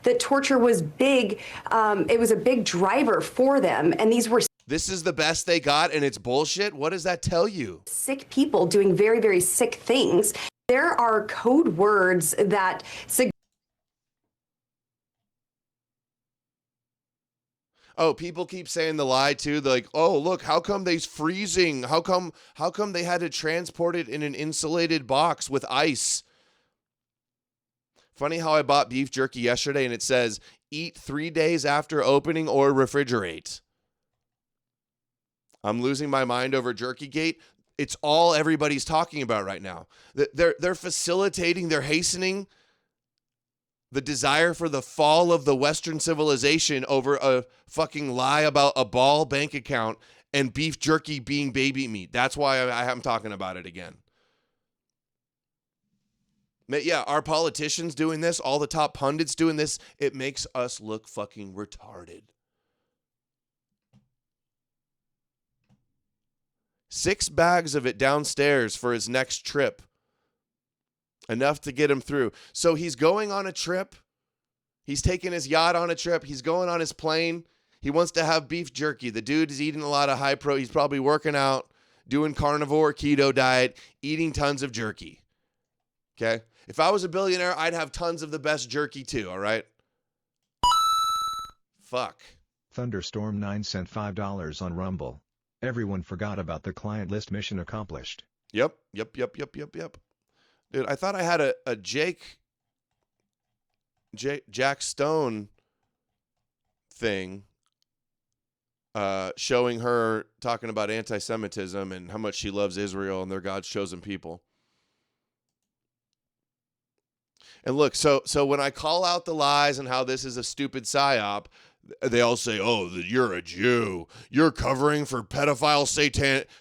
That torture was big. It was a big driver for them. And these were This is the best they got and it's bullshit? What does that tell you? Sick people doing very, very sick things. There are code words that Oh, people keep saying the lie too. They're like, oh, look, how come they's freezing? How come they had to transport it in an insulated box with ice? Funny how I bought beef jerky yesterday and it says, eat 3 days after opening or refrigerate. I'm losing my mind over Jerkygate. It's all everybody's talking about right now. They're facilitating, they're hastening the desire for the fall of the Western civilization over a fucking lie about a ball bank account and beef jerky being baby meat. That's why I'm talking about it again. Yeah, our politicians doing this, all the top pundits doing this, it makes us look fucking retarded. 6 bags of it downstairs for his next trip. Enough to get him through. So he's going on a trip. He's taking his yacht on a trip. He's going on his plane. He wants to have beef jerky. The dude is eating a lot of high pro. He's probably working out, doing carnivore, keto diet, eating tons of jerky. Okay? If I was a billionaire, I'd have tons of the best jerky too, all right? Fuck. Thunderstorm 9 sent $5 on Rumble. Everyone forgot about the client list, mission accomplished. Yep. Dude, I thought I had a Jack Stone thing showing her talking about anti-Semitism and how much she loves Israel and they're God's chosen people. And look, so when I call out the lies and how this is a stupid psyop, they all say, oh, you're a Jew. You're covering for pedophile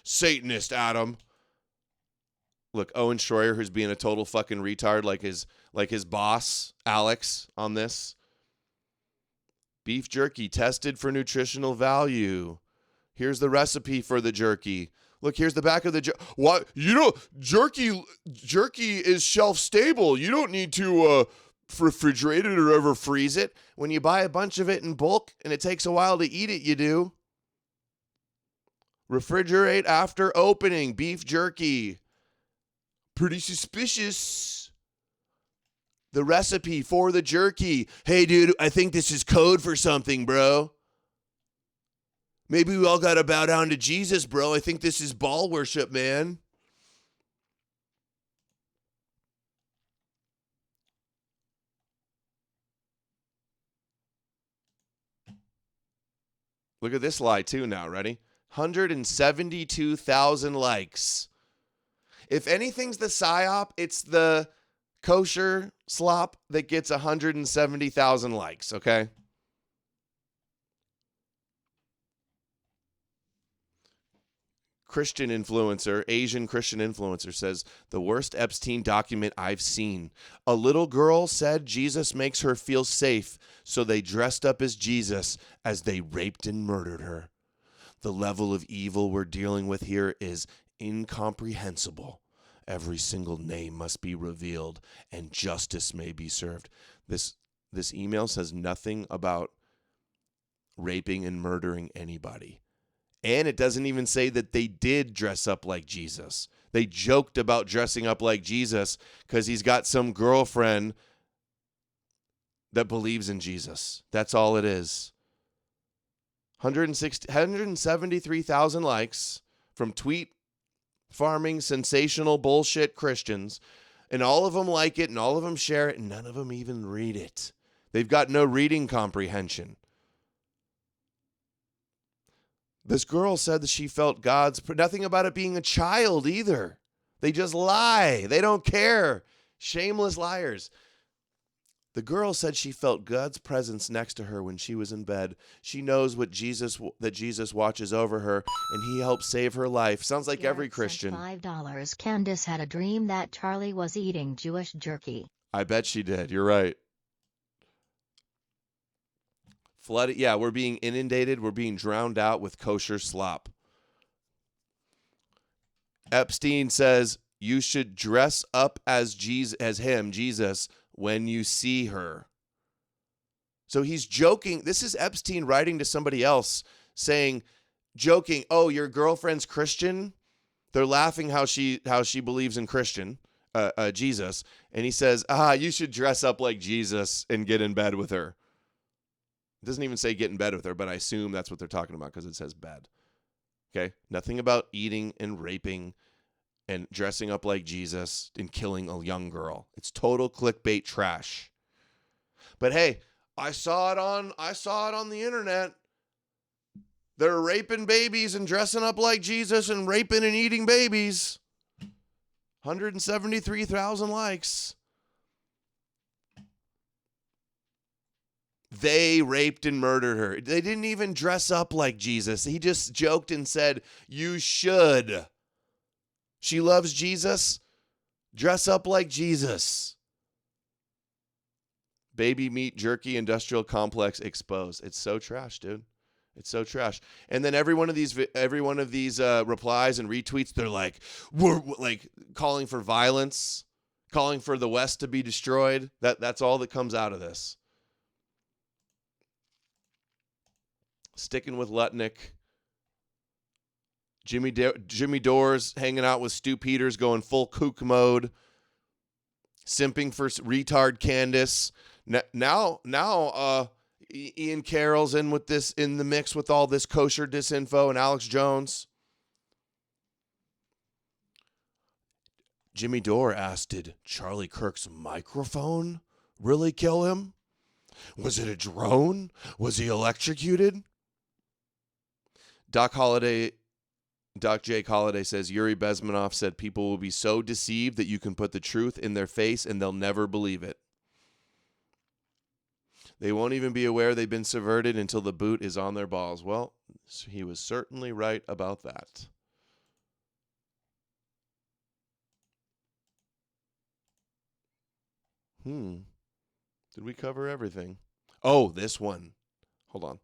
Satanist, Adam. Look, Owen Schroyer, who's being a total fucking retard like his boss, Alex, on this. Beef jerky tested for nutritional value. Here's the recipe for the jerky. Look, here's the back of the jerky. What? You know, jerky is shelf stable. You don't need to refrigerate it or ever freeze it. When you buy a bunch of it in bulk and it takes a while to eat it, you do. Refrigerate after opening. Beef jerky. Pretty suspicious. The recipe for the jerky. Hey, dude, I think this is code for something, bro. Maybe we all got to bow down to Jesus, bro. I think this is ball worship, man. Look at this lie, too, now. Ready? 172,000 likes. If anything's the PSYOP, it's the kosher slop that gets 170,000 likes, okay? Christian influencer, Asian Christian influencer says, the worst Epstein document I've seen. A little girl said Jesus makes her feel safe, so they dressed up as Jesus as they raped and murdered her. The level of evil we're dealing with here is incomprehensible. Every single name must be revealed and justice may be served. This email says nothing about raping and murdering anybody. And it doesn't even say that they did dress up like Jesus. They joked about dressing up like Jesus because he's got some girlfriend that believes in Jesus. That's all it is. 173,000 likes from tweet farming sensational bullshit Christians, and all of them like it and all of them share it and none of them even read it. They've got no reading comprehension. This girl said that she felt nothing about it being a child either. They just lie. They don't care. Shameless liars. The girl said she felt God's presence next to her when she was in bed. She knows that Jesus watches over her and he helped save her life. Sounds like every Christian. $5. Candace had a dream that Charlie was eating Jewish jerky. I bet she did. You're right. Flooded. Yeah, we're being inundated. We're being drowned out with kosher slop. Epstein says you should dress up as Jesus, when you see her. So he's joking. This is Epstein writing to somebody else joking, oh, your girlfriend's Christian? They're laughing how she believes in Jesus. And he says, you should dress up like Jesus and get in bed with her. It doesn't even say get in bed with her, but I assume that's what they're talking about because it says bed. Okay? Nothing about eating and raping and dressing up like Jesus and killing a young girl. It's total clickbait trash. But hey, I saw it on the internet. They're raping babies and dressing up like Jesus and raping and eating babies. 173,000 likes. They raped and murdered her. They didn't even dress up like Jesus. He just joked and said, you should. She loves Jesus. Dress up like Jesus. Baby meat jerky industrial complex exposed. It's so trash, dude. It's so trash. And then every one of these replies and retweets, they're like, we're like calling for violence, calling for the West to be destroyed. That's all that comes out of this. Sticking with Lutnick. Jimmy Dore's hanging out with Stu Peters, going full kook mode. Simping for retard Candace. Now, Ian Carroll's in the mix with all this kosher disinfo, and Alex Jones. Jimmy Dore asked, did Charlie Kirk's microphone really kill him? Was it a drone? Was he electrocuted? Doc Jake Holiday says, Yuri Bezmenov said people will be so deceived that you can put the truth in their face and they'll never believe it. They won't even be aware they've been subverted until the boot is on their balls. Well, he was certainly right about that. Did we cover everything? Oh, this one. Hold on.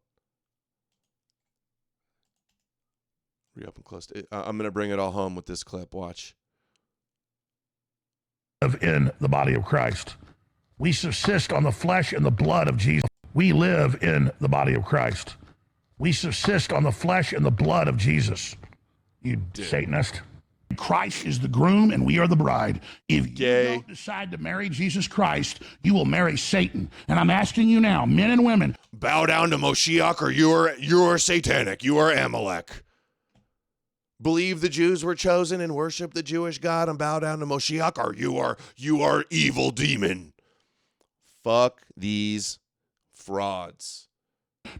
Up and close to it. I'm going to bring it all home with this clip. Watch. In the body of Christ. We subsist on the flesh and the blood of Jesus. We live in the body of Christ. We subsist on the flesh and the blood of Jesus. You Satanist. Christ is the groom and we are the bride. If you don't decide to marry Jesus Christ, you will marry Satan. And I'm asking you now, men and women, bow down to Moshiach or you're satanic. You are Amalek. Believe the Jews were chosen and worship the Jewish God and bow down to Moshiach, or you are evil demon. Fuck these frauds.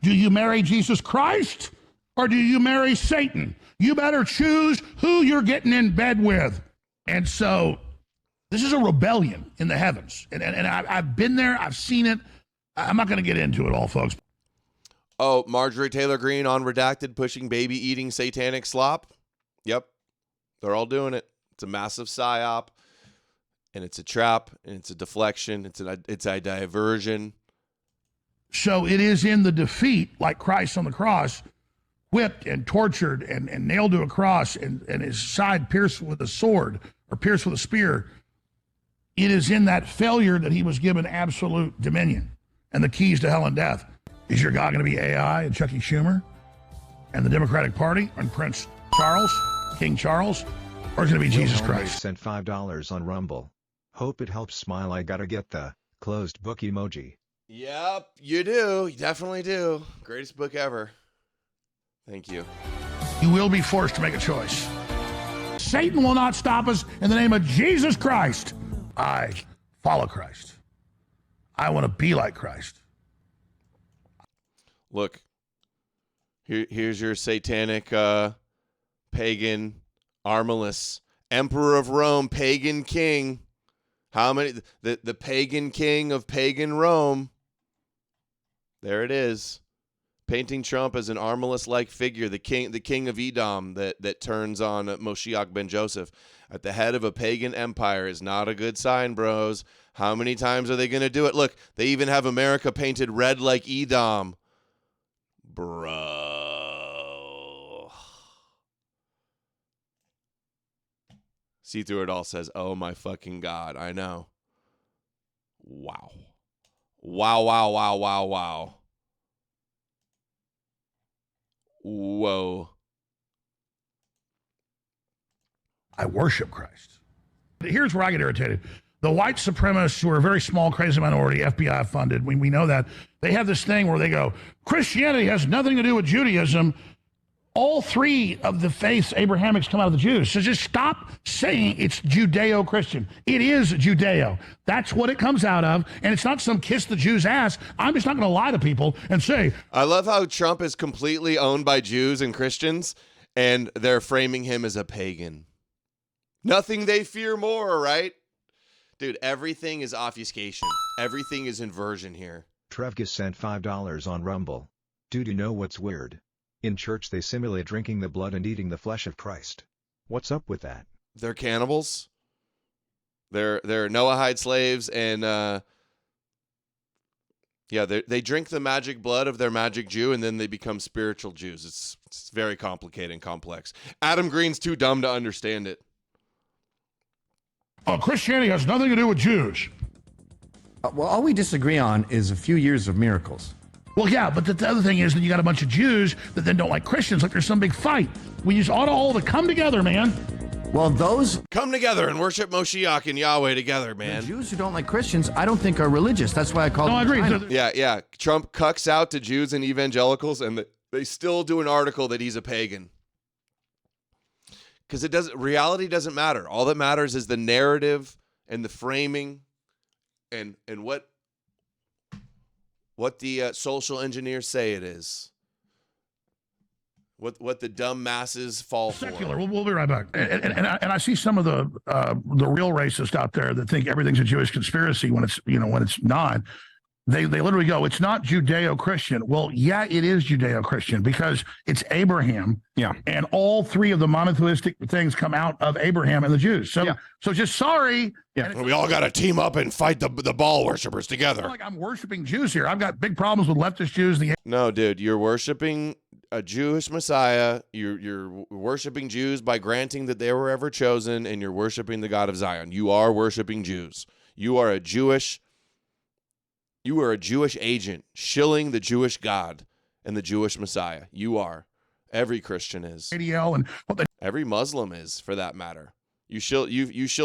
Do you marry Jesus Christ or do you marry Satan? You better choose who you're getting in bed with. And so this is a rebellion in the heavens. And I've been there. I've seen it. I'm not going to get into it all, folks. Oh, Marjorie Taylor Greene on Redacted pushing baby eating satanic slop. Yep, they're all doing it. It's a massive psyop, and it's a trap, and it's a deflection. It's a diversion. So it is in the defeat, like Christ on the cross, whipped and tortured and nailed to a cross, and his side pierced with a sword or pierced with a spear. It is in that failure that he was given absolute dominion and the keys to hell and death. Is your God going to be AI and Chucky Schumer and the Democratic Party and Prince Charles, King Charles, or is it going to be Jesus Christ? Sent $5 on Rumble. Hope it helps. Smile. I gotta get the closed book emoji. Yep, you do. You definitely do. Greatest book ever. Thank you. You will be forced to make a choice. Satan will not stop us in the name of Jesus Christ. I follow Christ. I want to be like Christ. Look, here's your satanic pagan Armilus, Emperor of Rome, pagan king. How many? The pagan king of pagan Rome. There it is. Painting Trump as an Armilus-like figure, the king of Edom that turns on Moshiach ben Joseph at the head of a pagan empire is not a good sign, bros. How many times are they going to do it? Look, they even have America painted red like Edom. Bro. See Through It All says, oh my fucking God, I know. Wow. Wow, wow, wow, wow, wow. Whoa. I worship Christ. Here's where I get irritated. The white supremacists, who are a very small, crazy minority, FBI funded, we know that, they have this thing where they go, Christianity has nothing to do with Judaism. All three of the faiths, Abrahamics, come out of the Jews. So just stop saying it's Judeo-Christian. It is Judeo. That's what it comes out of. And it's not some kiss the Jews' ass. I'm just not going to lie to people and say. I love how Trump is completely owned by Jews and Christians, and they're framing him as a pagan. Nothing they fear more, right? Dude, everything is obfuscation. Everything is inversion here. Trevgus sent $5 on Rumble. Dude, you know what's weird? In church they simulate drinking the blood and eating the flesh of Christ. What's up with that? They're cannibals. They're Noahide slaves, and Yeah, they drink the magic blood of their magic Jew, and then they become spiritual Jews. It's very complicated and complex. Adam Green's too dumb to understand it. Oh, Christianity has nothing to do with Jews. Well, all we disagree on is a few years of miracles. Well, yeah, but the other thing is that you got a bunch of Jews that then don't like Christians, like there's some big fight. We just ought to all to come together, man. Well, those come together and worship Moshiach and Yahweh together, man. The Jews who don't like Christians, I don't think are religious. That's why I call them. I agree. China. Yeah. Trump cucks out to Jews and evangelicals, and they still do an article that he's a pagan. Because reality doesn't matter. All that matters is the narrative and the framing, and what the social engineers say it is. What the dumb masses fall Secular. for. We'll be right back. And I see some of the real racists out there that think everything's a Jewish conspiracy when it's not. They literally go, it's not Judeo-Christian. Well, yeah, it is Judeo-Christian because it's Abraham. Yeah. And all three of the monotheistic things come out of Abraham and the Jews. So just sorry. Yeah. We all got to team up and fight the Baal worshipers together. It's not like I'm worshiping Jews here. I've got big problems with leftist Jews. No, dude, you're worshiping a Jewish Messiah. You're worshiping Jews by granting that they were ever chosen, and you're worshiping the God of Zion. You are worshiping Jews. You are a Jewish agent shilling the Jewish God and the Jewish Messiah. You are. Every Christian is. Every Muslim is, for that matter. You shill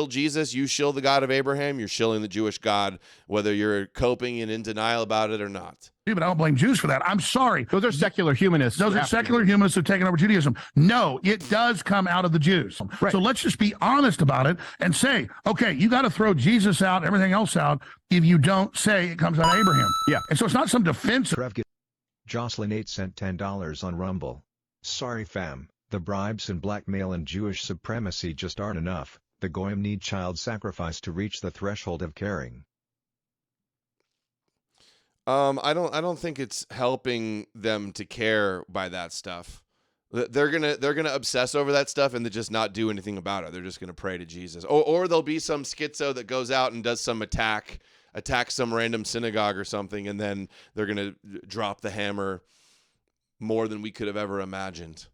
Jesus, you shill the God of Abraham, you're shilling the Jewish God, whether you're coping and in denial about it or not. But I don't blame Jews for that. I'm sorry. Those are secular humanists. Those are secular humanists who've taken over Judaism. No, it does come out of the Jews. Right. So let's just be honest about it and say, okay, you got to throw Jesus out, everything else out, if you don't say it comes out of Abraham. Yeah. And so it's not some defense. Jocelyn 8 sent $10 on Rumble. Sorry fam, the bribes and blackmail and Jewish supremacy just aren't enough. The Goyim need child sacrifice to reach the threshold of caring. I don't think it's helping them to care by that stuff. They're gonna obsess over that stuff and then just not do anything about it. They're just gonna pray to Jesus, or there'll be some schizo that goes out and does some attack some random synagogue or something, and then they're gonna drop the hammer more than we could have ever imagined.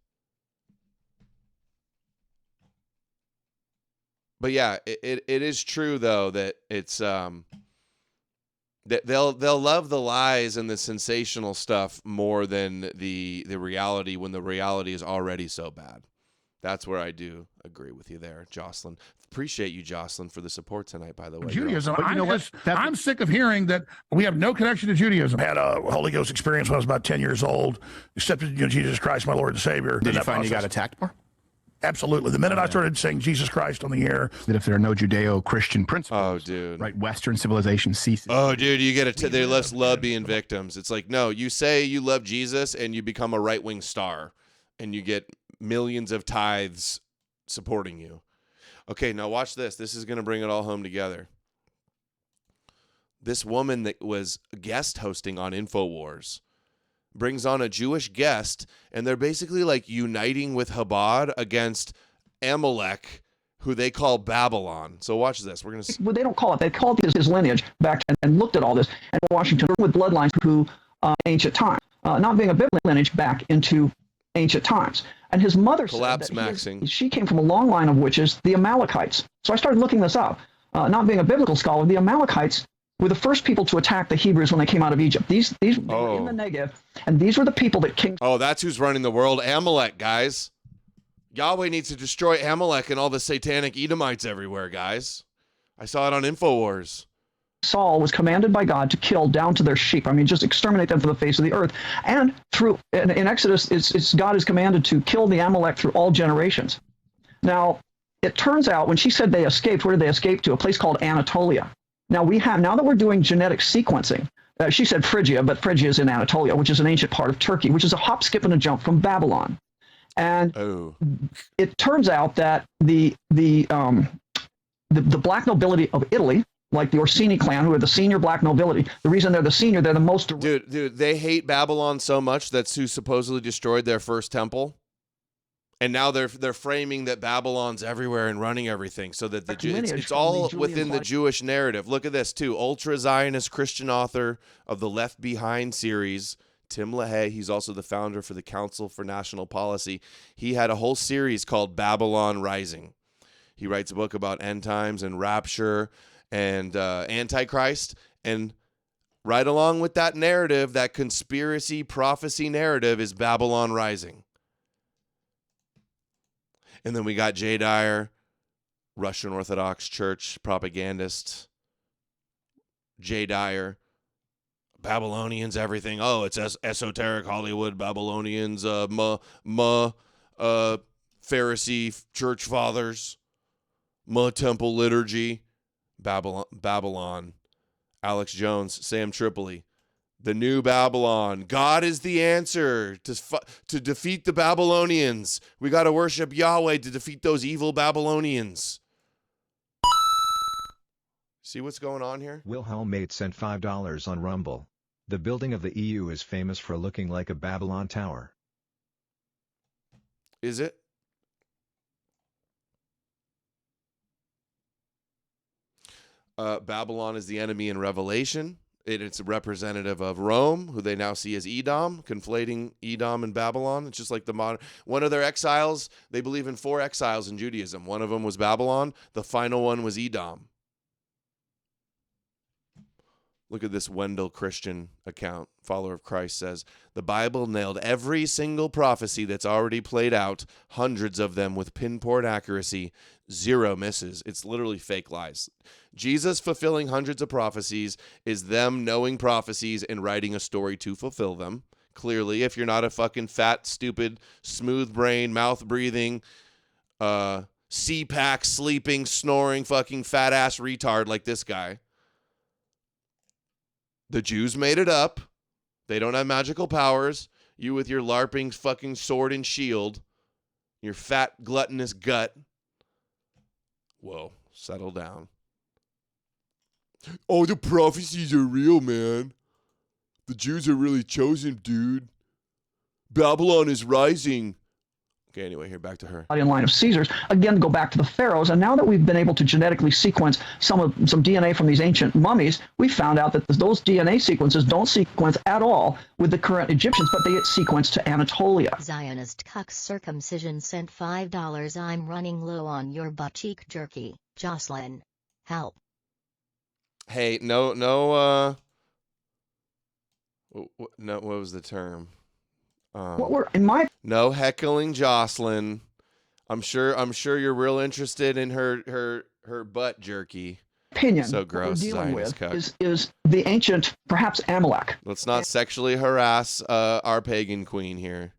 But yeah, it is true though that it's that they'll love the lies and the sensational stuff more than the reality when the reality is already so bad. That's where I do agree with you there, Jocelyn. Appreciate you, Jocelyn, for the support tonight, by the way. Judaism. I'm sick of hearing that we have no connection to Judaism. I had a Holy Ghost experience when I was about 10 years old, accepted Jesus Christ, my Lord and Savior. Did you find you got attacked more? Absolutely. The minute I started saying Jesus Christ on the air. That if there are no Judeo-Christian principles, oh, dude, right, Western civilization ceases. Oh, dude, you get they love being victims. It's like, no, you say you love Jesus and you become a right-wing star and you get millions of tithes supporting you. Okay, now watch this. This is going to bring it all home together. This woman that was guest hosting on Infowars brings on a Jewish guest, and they're basically like uniting with Habad against Amalek, who they call Babylon. So watch this. We're going to. Well, they don't call it. They called his lineage back and looked at all this. And Washington with bloodlines who ancient times, not being a biblical lineage back into ancient times. And his mother collapse said maxing. She came from a long line of witches, the Amalekites. So I started looking this up. Not being a biblical scholar, the Amalekites were the first people to attack the Hebrews when they came out of Egypt. These were in the Negev, and these were the people that King. Oh, that's who's running the world, Amalek, guys. Yahweh needs to destroy Amalek and all the satanic Edomites everywhere, guys. I saw it on Infowars. Saul was commanded by God to kill down to their sheep. I mean, just exterminate them from the face of the earth. And in Exodus, it's God is commanded to kill the Amalek through all generations. Now, it turns out when she said they escaped, where did they escape to? A place called Anatolia. Now that we're doing genetic sequencing, she said Phrygia, but Phrygia is in Anatolia, which is an ancient part of Turkey, which is a hop, skip, and a jump from Babylon. And it turns out that the black nobility of Italy, like the Orsini clan, who are the senior black nobility, the reason they're the senior, they're the most. Dude, they hate Babylon so much that's who supposedly destroyed their first temple. And now they're framing that Babylon's everywhere and running everything, so that it's all within the Jewish narrative. Look at this too. Ultra Zionist Christian author of the Left Behind series, Tim LaHaye. He's also the founder for the Council for National Policy. He had a whole series called Babylon Rising. He writes a book about end times and rapture and Antichrist. And right along with that narrative, that conspiracy prophecy narrative, is Babylon Rising. And then we got Jay Dyer, Russian Orthodox Church propagandist. Jay Dyer, Babylonians, everything. Oh, it's esoteric Hollywood Babylonians, Pharisee church fathers, temple liturgy, Babylon. Alex Jones, Sam Tripoli. The new Babylon. God is the answer to defeat the Babylonians. We got to worship Yahweh to defeat those evil Babylonians. See what's going on here? Wilhelm Mate sent $5 on Rumble. The building of the EU is famous for looking like a Babylon tower. Is it? Babylon is the enemy in Revelation. It's a representative of Rome, who they now see as Edom, conflating Edom and Babylon. It's just like the modern. One of their exiles, they believe in 4 exiles in Judaism. One of them was Babylon. The final one was Edom. Look at this Wendell Christian account. Follower of Christ says, the Bible nailed every single prophecy that's already played out, hundreds of them with pinpoint accuracy, 0 misses. It's literally fake lies. Jesus fulfilling hundreds of prophecies is them knowing prophecies and writing a story to fulfill them. Clearly, if you're not a fucking fat, stupid, smooth brain, mouth breathing, CPAC sleeping, snoring, fucking fat ass retard like this guy. The Jews made it up. They don't have magical powers. You with your LARPing fucking sword and shield, your fat gluttonous gut. Whoa, settle down. Oh, the prophecies are real, man. The Jews are really chosen, dude. Babylon is rising. Okay, anyway, here, back to her. In line of Caesars, again, go back to the pharaohs, and now that we've been able to genetically sequence some DNA from these ancient mummies, we found out that those DNA sequences don't sequence at all with the current Egyptians, but they get sequenced to Anatolia. Zionist cuck circumcision sent $5. I'm running low on your butt cheek jerky. Jocelyn, help. Hey, no, what was the term? No heckling Jocelyn. I'm sure you're real interested in her butt jerky. Opinion. So gross. What we're dealing with is the ancient, perhaps Amalek. Let's not sexually harass our pagan queen here.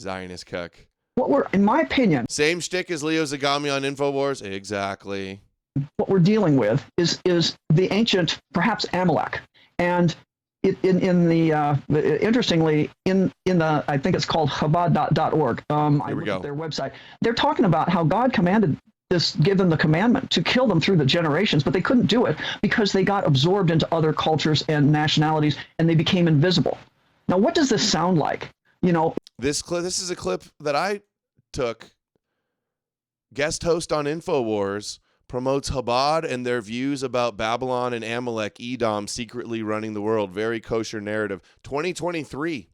Zionist cuck. In my opinion, same shtick as Leo Zagami on Infowars. Exactly. What we're dealing with is the ancient, perhaps Amalek, and interestingly, in the I think it's called Habad.org. I looked at their website. They're talking about how God commanded give them the commandment to kill them through the generations, but they couldn't do it because they got absorbed into other cultures and nationalities, and they became invisible. Now, what does this sound like? This is a clip that I took. Guest host on Infowars promotes Habad and their views about Babylon and Amalek, Edom secretly running the world. Very kosher narrative. 2023,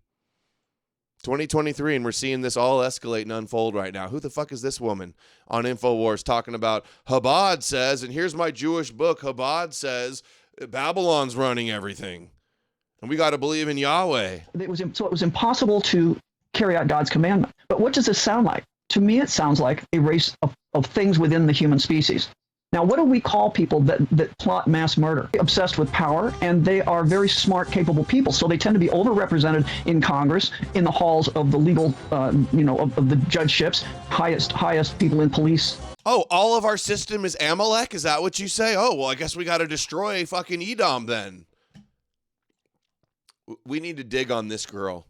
and we're seeing this all escalate and unfold right now. Who the fuck is this woman on Infowars talking about Habad says, and here's my Jewish book, Habad says Babylon's running everything, and we got to believe in Yahweh. It was impossible to carry out God's commandment. But what does this sound like? To me, it sounds like a race of things within the human species. Now, what do we call people that plot mass murder? Obsessed with power, and they are very smart, capable people. So they tend to be overrepresented in Congress, in the halls of the legal, of the judgeships, highest people in police. Oh, all of our system is Amalek? Is that what you say? Oh, well, I guess we got to destroy fucking Edom then. We need to dig on this girl.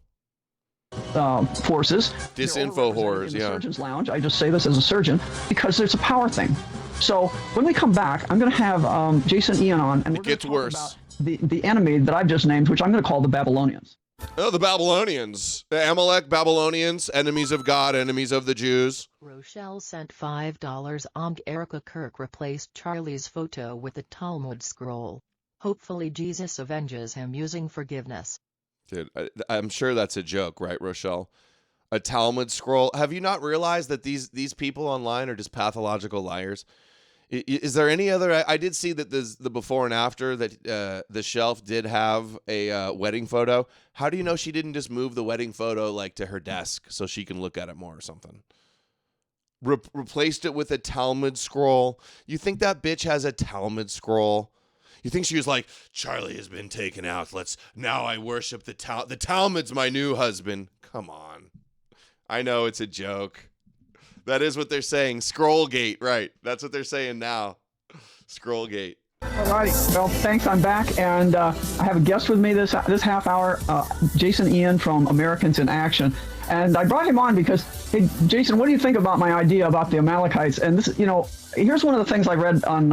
Forces. Disinfo whores, yeah. Surgeon's Lounge. I just say this as a surgeon because there's a power thing. So when we come back, I'm going to have Jason Ian on, and we're going to talk about the enemy that I've just named, which I'm going to call the Babylonians. Oh, the Babylonians. The Amalek, Babylonians, enemies of God, enemies of the Jews. Rochelle sent $5. Erica Kirk replaced Charlie's photo with a Talmud scroll. Hopefully Jesus avenges him using forgiveness. Dude, I'm sure that's a joke, right, Rochelle? A Talmud scroll. Have you not realized that these people online are just pathological liars? Is there any other? I did see that the before and after that the shelf did have a wedding photo. How do you know she didn't just move the wedding photo like to her desk so she can look at it more or something? Replaced it with a Talmud scroll. You think that bitch has a Talmud scroll? You think she was like, Charlie has been taken out. Now I worship the Talmud's my new husband. Come on. I know it's a joke. That is what they're saying. Scrollgate, right. That's what they're saying now. Scrollgate. All righty. Well, thanks. I'm back, and I have a guest with me this half hour, Jason Ian from Americans in Action. And I brought him on because, hey, Jason, what do you think about my idea about the Amalekites? And this, here's one of the things I read on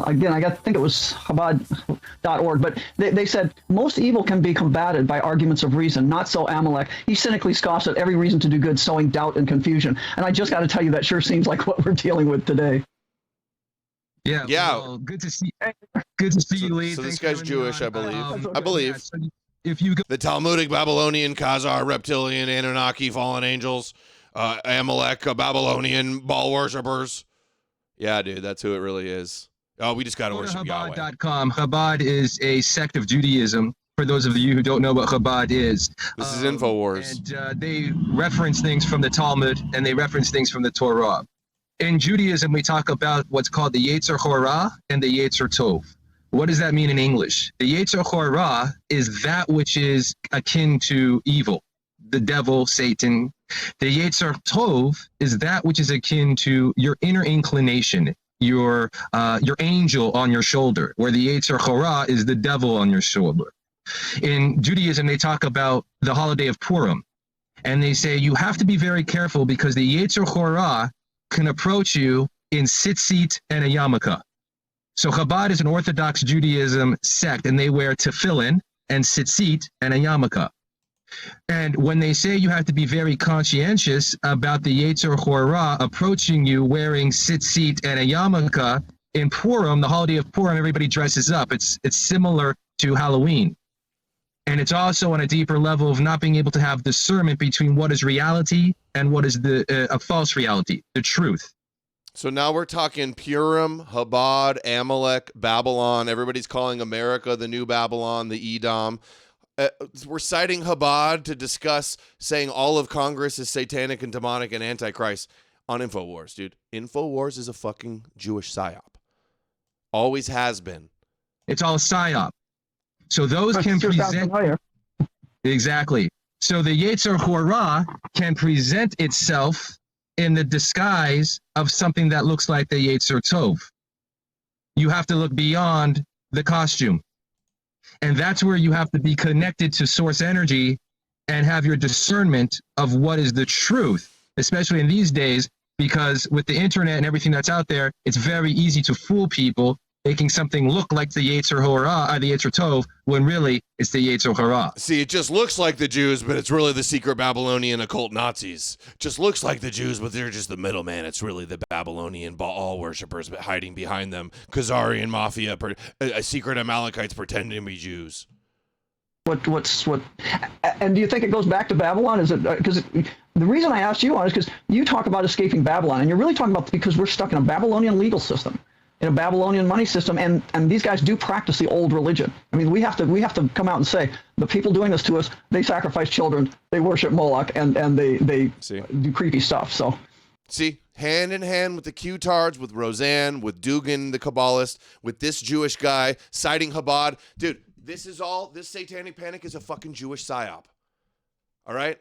again, I think it was Habad.org, but they said most evil can be combated by arguments of reason, not so Amalek. He cynically scoffs at every reason to do good, sowing doubt and confusion. And I just got to tell you, that sure seems like what we're dealing with today. Yeah. Well, good to see you, Lee. So this guy's Jewish, I believe. I believe. If you go the Talmudic, Babylonian, Khazar, Reptilian, Anunnaki, fallen angels, Amalek, Babylonian, Baal worshippers. Yeah, dude, that's who it really is. Oh, we just got to worship Yahweh. Habad.com. Chabad is a sect of Judaism. For those of you who don't know what Chabad is. This is Infowars. And they reference things from the Talmud, and they reference things from the Torah. In Judaism, we talk about what's called the Yetzer Hora and the Yetzer Tov. What does that mean in English? The Yetzer Hora is that which is akin to evil, the devil, Satan. The Yetzer Tov is that which is akin to your inner inclination, your angel on your shoulder, where the Yetzer Hora is the devil on your shoulder. In Judaism, they talk about the holiday of Purim, and they say you have to be very careful because the Yetzer Hora can approach you in tzitzit and a yarmulke. So Chabad is an Orthodox Judaism sect, and they wear tefillin and tzitzit and a yarmulke. And when they say you have to be very conscientious about the Yetzer Hora approaching you wearing tzitzit and a yarmulke, in Purim, the holiday of Purim, everybody dresses up. It's similar to Halloween. And it's also on a deeper level of not being able to have discernment between what is reality and what is a false reality, the truth. So now we're talking Purim, Habad, Amalek, Babylon. Everybody's calling America the new Babylon, the Edom. We're citing Habad to discuss saying all of Congress is satanic and demonic and antichrist on Infowars, dude. Infowars is a fucking Jewish psyop. Always has been. It's all psyop. So those can present... Exactly. So the Yetzer Hora can present itself in the disguise of something that looks like the Yetzer Tov. You have to look beyond the costume. And that's where you have to be connected to source energy and have your discernment of what is the truth, especially in these days, because with the internet and everything that's out there, it's very easy to fool people, making something look like the Yetzer Hora or the Yetzer Tov, when really it's the Yetzer Hora. See, it just looks like the Jews, but it's really the secret Babylonian occult Nazis. Just looks like the Jews, but they're just the middleman. It's really the Babylonian Baal worshippers, but hiding behind them. Khazarian mafia, secret Amalekites pretending to be Jews. And do you think it goes back to Babylon? Is it because the reason I asked you on is because you talk about escaping Babylon, and you're really talking about because we're stuck in a Babylonian legal system, in a Babylonian money system, and these guys do practice the old religion. I mean, we have to come out and say the people doing this to us, they sacrifice children, they worship Moloch, and they do creepy stuff. So, see, hand in hand with the Q-tards, with Roseanne, with Dugan, the Kabbalist, with this Jewish guy citing Habad, dude. This satanic panic is a fucking Jewish psyop. All right?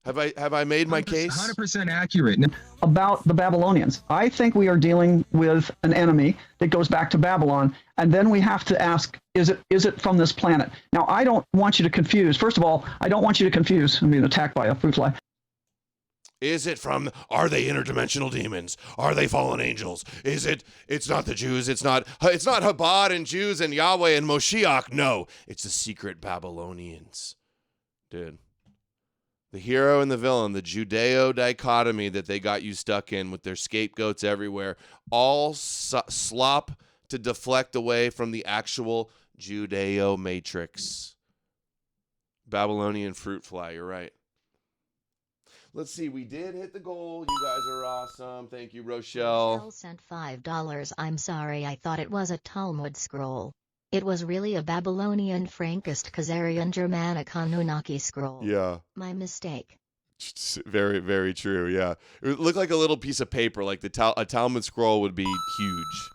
Have I made my case? 100% accurate. About the Babylonians. I think we are dealing with an enemy that goes back to Babylon, and then we have to ask, is it from this planet? Now, I don't want you to confuse. First of all, I don't want you to confuse. I'm being attacked by a fruit fly. Are they interdimensional demons? Are they fallen angels? It's not the Jews. It's not Habad and Jews and Yahweh and Moshiach. No, it's the secret Babylonians. Dude. The hero and the villain, the Judeo dichotomy that they got you stuck in with their scapegoats everywhere, all slop to deflect away from the actual Judeo matrix. Babylonian fruit fly, you're right. Let's see, we did hit the goal. You guys are awesome. Thank you, Rochelle. Rochelle sent $5. I'm sorry, I thought it was a Talmud scroll. It was really a Babylonian Frankist Khazarian Germanic Anunnaki scroll. Yeah. My mistake. Very, very true, yeah. It looked like a little piece of paper, like a Talmud scroll would be huge.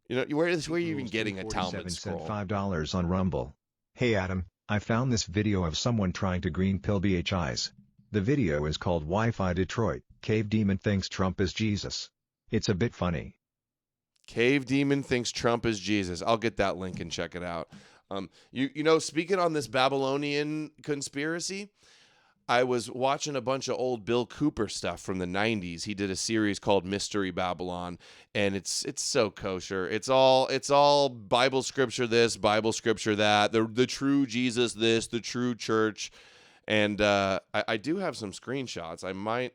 You know, where are you even getting a Talmud scroll? $5 on Rumble. Hey Adam, I found this video of someone trying to green pill BHIs. The video is called Wi-Fi Detroit, Cave Demon Thinks Trump is Jesus. It's a bit funny. Cave Demon Thinks Trump is Jesus. I'll get that link and check it out. You know, speaking on this Babylonian conspiracy, I was watching a bunch of old Bill Cooper stuff from the 90s. He did a series called Mystery Babylon, and it's so kosher. It's all Bible scripture this, Bible scripture that, the true Jesus this, the true church. And I do have some screenshots. I might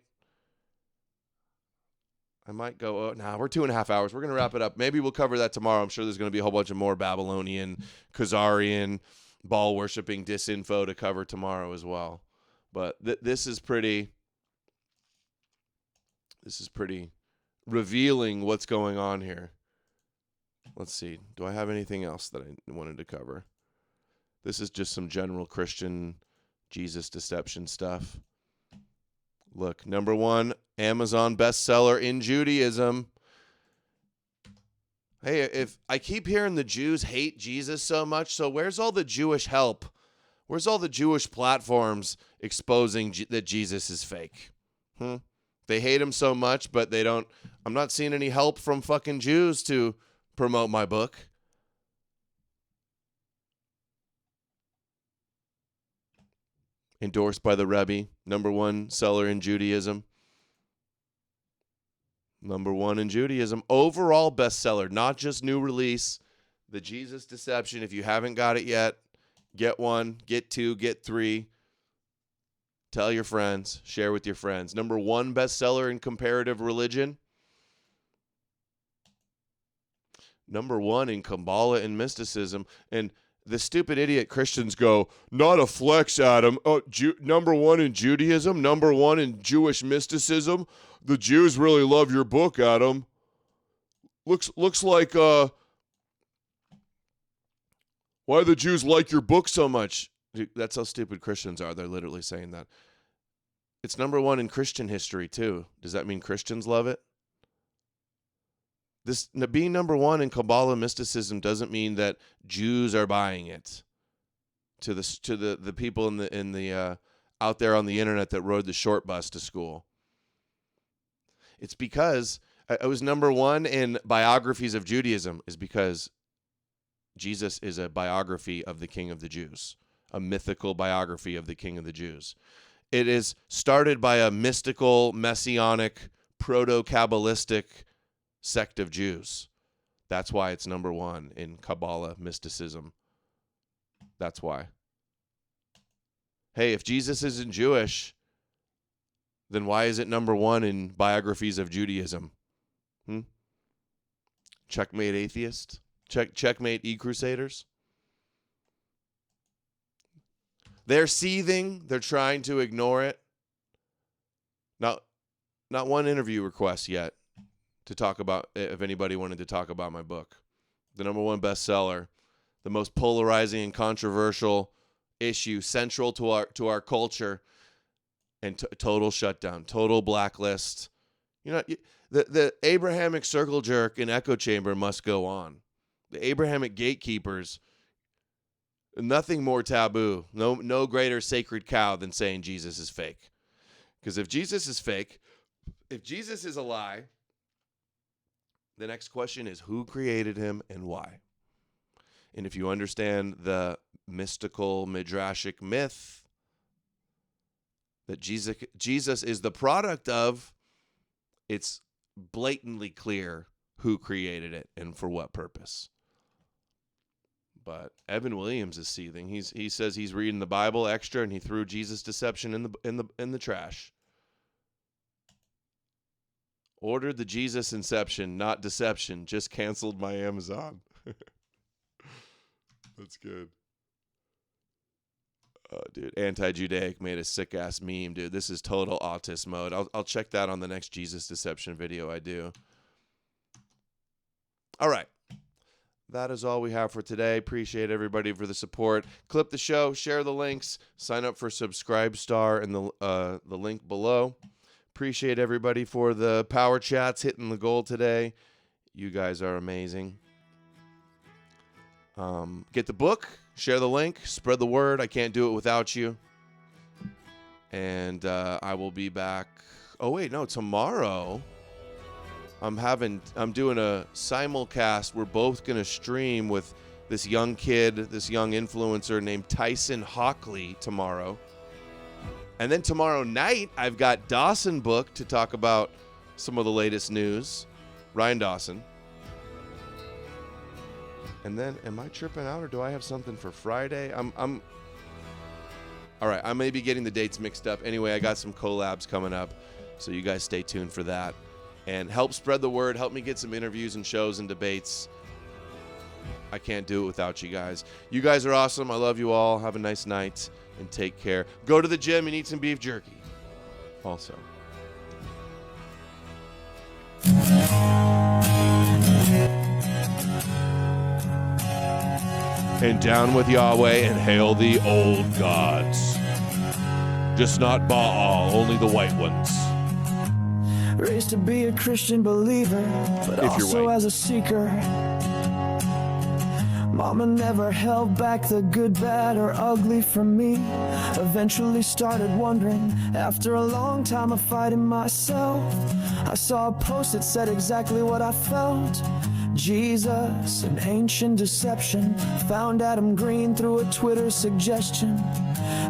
go, we're 2.5 hours. We're going to wrap it up. Maybe we'll cover that tomorrow. I'm sure there's going to be a whole bunch of more Babylonian, Khazarian, ball-worshipping disinfo to cover tomorrow as well. But this is pretty revealing what's going on here. Let's see. Do I have anything else that I wanted to cover? This is just some general Christian Jesus deception stuff. Look, number 1 Amazon bestseller in Judaism. Hey, if I keep hearing the Jews hate Jesus so much, so where's all the Jewish help? Where's all the Jewish platforms exposing that Jesus is fake? They hate him so much, but they don't. I'm not seeing any help from fucking Jews to promote my book. Endorsed by the Rebbe, number 1 seller in Judaism. Number 1 in Judaism. Overall bestseller, not just new release. The Jesus Deception. If you haven't got it yet, get 1, get 2, get 3. Tell your friends. Share with your friends. Number 1 bestseller in comparative religion. Number 1 in Kabbalah and mysticism. And the stupid idiot Christians go, not a flex, Adam. Number 1 in Judaism, number 1 in Jewish mysticism. The Jews really love your book, Adam. Looks like why do the Jews like your book so much? Dude, that's how stupid Christians are. They're literally saying that. It's number 1 in Christian history too. Does that mean Christians love it? This being number 1 in Kabbalah mysticism doesn't mean that Jews are buying it. To the people in the out there on the internet that rode the short bus to school. It's because I was number 1 in biographies of Judaism is because Jesus is a biography of the King of the Jews, a mythical biography of the King of the Jews. It is started by a mystical, messianic, proto-Kabbalistic sect of Jews. That's why it's number 1 in Kabbalah mysticism. That's why. Hey, if Jesus isn't Jewish, then why is it number 1 in biographies of Judaism? Checkmate atheist? Checkmate e-crusaders? They're seething. They're trying to ignore it. Not one interview request yet to talk about, if anybody wanted to talk about my book. The number 1 bestseller, the most polarizing and controversial issue central to our culture, and total shutdown, total blacklist. You know, the Abrahamic circle jerk and echo chamber must go on. The Abrahamic gatekeepers, nothing more taboo, no greater sacred cow than saying Jesus is fake. Because if Jesus is fake, if Jesus is a lie, the next question is who created him and why? And if you understand the mystical Midrashic myth, that Jesus is the product of, it's blatantly clear who created it and for what purpose. But Evan Williams is seething. He says he's reading the Bible extra and he threw Jesus deception in the trash. Ordered the Jesus inception, not deception. Just canceled my Amazon. That's good. Oh, dude, anti-Judaic made a sick ass meme, dude. This is total autist mode. I'll check that on the next Jesus deception video I do. All right. That is all we have for today. Appreciate everybody for the support. Clip the show, share the links, sign up for Subscribe Star in the link below. Appreciate everybody for the power chats hitting the goal today. You guys are amazing. Get the book, share the link, spread the word. I can't do it without you. And I will be back. Oh wait, no, tomorrow. I'm doing a simulcast. We're both going to stream with this young kid, this young influencer named Tyson Hockley tomorrow. And then tomorrow night, I've got Dawson booked to talk about some of the latest news. Ryan Dawson. And then, am I tripping out or do I have something for Friday? All right, I may be getting the dates mixed up. Anyway, I got some collabs coming up, so you guys stay tuned for that. And help spread the word. Help me get some interviews and shows and debates. I can't do it without you guys. You guys are awesome. I love you all. Have a nice night and take care. Go to the gym and eat some beef jerky. Also. And down with Yahweh and hail the old gods. Just not Baal, only the white ones. Raised to be a Christian believer, but also as a seeker. Mama never held back the good, bad, or ugly from me. Eventually started wondering, after a long time of fighting myself. I saw a post that said exactly what I felt. Jesus, an ancient deception. Found Adam Green through a Twitter suggestion.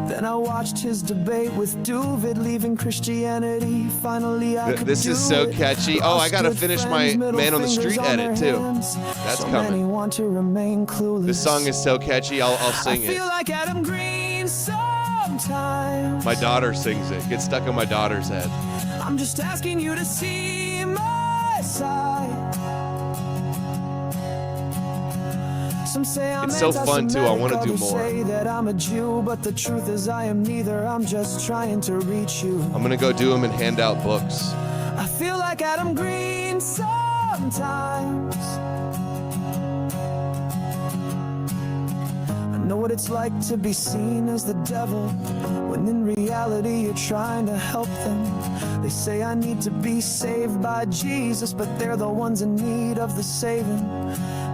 Then I watched his debate with Duvid, leaving Christianity. Finally, I could This is so catchy. Oh, I gotta finish my Man on the Street edit too. That's coming. Want to remain clueless. This song is so catchy. I'll sing I feel it. like Adam Green sometimes. My daughter sings it. Gets stuck in my daughter's head. I'm just asking you to see my side. Some say I'm It's so fun too. I want to do more. Say that I'm a Jew, but the truth is I am neither. I'm just trying to reach you. I'm gonna go do them and hand out books. I feel like Adam Green sometimes. I know what it's like to be seen as the devil, when in reality you're trying to help them. They say I need to be saved by Jesus, but they're the ones in need of the saving.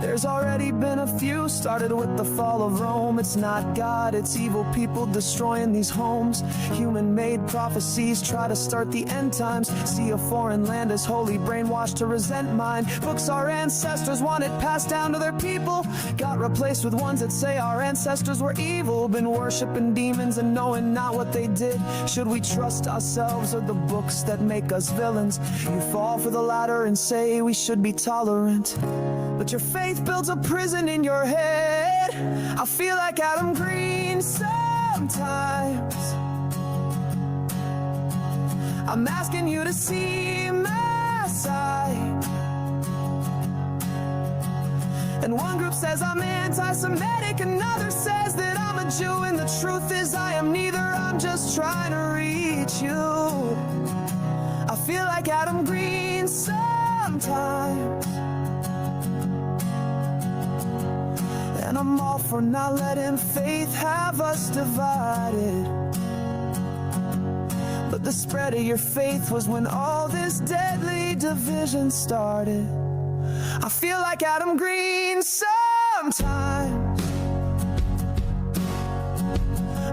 There's already been a few, started with the fall of Rome. It's not God, it's evil people destroying these homes. Human-made prophecies try to start the end times. See a foreign land as holy, brainwashed to resent mine. Books our ancestors wanted passed down to their people got replaced with ones that say our ancestors were evil. Been worshiping demons and knowing not what they did. Should we trust ourselves or the books that make us villains? You fall for the latter and say we should be tolerant, but your faith builds a prison in your head. I feel like Adam Green sometimes. I'm asking you to see my side. And one group says I'm anti-Semitic, another says that I'm a Jew, and the truth is I am neither. I'm just trying to reach you. I feel like Adam Green sometimes. And I'm all for not letting faith have us divided. But the spread of your faith was when all this deadly division started. I feel like Adam Green sometimes.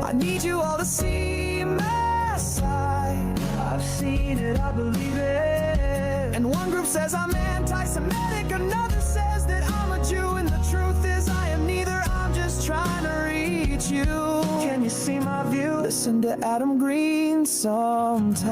I need you all to see my side. I've seen it, I believe it. And one group says I'm anti-Semitic, another says that I'm a Jew, and the truth is I am neither. I'm just trying to reach you. Can you see my view? Listen to Adam Green sometimes.